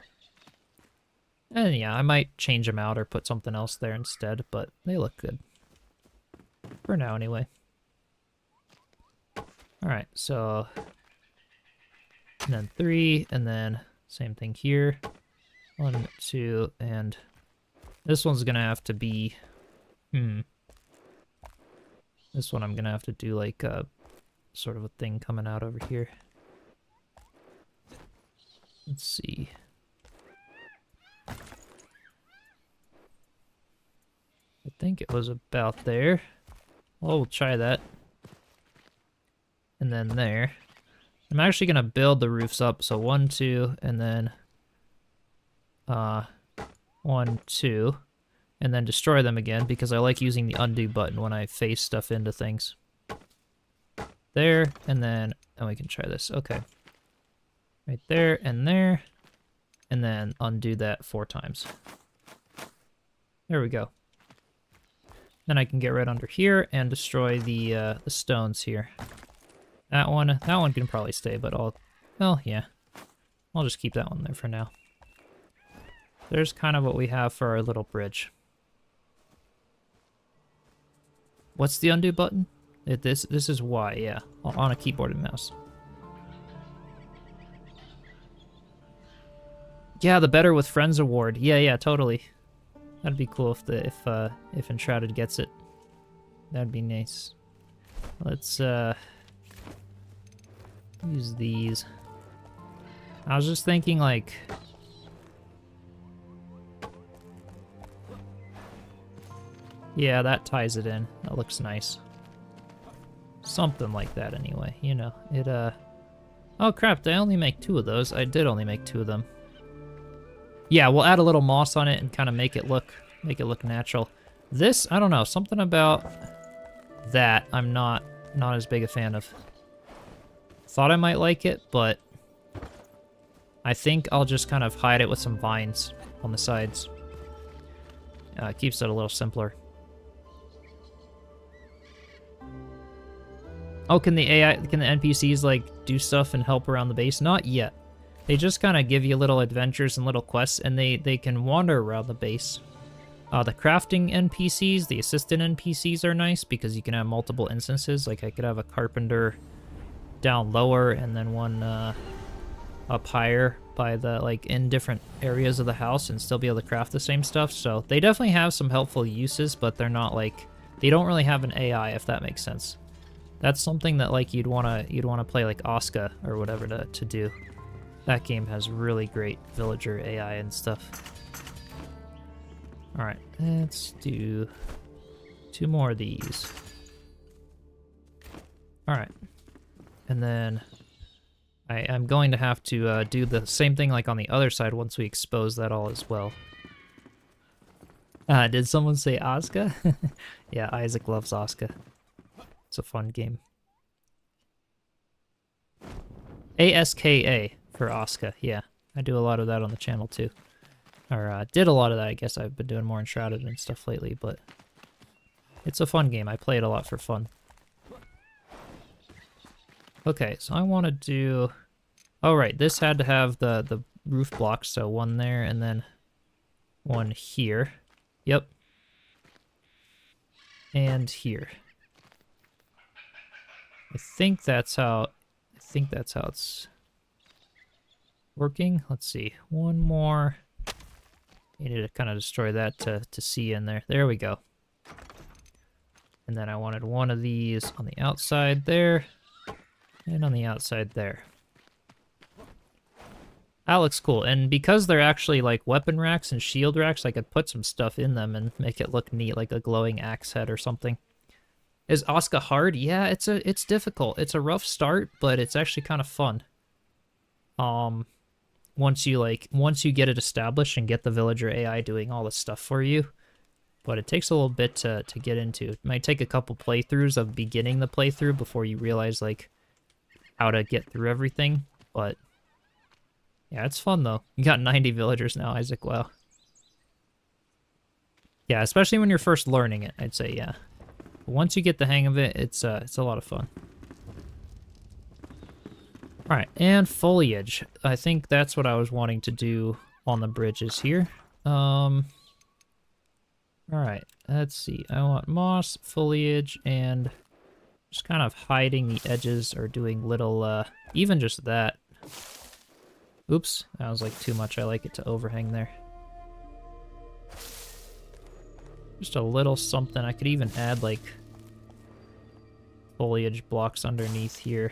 And yeah, I might change them out or put something else there instead, but they look good. For now, anyway. Alright, so... And then 3, and then same thing here. 1, 2, and... This one's gonna have to be... This one I'm gonna have to do like a... sort of a thing coming out over here. Let's see... I think it was about there. Well, we'll try that. And then there. I'm actually gonna build the roofs up, so 1, 2, and then 1, 2, and then destroy them again because I like using the undo button when I face stuff into things. There, and then we can try this. Okay. Right there, and then undo that 4 times. There we go. Then I can get right under here and destroy the stones here. That one can probably stay, but well, yeah. I'll just keep that one there for now. There's kind of what we have for our little bridge. What's the undo button? This is Y, yeah. On a keyboard and mouse. Yeah, the Better with Friends award. Yeah, totally. That'd be cool if Enshrouded gets it. That'd be nice. Let's use these. I was just thinking like yeah, that ties it in. That looks nice. Something like that anyway, you know. It oh crap, did I only make 2 of those? I did only make 2 of them. Yeah, we'll add a little moss on it and kind of make it look natural. This, I don't know, something about that I'm not as big a fan of. Thought I might like it, but I think I'll just kind of hide it with some vines on the sides. It keeps it a little simpler. Oh, can the NPCs like do stuff and help around the base? Not yet. They just kind of give you little adventures and little quests, and they can wander around the base. The crafting NPCs, the assistant NPCs are nice because you can have multiple instances. Like I could have a carpenter down lower and then one up higher by the in different areas of the house and still be able to craft the same stuff. So they definitely have some helpful uses, but they're not they don't really have an AI, if that makes sense. That's something that you'd wanna play like Asuka or whatever to do. That game has really great villager AI and stuff. Alright, let's do 2 more of these. Alright. And then I'm going to have to do the same thing like on the other side once we expose that all as well. Did someone say Asuka? Yeah, Isaac loves Asuka. It's a fun game. ASKA for Asuka, yeah. I do a lot of that on the channel too. Or did a lot of that, I guess. I've been doing more Enshrouded and stuff lately, but it's a fun game. I play it a lot for fun. Okay, so I want to do... Oh, right, this had to have the roof blocks, so 1 there and then 1 here. Yep. And here. I think that's how it's working. Let's see. One more. Needed to kind of destroy that to see in there. There we go. And then I wanted one of these on the outside there, and on the outside there. That looks cool. And because they're actually like weapon racks and shield racks, I could put some stuff in them and make it look neat, like a glowing axe head or something. Is Osca hard? Yeah, it's difficult. It's a rough start, but it's actually kind of fun. Once you get it established and get the villager AI doing all this stuff for you. But it takes a little bit to get into. It might take a couple playthroughs of beginning the playthrough before you realize like how to get through everything. But yeah, it's fun though. You got 90 villagers now, Isaac. Wow. Yeah, especially when you're first learning it, I'd say, yeah. But once you get the hang of it, it's a lot of fun. All right, and foliage. I think that's what I was wanting to do on the bridges here. All right, let's see. I want moss, foliage, and just kind of hiding the edges or doing little, even just that. Oops, that was like too much. I like it to overhang there. Just a little something. I could even add like foliage blocks underneath here.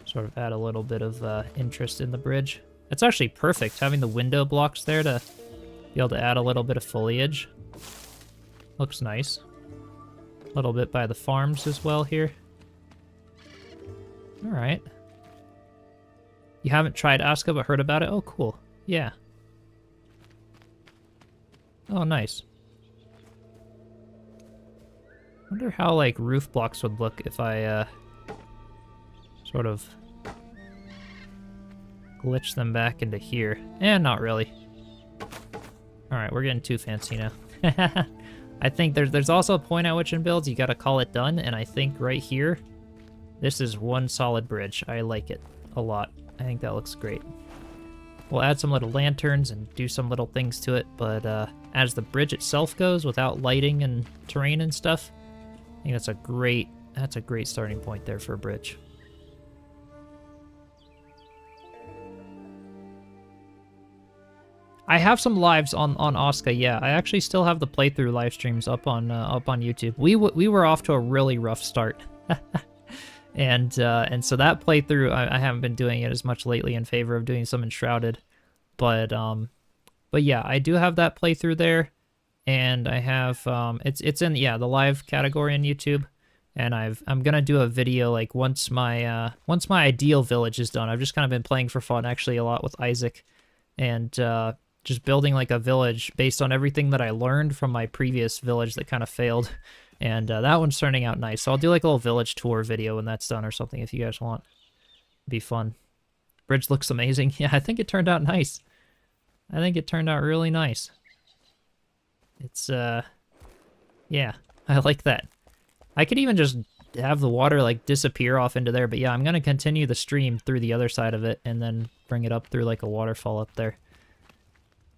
Sort of add a little bit of interest in the bridge. It's actually perfect having the window blocks there to be able to add a little bit of foliage. Looks nice. A little bit by the farms as well here. All right. You haven't tried Osca but heard about it? Oh, cool. Yeah. Oh, nice. Wonder how like roof blocks would look if I sort of glitch them back into here. And not really. All right, we're getting too fancy now. I think there's also a point at which in builds you gotta call it done, and I think right here, this is one solid bridge. I like it a lot. I think that looks great. We'll add some little lanterns and do some little things to it, but as the bridge itself goes, without lighting and terrain and stuff, I think that's a great starting point there for a bridge. I have some lives on Osca, yeah. I actually still have the playthrough live streams up on YouTube. We were off to a really rough start, and so that playthrough I haven't been doing it as much lately in favor of doing some Enshrouded, but yeah, I do have that playthrough there, and I have it's in the live category on YouTube, and I'm gonna do a video like once my ideal village is done. I've just kind of been playing for fun actually a lot with Isaac, and just building like a village based on everything that I learned from my previous village that kind of failed. And that one's turning out nice. So I'll do like a little village tour video when that's done or something if you guys want. It'd be fun. Bridge looks amazing. Yeah, I think it turned out nice. I think it turned out really nice. It's, yeah, I like that. I could even just have the water like disappear off into there. But yeah, I'm going to continue the stream through the other side of it and then bring it up through like a waterfall up there.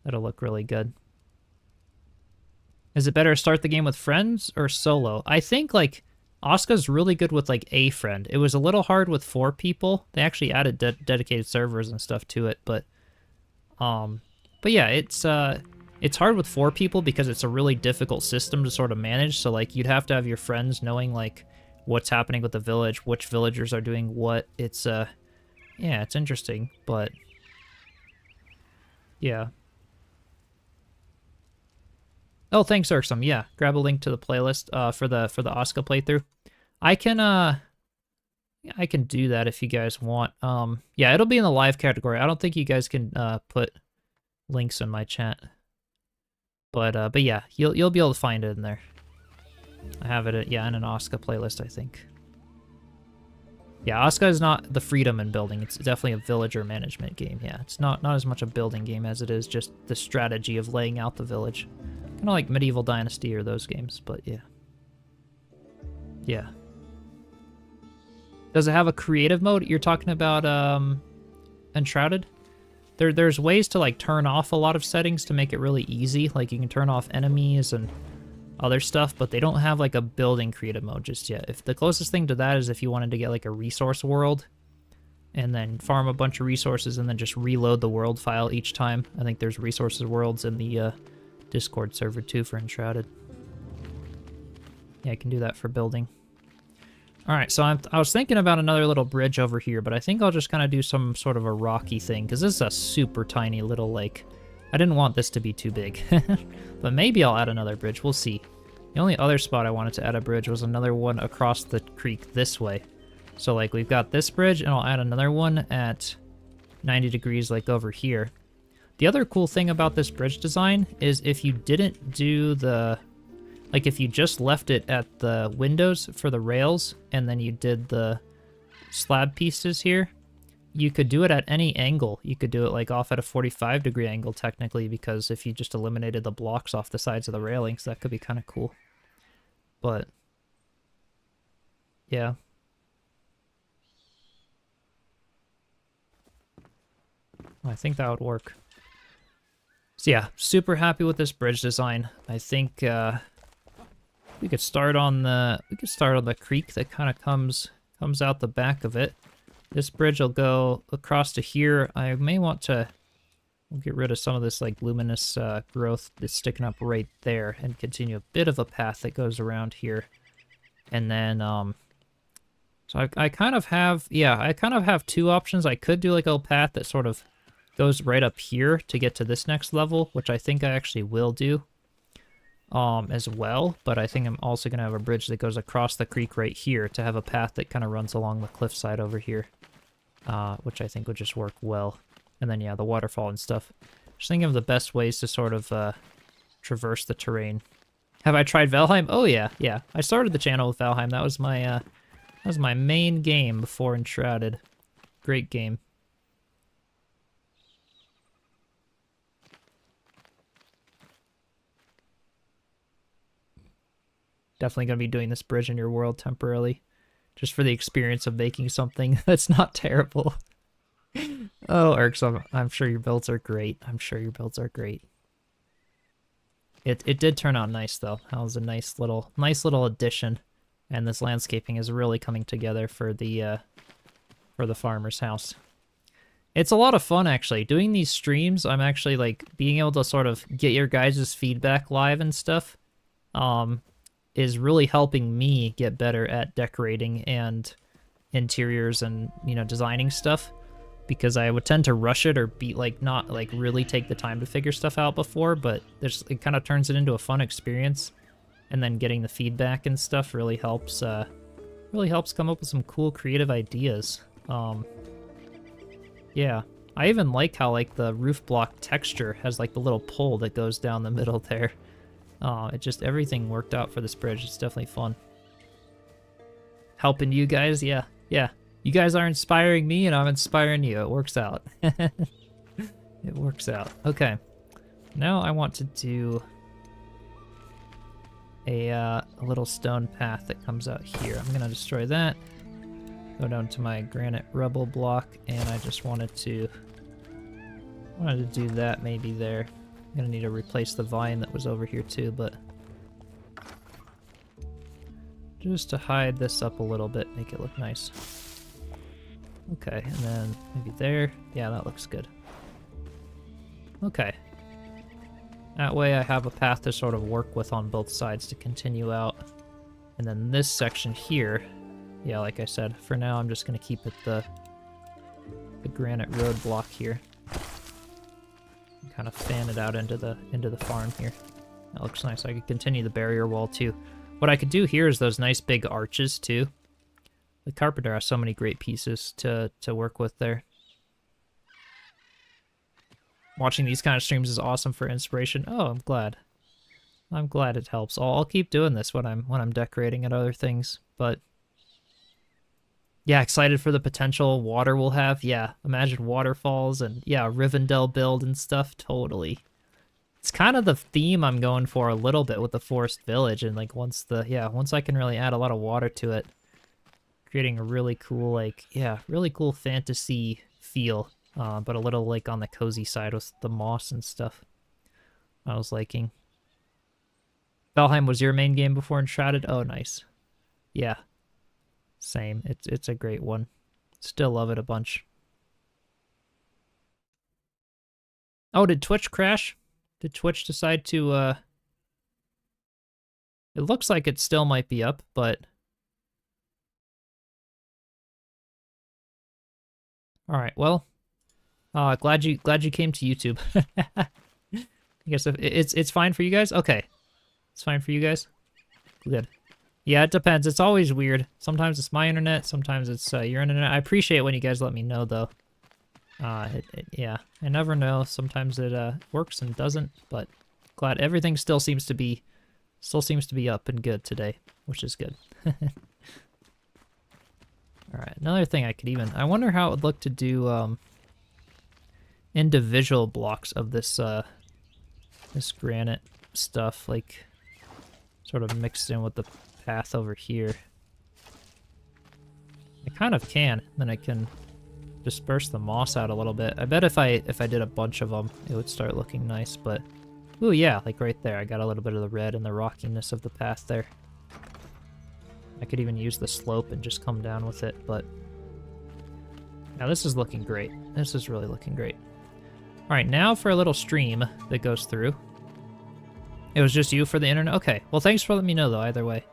That'll look really good. Is it better to start the game with friends or solo? I think, like, Osca's really good with, like, a friend. It was a little hard with 4 people. They actually added dedicated servers and stuff to it, but yeah, it's hard with 4 people because it's a really difficult system to sort of manage, so, like, you'd have to have your friends knowing, like, what's happening with the village, which villagers are doing what. It's, yeah, it's interesting, but, yeah. Oh, thanks, Irksome. Yeah, grab a link to the playlist for the Osca playthrough. I can do that if you guys want. Yeah, it'll be in the live category. I don't think you guys can put links in my chat, but yeah, you'll be able to find it in there. I have it in an Osca playlist, I think. Yeah, Osca is not the freedom in building. It's definitely a villager management game. Yeah, it's not as much a building game as it is just the strategy of laying out the village. Kind of like Medieval Dynasty or those games, but yeah. Yeah. Does it have a creative mode? You're talking about Enshrouded? There's ways to like turn off a lot of settings to make it really easy. Like you can turn off enemies and other stuff, but they don't have like a building creative mode just yet. If the closest thing to that is if you wanted to get like a resource world and then farm a bunch of resources and then just reload the world file each time. I think there's resources worlds in the Discord server too for Enshrouded. Yeah, I can do that for building. All right, so I was thinking about another little bridge over here, but I think I'll just kind of do some sort of a rocky thing, because this is a super tiny little lake. I didn't want this to be too big, but maybe I'll add another bridge. We'll see. The only other spot I wanted to add a bridge was another one across the creek this way. So, like, we've got this bridge, and I'll add another one at 90 degrees, like, over here. The other cool thing about this bridge design is if you didn't do the... Like, if you just left it at the windows for the rails, and then you did the slab pieces here, you could do it at any angle. You could do it, like, off at a 45-degree angle, technically, because if you just eliminated the blocks off the sides of the railings, that could be kind of cool. But, yeah. I think that would work. So, yeah, super happy with this bridge design. I think, we could start on the creek that kind of comes out the back of it. This bridge will go across to here. I may want to get rid of some of this like luminous growth that's sticking up right there and continue a bit of a path that goes around here. And then so I kind of have two options. I could do like a little path that sort of goes right up here to get to this next level, which I think I actually will do. As well, but I think I'm also going to have a bridge that goes across the creek right here to have a path that kind of runs along the cliffside over here, which I think would just work well. And then, yeah, the waterfall and stuff. Just thinking of the best ways to sort of traverse the terrain. Have I tried Valheim? Oh, yeah. I started the channel with Valheim. That was my main game before Enshrouded. Great game. Definitely going to be doing this bridge in your world temporarily, just for the experience of making something that's not terrible. Oh, Irksome, I'm sure your builds are great. I'm sure your builds are great. It did turn out nice though. That was a nice little addition, and this landscaping is really coming together for the farmer's house. It's a lot of fun actually doing these streams. I'm actually like being able to sort of get your guys' feedback live and stuff. Is really helping me get better at decorating and interiors and, you know, designing stuff, because I would tend to rush it or be like not like really take the time to figure stuff out before, but it kind of turns it into a fun experience, and then getting the feedback and stuff really helps come up with some cool creative ideas. Yeah, I even like how like the roof block texture has like the little pole that goes down the middle there. Everything worked out for this bridge. It's definitely fun. Helping you guys, yeah. You guys are inspiring me and I'm inspiring you. It works out. It works out. Okay. Now I want to do a little stone path that comes out here. I'm gonna destroy that. Go down to my granite rubble block, and I just wanted to do that maybe there. I'm gonna need to replace the vine that was over here too, but just to hide this up a little bit, make it look nice. Okay, and then maybe there. Yeah, that looks good. Okay. That way I have a path to sort of work with on both sides to continue out. And then this section here, yeah, like I said, for now I'm just gonna keep it the granite road block here. Kind of fan it out into the farm here. That looks nice. I could continue the barrier wall too. What I could do here is those nice big arches too. The carpenter has so many great pieces to work with there. Watching these kind of streams is awesome for inspiration. Oh, I'm glad. I'm glad it helps. I'll keep doing this when I'm decorating and other things, but yeah, excited for the potential water we'll have. Yeah, imagine waterfalls and yeah, Rivendell build and stuff. Totally. It's kind of the theme I'm going for a little bit with the forest village, and like once I can really add a lot of water to it, creating a really cool really cool fantasy feel, but a little like on the cozy side with the moss and stuff. I was liking. Valheim was your main game before Enshrouded? Oh, nice. Yeah. Same. It's a great one. Still love it a bunch. Oh, did Twitch crash? Did Twitch decide to, It looks like it still might be up, but... Alright, well... glad you came to YouTube. I guess if it's fine for you guys? Okay. It's fine for you guys? Good. Yeah, it depends. It's always weird. Sometimes it's my internet, sometimes it's your internet. I appreciate when you guys let me know, though. Yeah, I never know. Sometimes it works and doesn't, but glad everything still seems to be up and good today, which is good. All right, another thing I wonder how it would look to do individual blocks of this this granite stuff, like sort of mixed in with the path over here. I kind of can, then I can disperse the moss out a little bit. I bet if I did a bunch of them, it would start looking nice, but... Ooh, yeah, like right there. I got a little bit of the red and the rockiness of the path there. I could even use the slope and just come down with it, but... Now this is looking great. This is really looking great. Alright, now for a little stream that goes through. It was just you for the internet? Okay, well thanks for letting me know, though, either way.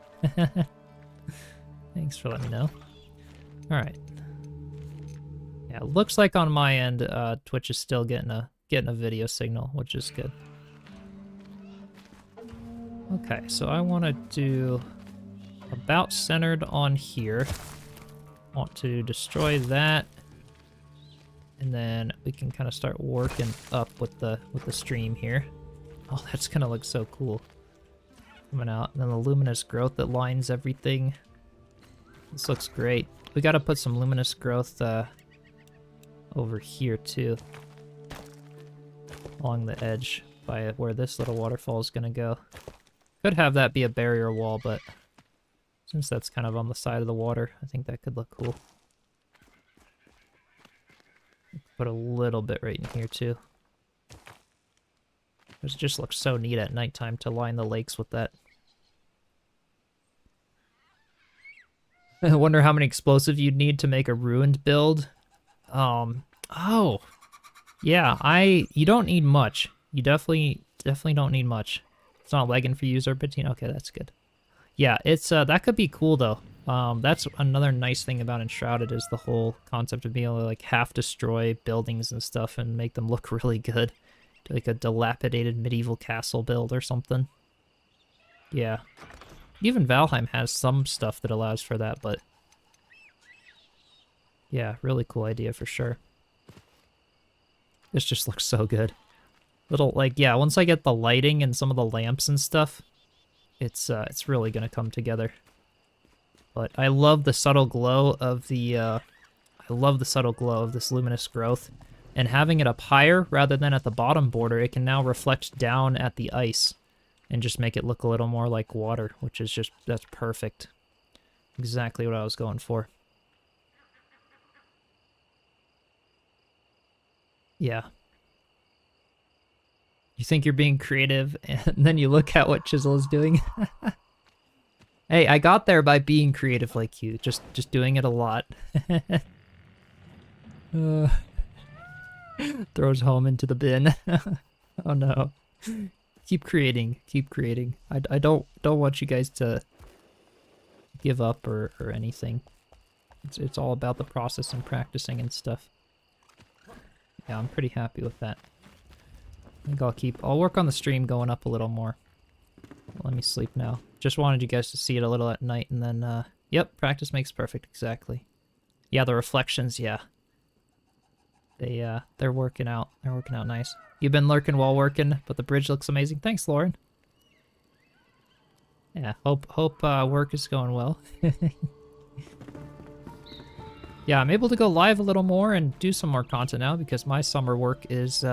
Thanks for letting me know. Alright. Yeah, it looks like on my end, Twitch is still getting a video signal, which is good. Okay, so I want to do about centered on here. Want to destroy that, and then we can kind of start working up with the stream here. Oh, that's gonna look so cool coming out. And then the luminous growth that lines everything. This looks great. We got to put some luminous growth over here too, along the edge by where this little waterfall is gonna go. Could have that be a barrier wall, but since that's kind of on the side of the water, I think that could look cool. Put a little bit right in here too. It just looks so neat at nighttime to line the lakes with that. I wonder how many explosive you'd need to make a ruined build. Oh, yeah, you don't need much. You definitely don't need much. It's not lagging for user 15. Okay, that's good. Yeah, it's that could be cool though. That's another nice thing about Enshrouded is the whole concept of being able to like half destroy buildings and stuff and make them look really good. Like a dilapidated medieval castle build or something. Yeah. Even Valheim has some stuff that allows for that, but yeah, really cool idea for sure. This just looks so good. Little, like, yeah, once I get the lighting and some of the lamps and stuff, it's really gonna come together. But I love the subtle glow of the, this luminous growth. And having it up higher rather than at the bottom border, it can now reflect down at the ice and just make it look a little more like water, which is just, that's perfect. Exactly what I was going for. Yeah. You think you're being creative, and then you look at what Chisel is doing. Hey, I got there by being creative like you, just doing it a lot. Throws home into the bin. Oh no. Keep creating, keep creating. I don't want you guys to give up or anything. It's all about the process and practicing and stuff. Yeah, I'm pretty happy with that. I think I'll work on the stream going up a little more. Let me sleep now. Just wanted you guys to see it a little at night, and then, yep, practice makes perfect, exactly. Yeah, the reflections, yeah. They're working out. They're working out nice. You've been lurking while working, but the bridge looks amazing. Thanks, Lauren. Yeah, hope work is going well. Yeah, I'm able to go live a little more and do some more content now because my summer work is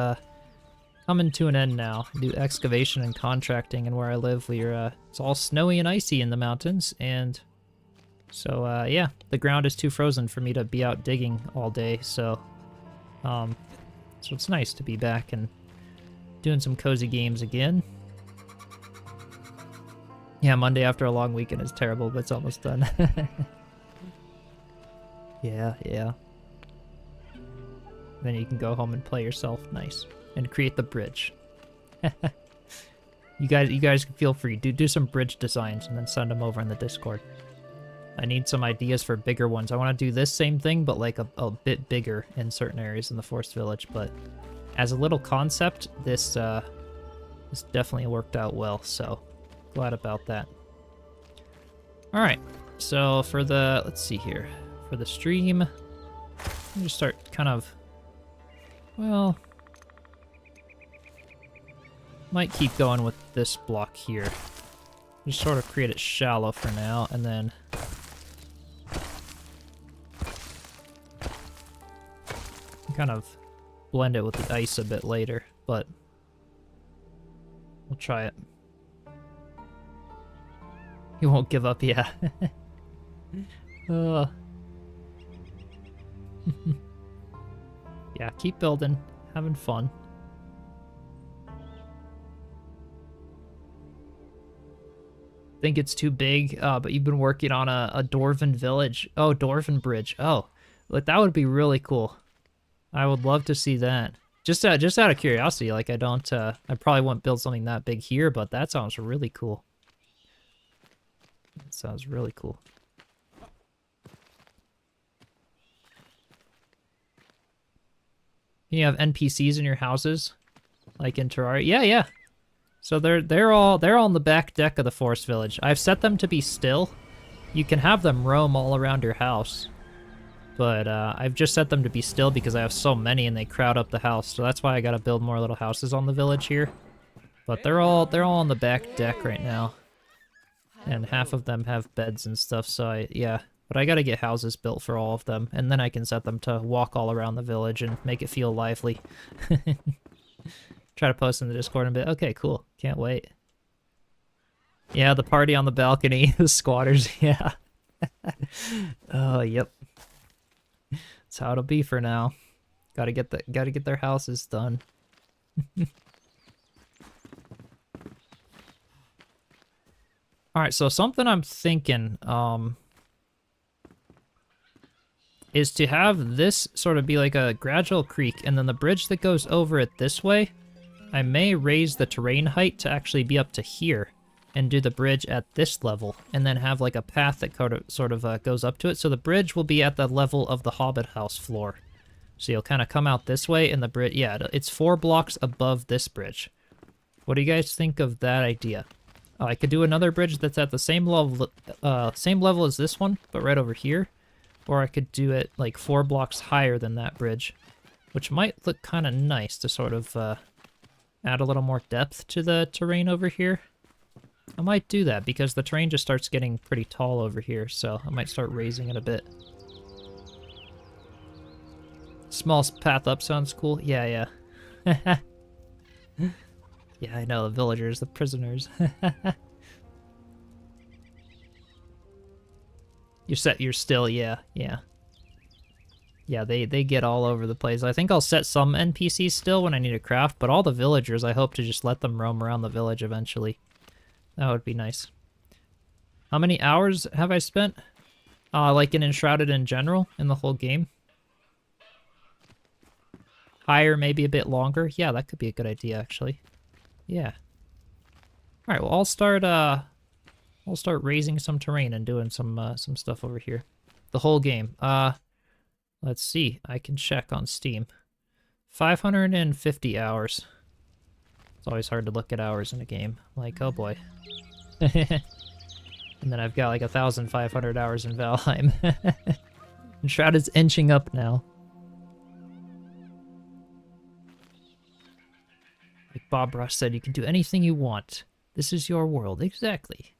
coming to an end now. I do excavation and contracting, and where I live, it's all snowy and icy in the mountains, and so yeah, the ground is too frozen for me to be out digging all day. So it's nice to be back and doing some cozy games again. Yeah, Monday after a long weekend is terrible, but it's almost done. Yeah, yeah. Then you can go home and play yourself. Nice. And create the bridge. You guys can feel free. Do some bridge designs and then send them over in the Discord. I need some ideas for bigger ones. I want to do this same thing, but like a bit bigger in certain areas in the Forest Village. But as a little concept, this definitely worked out well. So glad about that. All right. So for the, let's see here. For the stream, let me just start kind of, well, might keep going with this block here. Just sort of create it shallow for now, and then kind of blend it with the ice a bit later, but we'll try it. You won't give up, yeah. Yeah, keep building, having fun. Think it's too big, but you've been working on a Dwarven village. Oh, Dwarven bridge. Oh, look, that would be really cool. I would love to see that. Just out of curiosity, like I probably won't build something that big here, but that sounds really cool. That sounds really cool. You have NPCs in your houses, like in Terraria. Yeah, yeah. So they're all on the back deck of the Forest Village. I've set them to be still. You can have them roam all around your house, but I've just set them to be still because I have so many and they crowd up the house. So that's why I gotta build more little houses on the village here. But they're all on the back deck right now, and half of them have beds and stuff. So yeah. But I gotta get houses built for all of them, and then I can set them to walk all around the village and make it feel lively. Try to post in the Discord in a bit. Okay, cool. Can't wait. Yeah, the party on the balcony, the squatters, yeah. Oh, yep. That's how it'll be for now. Gotta get their houses done. Alright, so something I'm thinking, is to have this sort of be like a gradual creek, and then the bridge that goes over it this way, I may raise the terrain height to actually be up to here, and do the bridge at this level, and then have like a path that sort of goes up to it, so the bridge will be at the level of the Hobbit house floor. So you'll kind of come out this way, and the bridge, yeah, it's 4 blocks above this bridge. What do you guys think of that idea? I could do another bridge that's at the same level as this one, but right over here. Or I could do it like 4 blocks higher than that bridge, which might look kind of nice to sort of add a little more depth to the terrain over here. I might do that because the terrain just starts getting pretty tall over here, so I might start raising it a bit. Small path up sounds cool. Yeah, yeah. Yeah, I know, the villagers, the prisoners. You're still, yeah, yeah. Yeah, they get all over the place. I think I'll set some NPCs still when I need to craft, but all the villagers, I hope to just let them roam around the village eventually. That would be nice. How many hours have I spent? Like in Enshrouded in general, in the whole game? Higher, maybe a bit longer? Yeah, that could be a good idea, actually. Yeah. Alright, well, I'll start raising some terrain and doing some stuff over here. The whole game. Let's see. I can check on Steam. 550 hours. It's always hard to look at hours in a game. Like, oh boy. And then I've got like 1,500 hours in Valheim. Enshrouded's inching up now. Like Bob Ross said, you can do anything you want. This is your world. Exactly.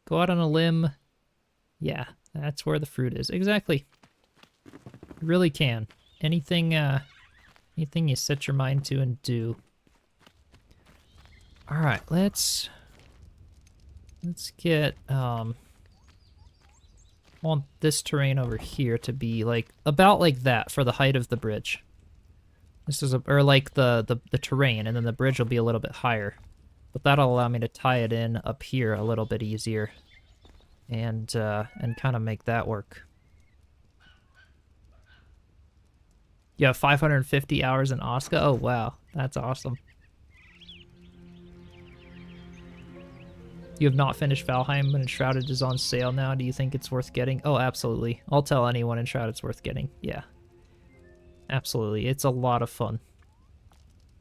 Go out on a limb. Yeah, that's where the fruit is. Exactly. You really can. Anything you set your mind to and do. Alright, let's get on this terrain over here to be like about like that for the height of the bridge. This is or like the terrain, and then the bridge will be a little bit higher. But that'll allow me to tie it in up here a little bit easier and kind of make that work. You have 550 hours in Oscar? Oh, wow. That's awesome. You have not finished Valheim, but Enshrouded is on sale now. Do you think it's worth getting? Oh, absolutely. I'll tell anyone Enshrouded's worth getting. Yeah. Absolutely. It's a lot of fun.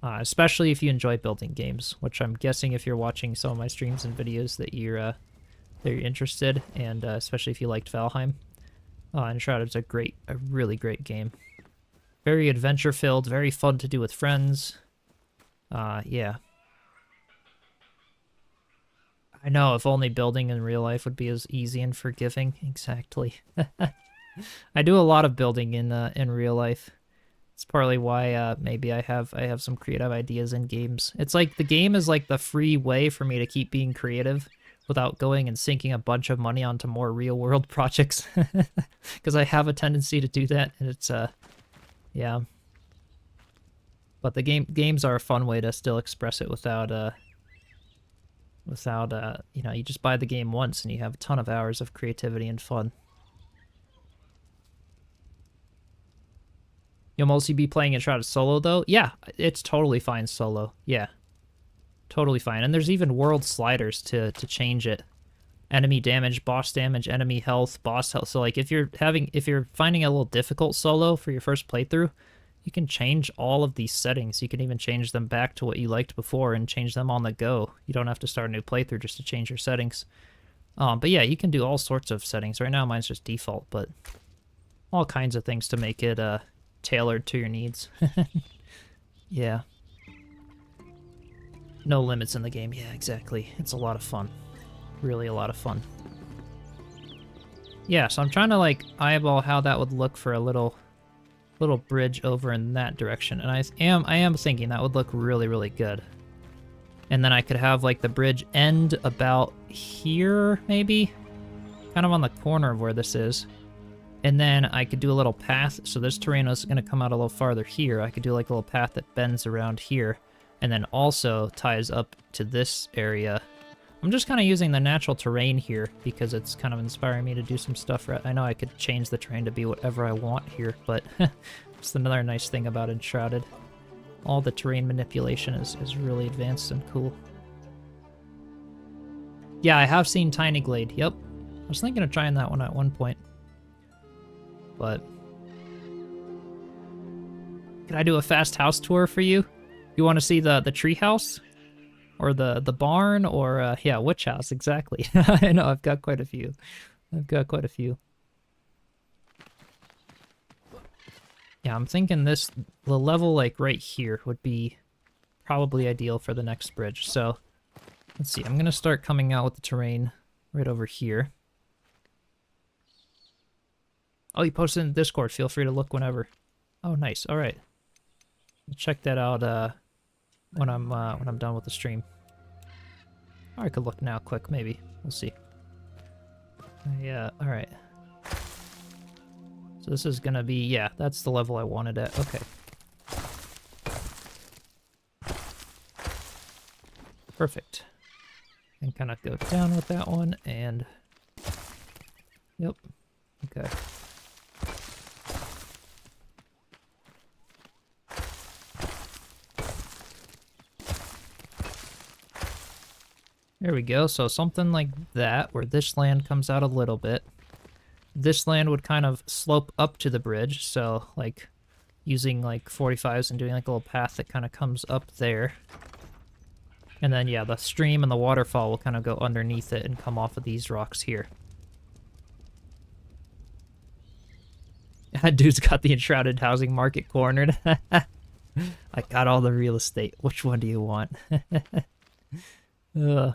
Especially if you enjoy building games, which I'm guessing if you're watching some of my streams and videos that you're interested, and especially if you liked Valheim. Enshrouded's a really great game. Very adventure-filled, very fun to do with friends. Yeah. I know, if only building in real life would be as easy and forgiving. Exactly. I do a lot of building in real life. It's partly why maybe I have some creative ideas in games. It's like the game is like the free way for me to keep being creative without going and sinking a bunch of money onto more real-world projects. Because I have a tendency to do that, and it's yeah. But the games are a fun way to still express it without you know, you just buy the game once and you have a ton of hours of creativity and fun. You'll mostly be playing Enshrouded solo, though? Yeah, it's totally fine solo. Yeah, totally fine. And there's even world sliders to change it. Enemy damage, boss damage, enemy health, boss health. So, like, if you're finding it a little difficult solo for your first playthrough, you can change all of these settings. You can even change them back to what you liked before and change them on the go. You don't have to start a new playthrough just to change your settings. But yeah, you can do all sorts of settings. Right now, mine's just default, but all kinds of things to make it tailored to your needs. Yeah. No limits in the game. Yeah, exactly. It's a lot of fun. Really a lot of fun. Yeah, so I'm trying to, like, eyeball how that would look for a little bridge over in that direction, and I am thinking that would look really, really good. And then I could have, like, the bridge end about here, maybe? Kind of on the corner of where this is. And then I could do a little path, so this terrain is going to come out a little farther here. I could do, like, a little path that bends around here, and then also ties up to this area. I'm just kind of using the natural terrain here because it's kind of inspiring me to do some stuff. I know I could change the terrain to be whatever I want here, but it's another nice thing about Enshrouded. All the terrain manipulation is really advanced and cool. Yeah, I have seen Tiny Glade. Yep. I was thinking of trying that one at one point. But can I do a fast house tour for you? You want to see the tree house? Or the barn, or, yeah, which house, exactly. I know, I've got quite a few. Yeah, I'm thinking the level, like, right here would be probably ideal for the next bridge. So, let's see, I'm gonna start coming out with the terrain right over here. Oh, you posted in Discord, feel free to look whenever. Oh, nice, alright. Check that out, when I'm done with the stream. Or I could look now quick, maybe. We'll see. Yeah, alright. So this is gonna be, yeah, that's the level I wanted at. Okay. Perfect. And kind of go down with that one, and... Yep. Okay. There we go, so something like that, where this land comes out a little bit. This land would kind of slope up to the bridge, so, like, using, like, 45s and doing, like, a little path that kind of comes up there. And then, yeah, the stream and the waterfall will kind of go underneath it and come off of these rocks here. That dude's got the Enshrouded housing market cornered. I got all the real estate. Which one do you want? Ugh.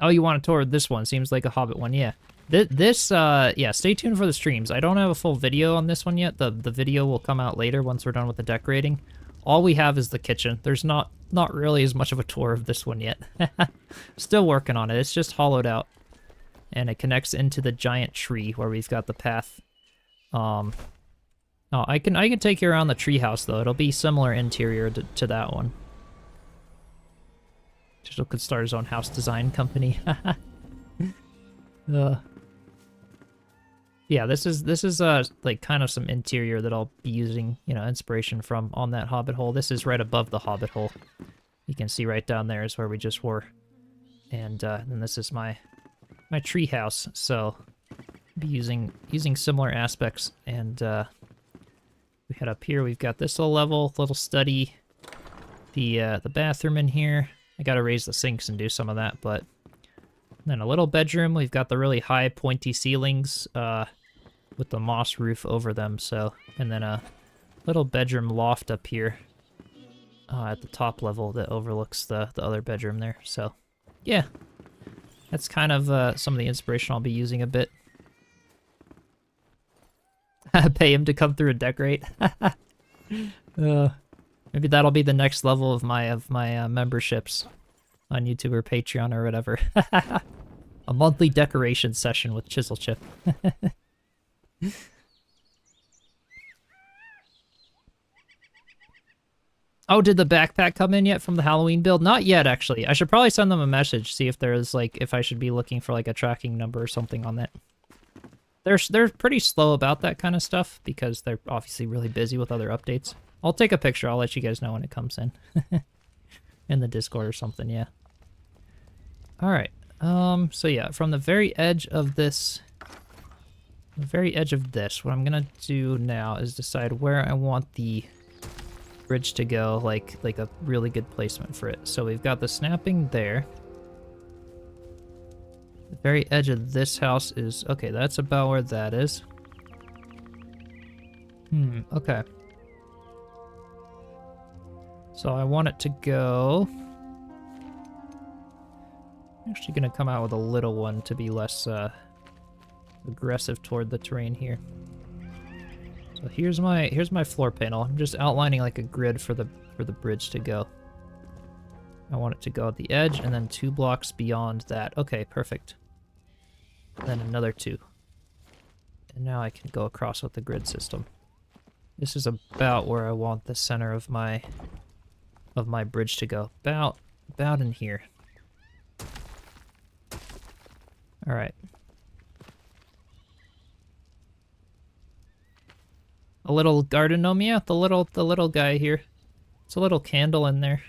Oh, you want to tour this one? Seems like a Hobbit one, yeah. Yeah, stay tuned for the streams. I don't have a full video on this one yet. The video will come out later once we're done with the decorating. All we have is the kitchen. There's not really as much of a tour of this one yet. Still working on it. It's just hollowed out. And it connects into the giant tree where we've got the path. Oh, I can take you around the treehouse though. It'll be similar interior to that one. Chisel could start his own house design company. Yeah, this is like kind of some interior that I'll be using, you know, inspiration from on that Hobbit hole. This is right above the Hobbit hole. You can see right down there is where we just were. And then this is my tree house. So be using similar aspects. And we head up here. We've got this little study, the bathroom in here. I got to raise the sinks and do some of that, but then a little bedroom. We've got the really high pointy ceilings with the moss roof over them. So, and then a little bedroom loft up here at the top level that overlooks the other bedroom there. So, yeah, that's kind of some of the inspiration I'll be using a bit. Pay him to come through and decorate. Maybe that'll be the next level of my memberships on YouTube or Patreon or whatever. A monthly decoration session with Chiselchip. Oh, did the backpack come in yet from the Halloween build? Not yet, actually. I should probably send them a message, see if there's like, if I should be looking for like a tracking number or something on that. They're pretty slow about that kind of stuff because they're obviously really busy with other updates. I'll take a picture. I'll let you guys know when it comes in. In the Discord or something, yeah. All right. So yeah, from the very edge of this, what I'm gonna do now is decide where I want the bridge to go, like a really good placement for it. So we've got the snapping there. The very edge of this house is, okay, that's about where that is. Okay. So I want it to go... I'm actually going to come out with a little one to be less aggressive toward the terrain here. So here's my floor panel. I'm just outlining like a grid for the bridge to go. I want it to go at the edge and then 2 blocks beyond that. Okay, perfect. Then another 2. And now I can go across with the grid system. This is about where I want the center of my bridge to go. About in here. All right. A little garden gnome, yeah, the little guy here. It's a little candle in there.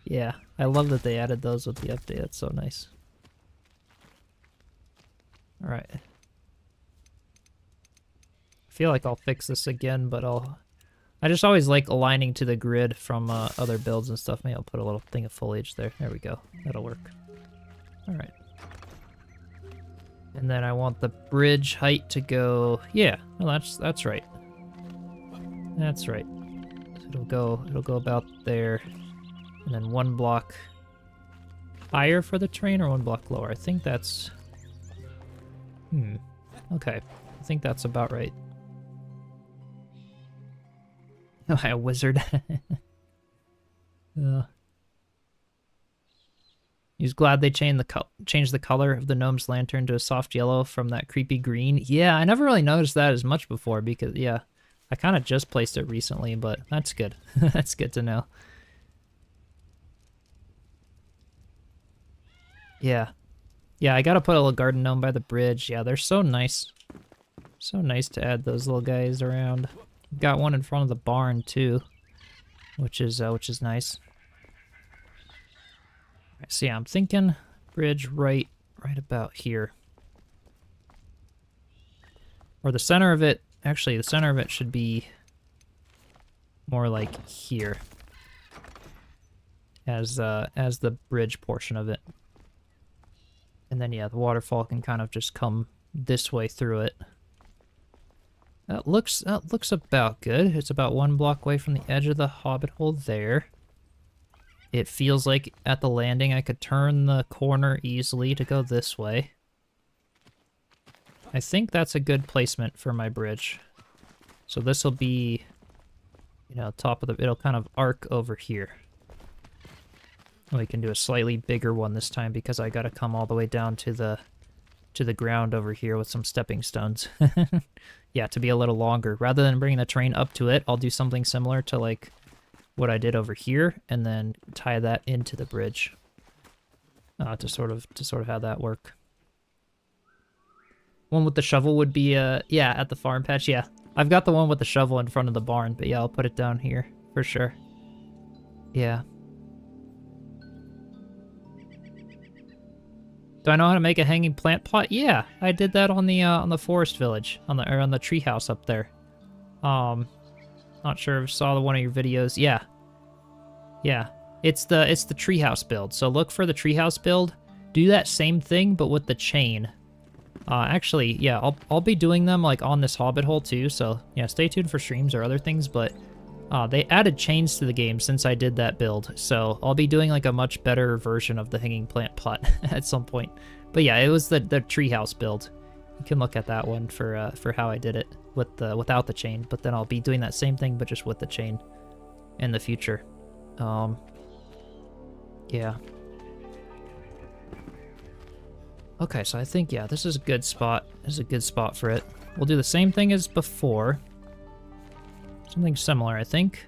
Yeah, I love that they added those with the update. That's so nice. All right. I feel like I'll fix this again, but I just always like aligning to the grid from other builds and stuff. Maybe I'll put a little thing of foliage there. There we go. That'll work. All right. And then I want the bridge height to go. Yeah, well, that's right. That's right. It'll go about there, and then 1 block higher for the terrain, or 1 block lower. I think that's. Okay, I think that's about right. Oh, a wizard. He's glad they changed the color of the gnome's lantern to a soft yellow from that creepy green. Yeah, I never really noticed that as much before because, yeah, I kind of just placed it recently, but that's good. That's good to know. Yeah. Yeah, I gotta put a little garden gnome by the bridge. Yeah, they're so nice. So nice to add those little guys around. Got one in front of the barn, too, which is nice. So yeah, I'm thinking bridge right about here. Or the center of it, actually the center of it should be more like here. As the bridge portion of it. And then yeah, the waterfall can kind of just come this way through it. That looks about good. It's about 1 block away from the edge of the Hobbit hole there. It feels like at the landing I could turn the corner easily to go this way. I think that's a good placement for my bridge. So this will be, you know, top of the, it'll kind of arc over here. And we can do a slightly bigger one this time because I gotta come all the way down to the to the ground over here with some stepping stones. Yeah, to be a little longer. Rather than bringing the train up to it, I'll do something similar to like what I did over here, and then tie that into the bridge to sort of have that work. One with the shovel would be yeah, at the farm patch. Yeah, I've got the one with the shovel in front of the barn, but yeah, I'll put it down here for sure. Yeah. Do I know how to make a hanging plant pot? Yeah, I did that on the forest village, on the tree house up there. Not sure if I saw one of your videos. Yeah. Yeah. It's the treehouse build. So look for the treehouse build. Do that same thing but with the chain. Actually, yeah, I'll be doing them like on this Hobbit hole too. So, yeah, stay tuned for streams or other things, but they added chains to the game since I did that build, so I'll be doing like a much better version of the hanging plant pot at some point. But yeah, it was the treehouse build. You can look at that one for how I did it without the chain. But then I'll be doing that same thing, but just with the chain in the future. Yeah. Okay, so I think yeah, this is a good spot. This is a good spot for it. We'll do the same thing as before. Something similar, I think,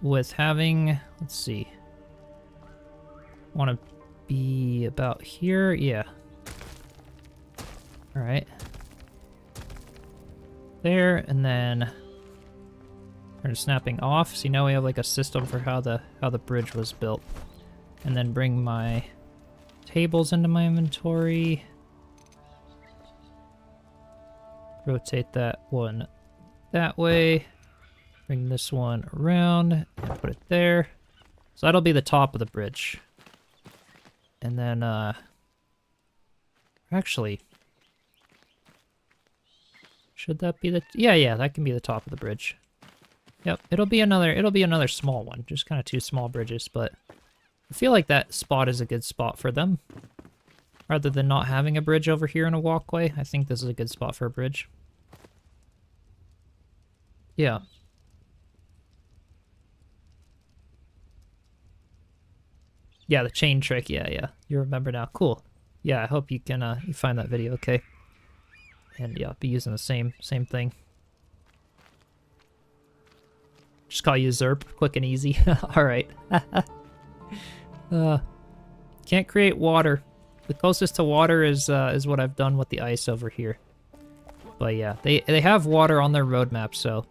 with having, let's see, want to be about here, yeah. All right. There, and then turn snapping off. See, now we have like a system for how the bridge was built. And then bring my tables into my inventory. Rotate that one that way. Bring this one around and put it there. So that'll be the top of the bridge. And then, actually, should that be the, yeah, that can be the top of the bridge. Yep, it'll be another small one, just kind of two small bridges, but I feel like that spot is a good spot for them. Rather than not having a bridge over here in a walkway, I think this is a good spot for a bridge. Yeah. Yeah, the chain trick. Yeah. You remember now. Cool. Yeah, I hope you can you find that video okay. And yeah, I'll be using the same thing. Just call you Zerp, quick and easy. All right. Can't create water. The closest to water is what I've done with the ice over here. But yeah, they have water on their roadmap, so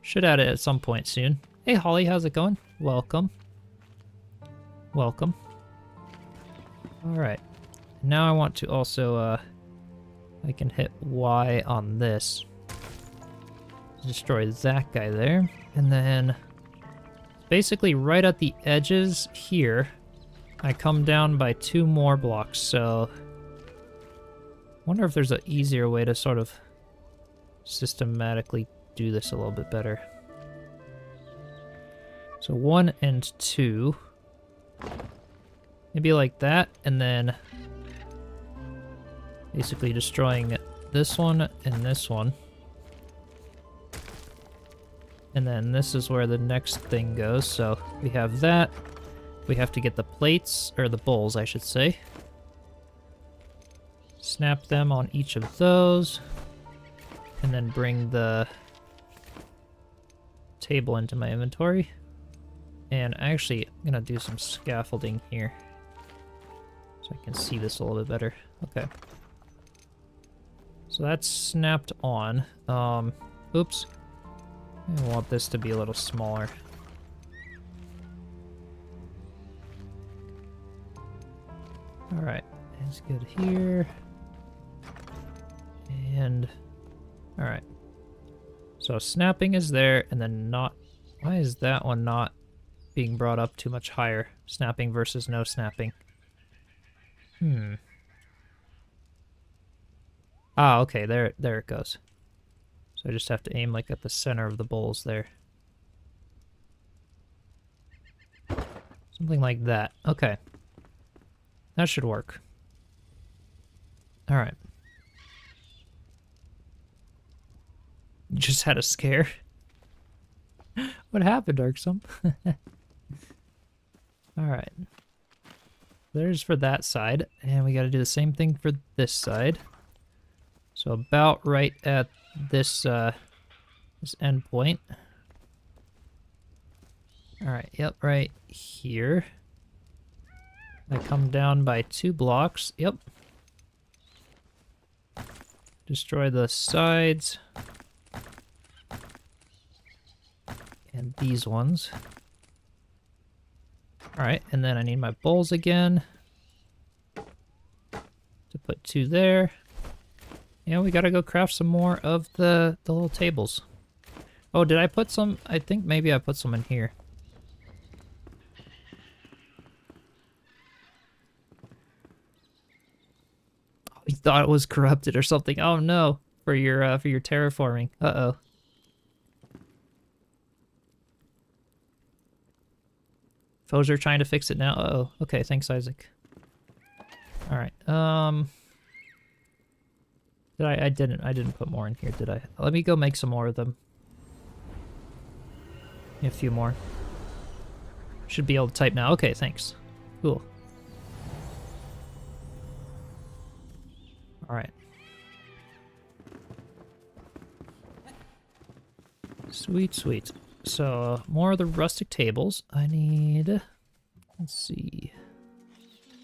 should add it at some point soon. Hey Holly, how's it going? Welcome. Welcome. Alright. Now I want to also, I can hit Y on this. Destroy that guy there. And then, basically right at the edges here, I come down by 2 more blocks, so... wonder if there's an easier way to sort of systematically do this a little bit better. So 1 and 2... maybe like that, and then basically destroying this one and this one. And then this is where the next thing goes, so we have that. We have to get the plates, or the bowls, I should say. Snap them on each of those. And then bring the table into my inventory. And actually, I'm gonna do some scaffolding here. So I can see this a little bit better. Okay. So that's snapped on. Oops. I want this to be a little smaller. Alright, that's good here. And... alright. So snapping is there, and then not... why is that one not being brought up too much higher? Snapping versus no snapping. Ah, okay, there it goes. So I just have to aim like at the center of the bowls there. Something like that. Okay. That should work. Alright. You just had a scare? What happened, Darksome? Alright. There's for that side, and we got to do the same thing for this side. So about right at this this end point. All right, yep, right here. I come down by 2 blocks. Yep. Destroy the sides. And these ones. Alright, and then I need my bowls again. To put 2 there. Yeah, we gotta go craft some more of the little tables. Oh, did I put some? I think maybe I put some in here. Oh, you thought it was corrupted or something. Oh no, for your terraforming. Uh-oh. Foes are trying to fix it now. Uh-oh. Okay, thanks, Isaac. All right. I didn't put more in here, did I? Let me go make some more of them. A few more. Should be able to type now. Okay, thanks. Cool. All right. Sweet, sweet. So, more of the rustic tables. I need... Let's see.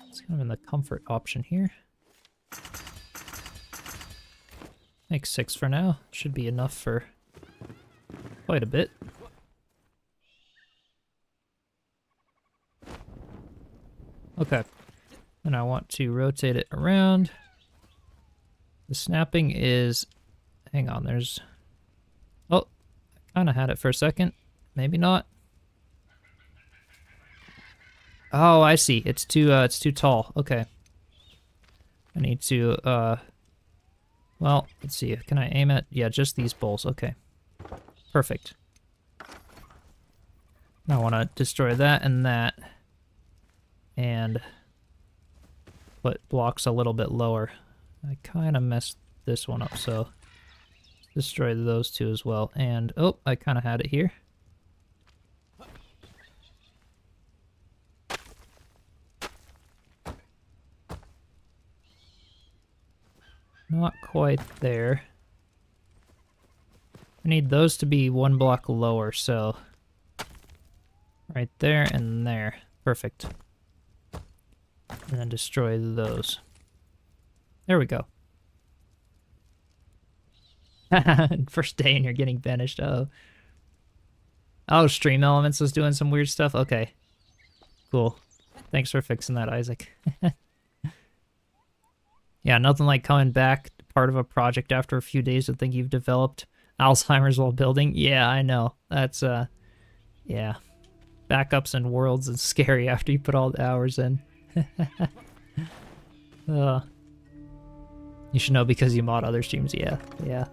It's kind of in the comfort option here. Make 6 for now. Should be enough for quite a bit. Okay. And I want to rotate it around. The snapping is... Hang on, there's... Oh, I kind of had it for a second. Maybe not. Oh, I see. It's too tall. Okay. I need to, well, let's see. Can I aim at... Yeah, just these bowls. Okay. Perfect. Now I want to destroy that and that. And put blocks a little bit lower. I kind of messed this one up, so destroy those 2 as well. And, oh, I kind of had it here. Not quite there. I need those to be 1 block lower, so right there and there. Perfect. And then destroy those. There we go. First day and you're getting banished. Oh. Oh, Stream Elements was doing some weird stuff. Okay. Cool. Thanks for fixing that, Isaac. Yeah, nothing like coming back part of a project after a few days and think you've developed Alzheimer's while building. Yeah, I know. That's, yeah. Backups and worlds is scary after you put all the hours in. You should know because you mod other streams. Yeah, yeah.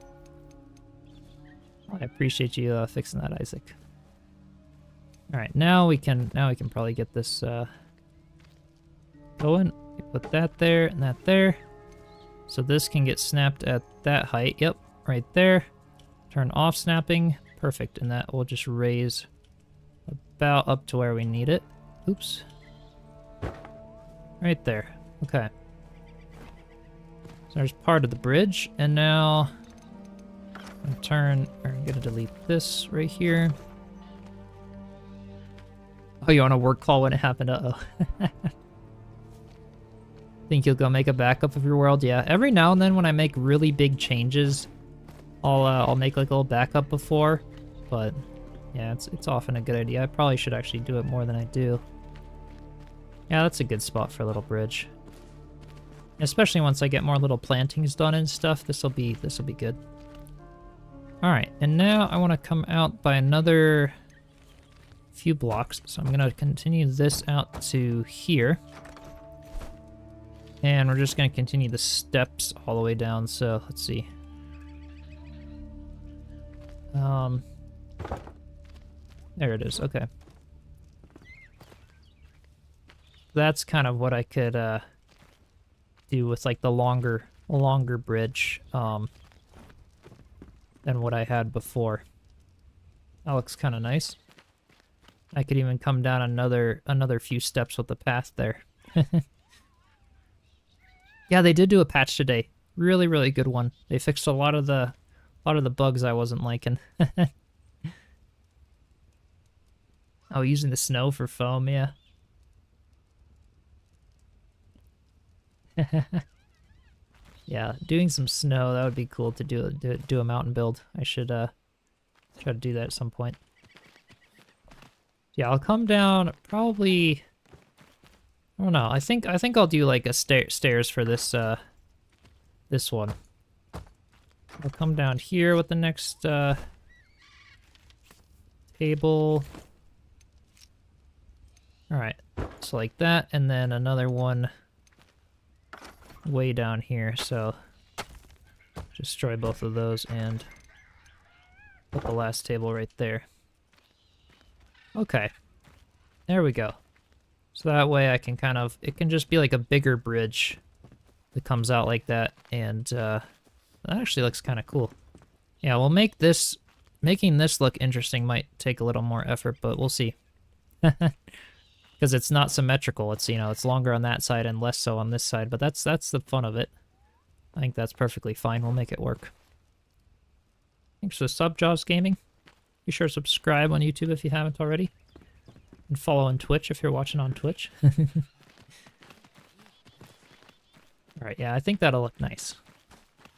I appreciate you fixing that, Isaac. All right, now we can probably get this going. Put that there and that there. So this can get snapped at that height. Yep, right there. Turn off snapping. Perfect, and that will just raise about up to where we need it. Oops. Right there. Okay. So there's part of the bridge, and now I'm gonna delete this right here. Oh, you want a work call when it happened? Uh-oh. Think you'll go make a backup of your world? Yeah, every now and then when I make really big changes, I'll make like a little backup before, but yeah, it's often a good idea. I probably should actually do it more than I do. Yeah, that's a good spot for a little bridge. Especially once I get more little plantings done and stuff, this'll be good. All right, and now I want to come out by another few blocks, so I'm gonna continue this out to here. And we're just going to continue the steps all the way down, so let's see. There it is, okay. That's kind of what I could do with like the longer bridge than what I had before. That looks kind of nice. I could even come down another few steps with the path there. Yeah, they did do a patch today. Really, really good one. They fixed a lot of the bugs I wasn't liking. Oh, using the snow for foam, yeah. Yeah, doing some snow, that would be cool to do a mountain build. I should try to do that at some point. Yeah, I'll come down probably, I don't know. I think I'll do like a stairs for this this one. I'll come down here with the next table. All right. So like that, and then another one way down here. So destroy both of those and put the last table right there. Okay. There we go. So that way I can kind of, it can just be like a bigger bridge that comes out like that, and that actually looks kind of cool. Yeah, we'll make this, making this look interesting might take a little more effort, but we'll see. Because it's not symmetrical. It's, you know, it's longer on that side and less so on this side, but that's the fun of it. I think that's perfectly fine. We'll make it work. Thanks for the sub, Jaws Gaming. Be sure to subscribe on YouTube if you haven't already. And follow on Twitch if you're watching on Twitch. Alright, yeah, I think that'll look nice.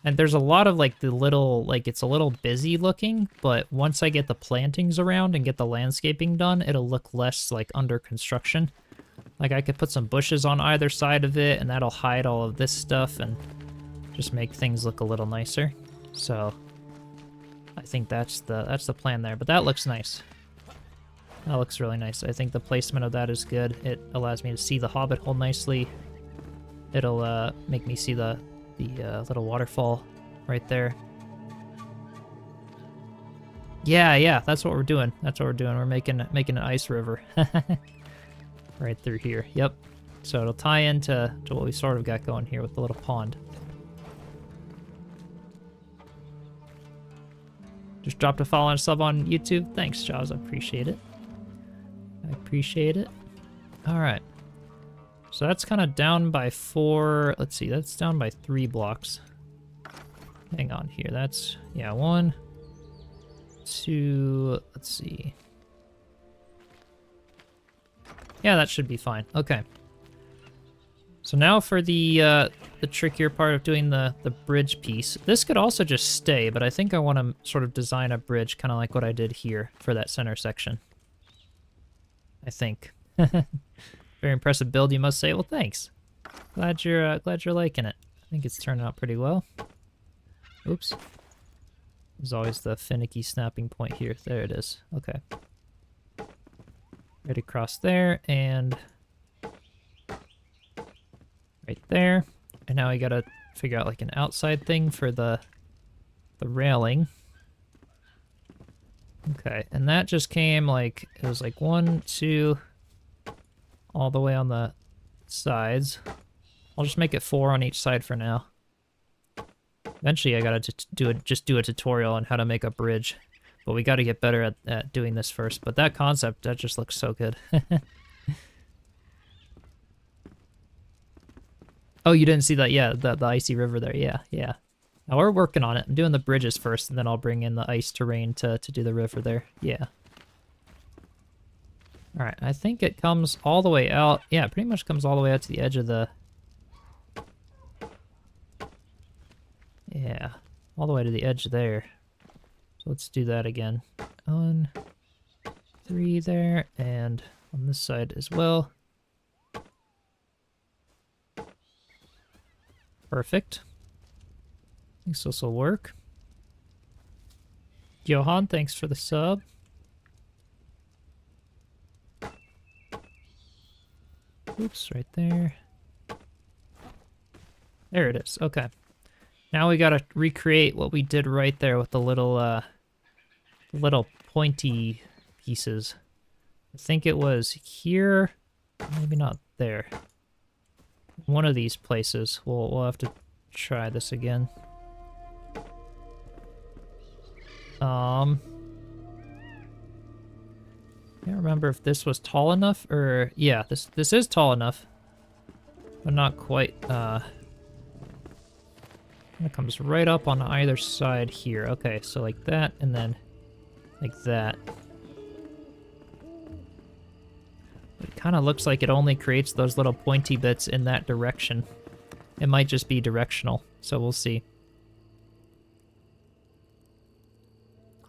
And there's a lot of, like, the little, like, it's a little busy looking, but once I get the plantings around and get the landscaping done, it'll look less, like, under construction. Like, I could put some bushes on either side of it, and that'll hide all of this stuff and just make things look a little nicer. So, I think that's the plan there, but that looks nice. That looks really nice. I think the placement of that is good. It allows me to see the Hobbit hole nicely. It'll make me see the little waterfall right there. Yeah, that's what we're doing. That's what we're doing. We're making an ice river right through here. Yep. So it'll tie into what we sort of got going here with the little pond. Just dropped a follow and a sub on YouTube. Thanks, Jaws. I appreciate it. I appreciate it. All right. So that's kind of down by 4. Let's see, that's down by 3 blocks. Hang on here. That's, yeah, 1, 2, let's see. Yeah, that should be fine. Okay. So now for the trickier part of doing the bridge piece. This could also just stay, but I think I want to sort of design a bridge kind of like what I did here for that center section. I think. Very impressive build, you must say. Well, thanks. Glad you're liking it. I think it's turning out pretty well. Oops. There's always the finicky snapping point here. There it is. Okay. Right across there and right there. And now we gotta figure out like an outside thing for the railing. Okay, and that just came like, it was like 1, 2, all the way on the sides. I'll just make it 4 on each side for now. Eventually I gotta just do a tutorial on how to make a bridge, but we gotta get better at doing this first. But that concept, that just looks so good. Oh, you didn't see that? Yeah, the icy river there. Yeah. Now we're working on it. I'm doing the bridges first, and then I'll bring in the ice terrain to do the river there. Yeah. Alright, I think it comes all the way out. Yeah, it pretty much comes all the way out to the edge of the... Yeah, all the way to the edge there. So let's do that again. 1, 3 there, and on this side as well. Perfect. I think this will work. Johan, thanks for the sub. Oops, right there. There it is. Okay. Now we gotta recreate what we did right there with the little pointy pieces. I think it was here, maybe not there. One of these places. We'll have to try this again. Can't remember if this was tall enough or yeah, this is tall enough. but not quite. It comes right up on either side here. Okay, so like that, and then like that. It kind of looks like it only creates those little pointy bits in that direction. It might just be directional, so we'll see.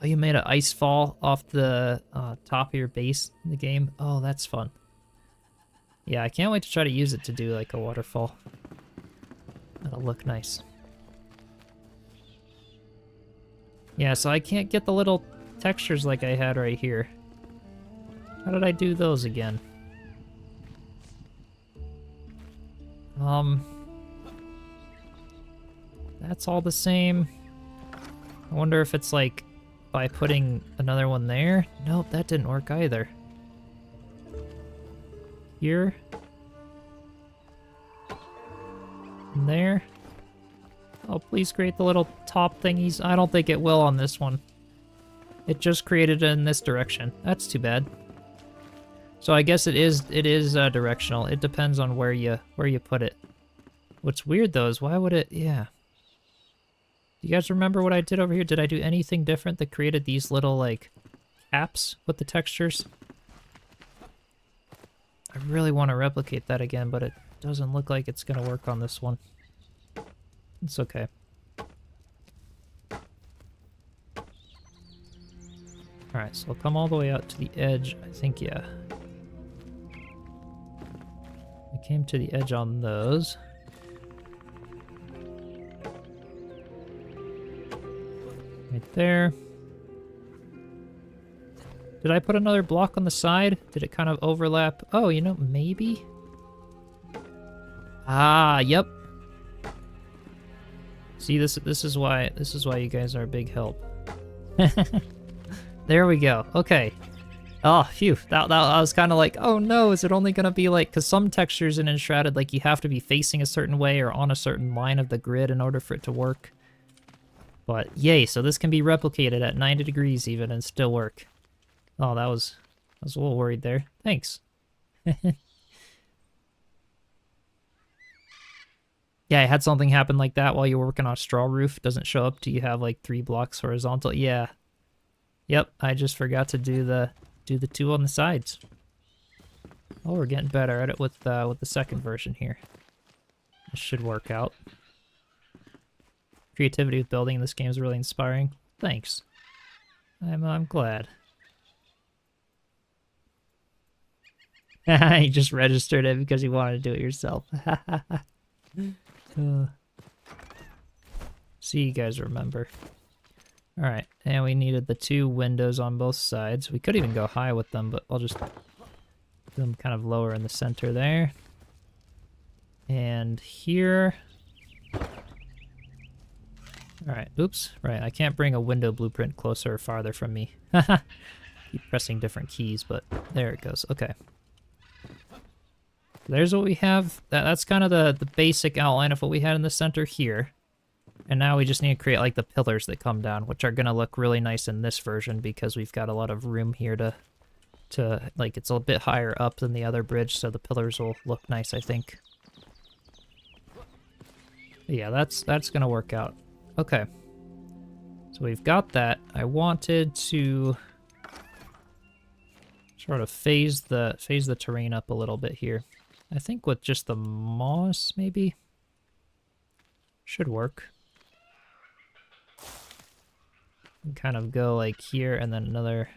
Oh, you made an ice fall off the top of your base in the game? Oh, that's fun. Yeah, I can't wait to try to use it to do like a waterfall. That'll look nice. Yeah, so I can't get the little textures like I had right here. How did I do those again? That's all the same. I wonder if it's like by putting another one there? Nope, that didn't work either. Here. And there. Oh, please create the little top thingies. I don't think it will on this one. It just created it in this direction. That's too bad. So I guess it is directional. It depends on where you put it. What's weird though is why would it? Yeah. Do you guys remember what I did over here? Did I do anything different that created these little like caps with the textures? I really want to replicate that again, but it doesn't look like it's gonna work on this one. It's okay. Alright, so I'll come all the way out to the edge. I think, yeah. I came to the edge on those. Right there. Did I put another block on the side? Did it kind of overlap? Oh, you know, maybe? Ah, yep. See, this is why you guys are a big help. There we go. Okay. Oh, phew. That I was kind of like, oh no, is it only gonna be like, because some textures in Enshrouded, like you have to be facing a certain way or on a certain line of the grid in order for it to work. But yay, so this can be replicated at 90 degrees even and still work. Oh, I was a little worried there. Thanks. Yeah, I had something happen like that while you were working on a straw roof. Doesn't show up till you have like 3 blocks horizontal. Yeah. Yep, I just forgot to do the 2 on the sides. Oh, we're getting better at it with the second version here. This should work out. Creativity with building in this game is really inspiring. Thanks. I'm glad. You just registered it because you wanted to do it yourself. See, you guys remember. Alright, and we needed the 2 windows on both sides. We could even go high with them, but I'll just do them kind of lower in the center there. And here. Alright, oops. Right, I can't bring a window blueprint closer or farther from me. Keep pressing different keys, but there it goes. Okay. There's what we have. That's kind of the basic outline of what we had in the center here. And now we just need to create like the pillars that come down, which are going to look really nice in this version because we've got a lot of room here to like, it's a bit higher up than the other bridge, so the pillars will look nice, I think. But yeah, that's going to work out. Okay. So we've got that. I wanted to sort of phase the terrain up a little bit here. I think with just the moss, maybe? Should work. And kind of go like here, and then another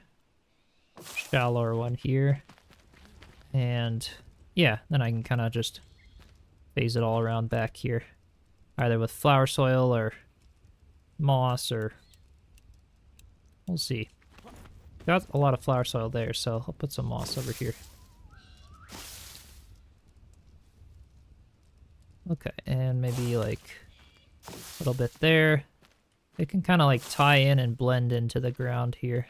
shallower one here. And yeah, then I can kind of just phase it all around back here. Either with flower soil or moss, or we'll see. Got a lot of flower soil there, so I'll put some moss over here. Okay, and maybe like a little bit there. It can kind of like tie in and blend into the ground here.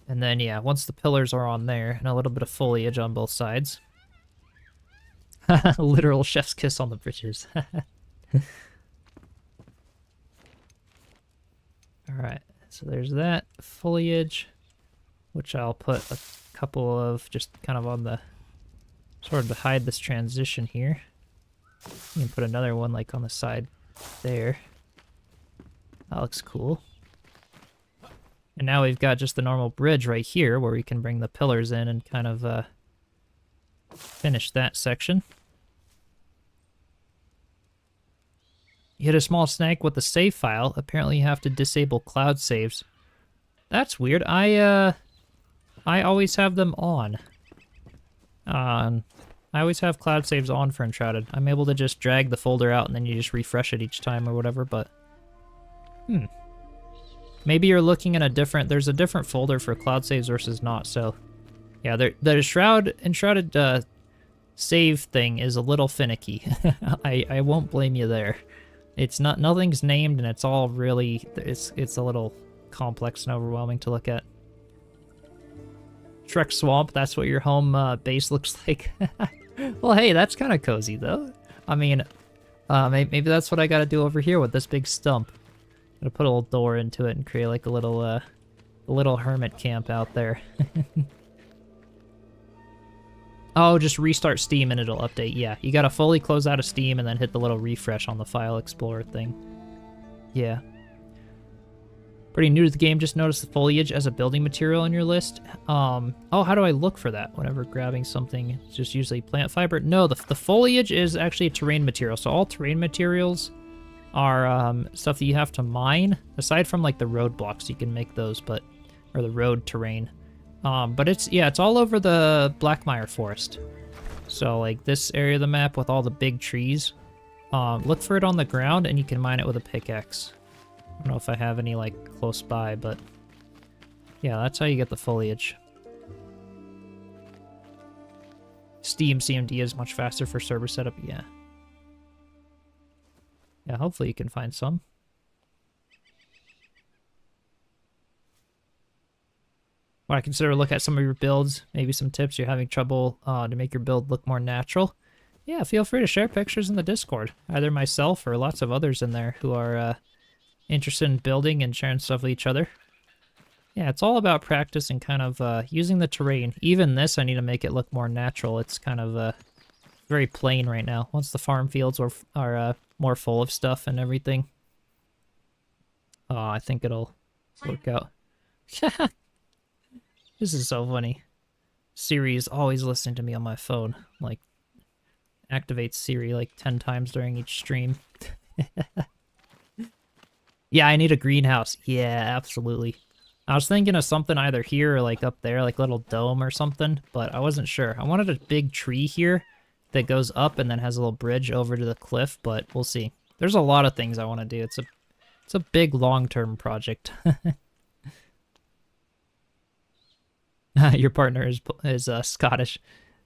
And then yeah, once the pillars are on there, and a little bit of foliage on both sides. Literal chef's kiss on the bridges. Alright, so there's that foliage, which I'll put a couple of just kind of on the sort of to hide this transition here. You can put another one like on the side there. That looks cool. And now we've got just the normal bridge right here where we can bring the pillars in and kind of finish that section. You hit a small snag with the save file. Apparently you have to disable cloud saves. That's weird. I always have them on. I always have cloud saves on for Enshrouded. I'm able to just drag the folder out and then you just refresh it each time or whatever, but... Maybe you're looking at a different... There's a different folder for cloud saves versus not, so... Yeah, the Enshrouded save thing is a little finicky. I won't blame you there. It's not... Nothing's named and it's all really... It's a little complex and overwhelming to look at. Shrek Swamp, that's what your home base looks like. Well, hey, that's kind of cozy, though. I mean, maybe that's what I gotta do over here with this big stump. Gotta put a little door into it and create like a little hermit camp out there. Oh, just restart Steam and it'll update. Yeah, you gotta fully close out of Steam and then hit the little refresh on the file explorer thing. Yeah. Pretty new to the game, just noticed the foliage as a building material in your list. Oh, how do I look for that whenever grabbing something? It's just usually plant fiber. No, the foliage is actually a terrain material. So all terrain materials are stuff that you have to mine. Aside from like the roadblocks, you can make those, or the road terrain. But it's all over the Blackmire forest. So like this area of the map with all the big trees. Look for it on the ground and you can mine it with a pickaxe. I don't know if I have any, like, close by, but... Yeah, that's how you get the foliage. Steam CMD is much faster for server setup, yeah. Yeah, hopefully you can find some. When I consider look at some of your builds, maybe some tips you're having trouble to make your build look more natural. Yeah, feel free to share pictures in the Discord. Either myself or lots of others in there who are... interested in building and sharing stuff with each other. Yeah, it's all about practice and kind of using the terrain. Even this, I need to make it look more natural. It's kind of very plain right now. Once the farm fields are more full of stuff and everything. Oh, I think it'll work out. This is so funny. Siri is always listening to me on my phone. Like, activates Siri like 10 times during each stream. Yeah, I need a greenhouse. Yeah, absolutely. I was thinking of something either here or like up there, like a little dome or something, but I wasn't sure. I wanted a big tree here that goes up and then has a little bridge over to the cliff, but we'll see. There's a lot of things I want to do. It's a big long-term project. Your partner is Scottish.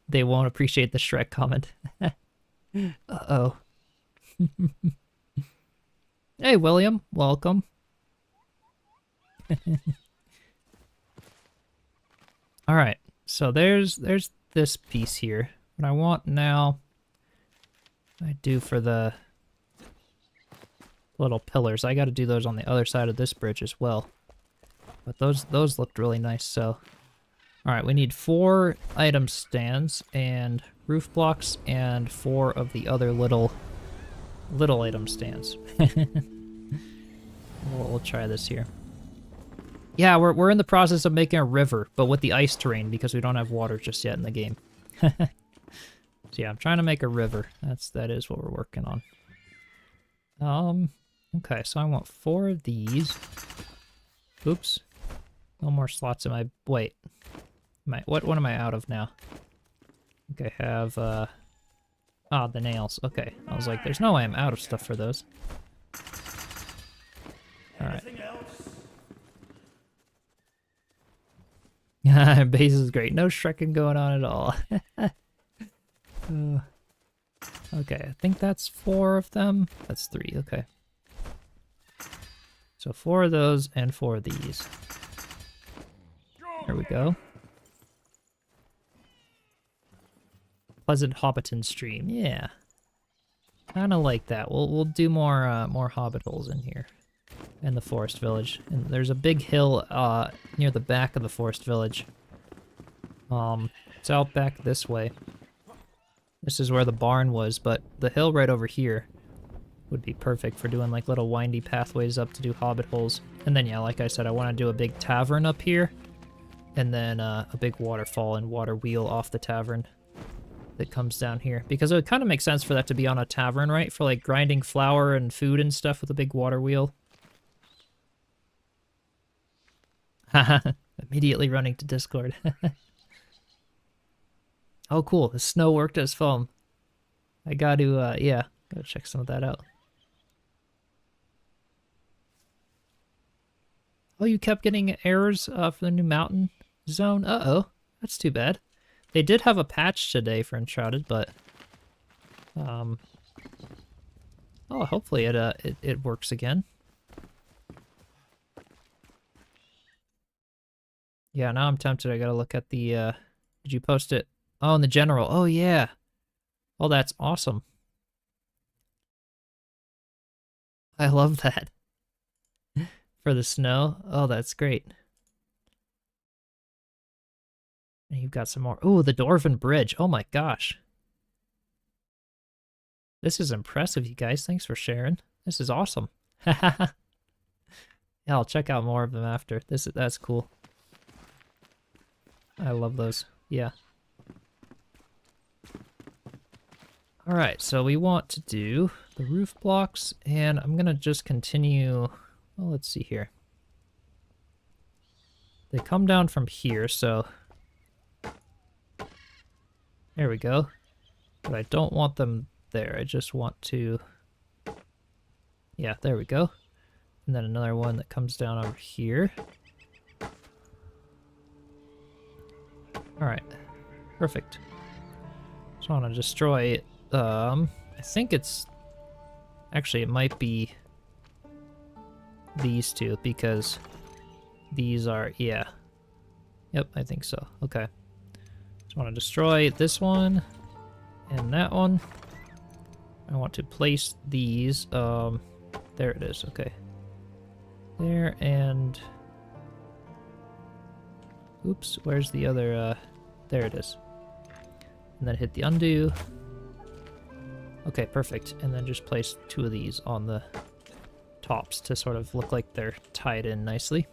They won't appreciate the Shrek comment. Uh-oh. Hey, William. Welcome. Alright, so there's this piece here. What I want now, I do for the little pillars. I got to do those on the other side of this bridge as well. But those looked really nice, so... Alright, we need 4 item stands and roof blocks and 4 of the other little item stands. We'll try this here. Yeah, we're in the process of making a river, but with the ice terrain because we don't have water just yet in the game. So yeah, I'm trying to make a river. That is what we're working on. Okay, so I want 4 of these. Oops. No more slots in my... Wait. What am I out of now? I think I have, Ah, the nails. Okay. I was like, there's no way I'm out of stuff for those. Alright. Base is great. No Shreking going on at all. Okay, I think that's 4 of them. That's 3, okay. So 4 of those and 4 of these. There we go. Pleasant Hobbiton stream, yeah. Kind of like that. We'll do more Hobbit holes in here, in the forest village. And there's a big hill near the back of the forest village. It's out back this way. This is where the barn was, but the hill right over here would be perfect for doing like little windy pathways up to do hobbit holes. And then, yeah, like I said, I want to do a big tavern up here, and then a big waterfall and water wheel off the tavern that comes down here. Because it would kind of make sense for that to be on a tavern, right? For like grinding flour and food and stuff with a big water wheel. Haha, immediately running to Discord. Oh, cool. The snow worked as foam. I got to, yeah, gotta check some of that out. Oh, you kept getting errors for the new mountain zone? Uh-oh. That's too bad. They did have a patch today for Enshrouded, but... oh, hopefully it works again. Yeah, now I'm tempted. I gotta look at the, did you post it? Oh, in the general. Oh, yeah. Oh, that's awesome. I love that. For the snow. Oh, that's great. And you've got some more. Oh, the Dwarven Bridge. Oh my gosh. This is impressive, you guys. Thanks for sharing. This is awesome. Yeah, I'll check out more of them after. That's cool. I love those. Yeah. Alright, so we want to do the roof blocks, and I'm gonna just continue. Well, let's see here. They come down from here, so there we go. But I don't want them there. I just want to, yeah, there we go. And then another one that comes down over here. Alright, perfect. Just want to destroy, I think it's, actually it might be these two, because these are, yeah. Yep, I think so. Okay. Just want to destroy this one and that one. I want to place these, there it is, okay. There, and oops, where's the other, there it is. And then hit the undo. Okay, perfect. And then just place two of these on the tops to sort of look like they're tied in nicely.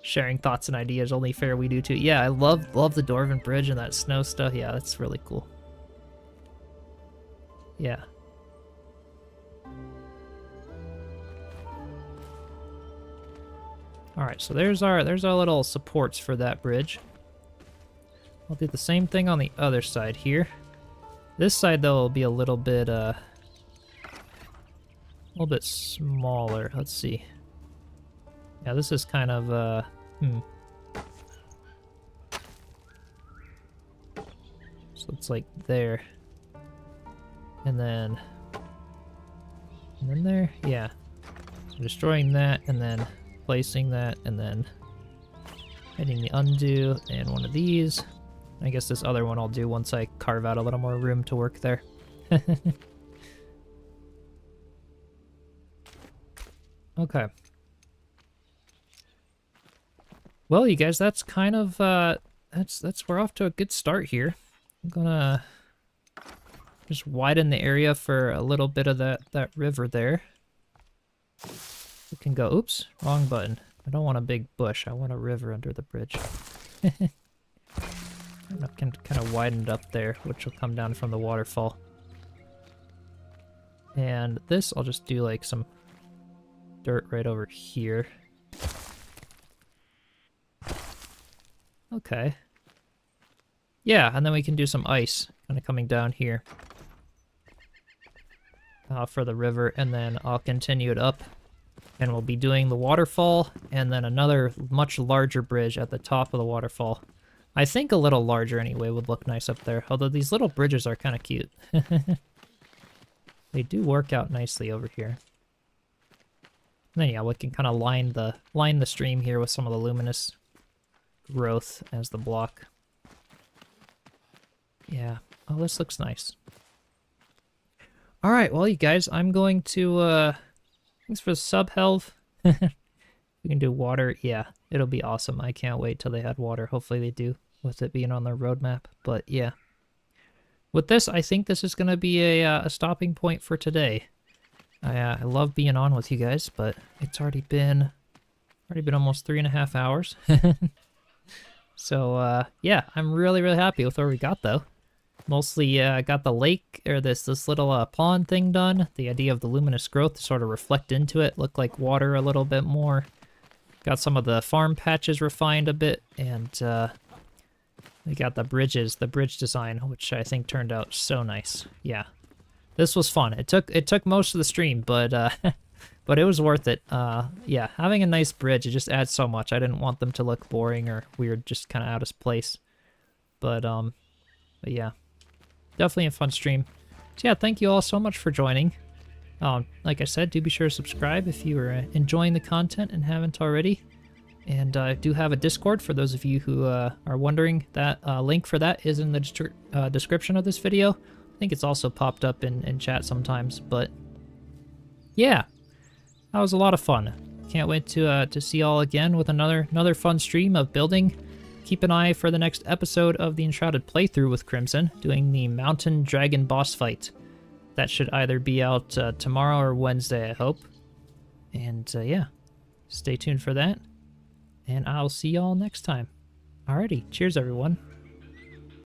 Sharing thoughts and ideas, only fair we do too. Yeah, I love the Dwarven Bridge and that snow stuff. Yeah, that's really cool. Yeah. Alright, so there's our little supports for that bridge. I'll do the same thing on the other side here. This side though will be a little bit smaller. Let's see. Yeah, this is kind of So it's like there. And then there, yeah. So destroying that and then placing that and then hitting the undo and one of these. I guess this other one I'll do once I carve out a little more room to work there. Okay. Well, you guys, that's kind of we're off to a good start here. I'm gonna just widen the area for a little bit of that river there. We can go, oops, wrong button. I don't want a big bush, I want a river under the bridge. I can kind of widen it up there, which will come down from the waterfall. And this, I'll just do like some dirt right over here. Okay. Yeah, and then we can do some ice kind of coming down here for the river, and then I'll continue it up. And we'll be doing the waterfall, and then another much larger bridge at the top of the waterfall. I think a little larger anyway would look nice up there, although these little bridges are kind of cute. They do work out nicely over here. And then yeah, we can kind of line the stream here with some of the luminous growth as the block. Yeah. Oh, this looks nice. Alright, well you guys, I'm going to thanks for the sub health. We can do water. Yeah, it'll be awesome. I can't wait till they add water. Hopefully they do, with it being on their roadmap. But yeah, with this, I think this is going to be a stopping point for today. I love being on with you guys, but it's already been almost 3.5 hours. So yeah, I'm really happy with what we got though. Mostly got the lake, or this little pond thing done. The idea of the luminous growth to sort of reflect into it, look like water a little bit more. Got some of the farm patches refined a bit, and we got the bridges, the bridge design, which I think turned out so nice. Yeah, this was fun. It took most of the stream, but but it was worth it. Yeah, having a nice bridge, it just adds so much. I didn't want them to look boring or weird, just kind of out of place. But yeah, definitely a fun stream. So yeah, thank you all so much for joining. Like I said, do be sure to subscribe if you are enjoying the content and haven't already. And I do have a Discord for those of you who are wondering. That link for that is in the description of this video. I think it's also popped up in chat sometimes. But yeah, that was a lot of fun. Can't wait to see y'all again with another fun stream of building. Keep an eye for the next episode of the Enshrouded playthrough with Crimson, doing the Mountain Dragon boss fight. That should either be out tomorrow or Wednesday, I hope. And yeah, stay tuned for that. And I'll see y'all next time. Alrighty, cheers everyone.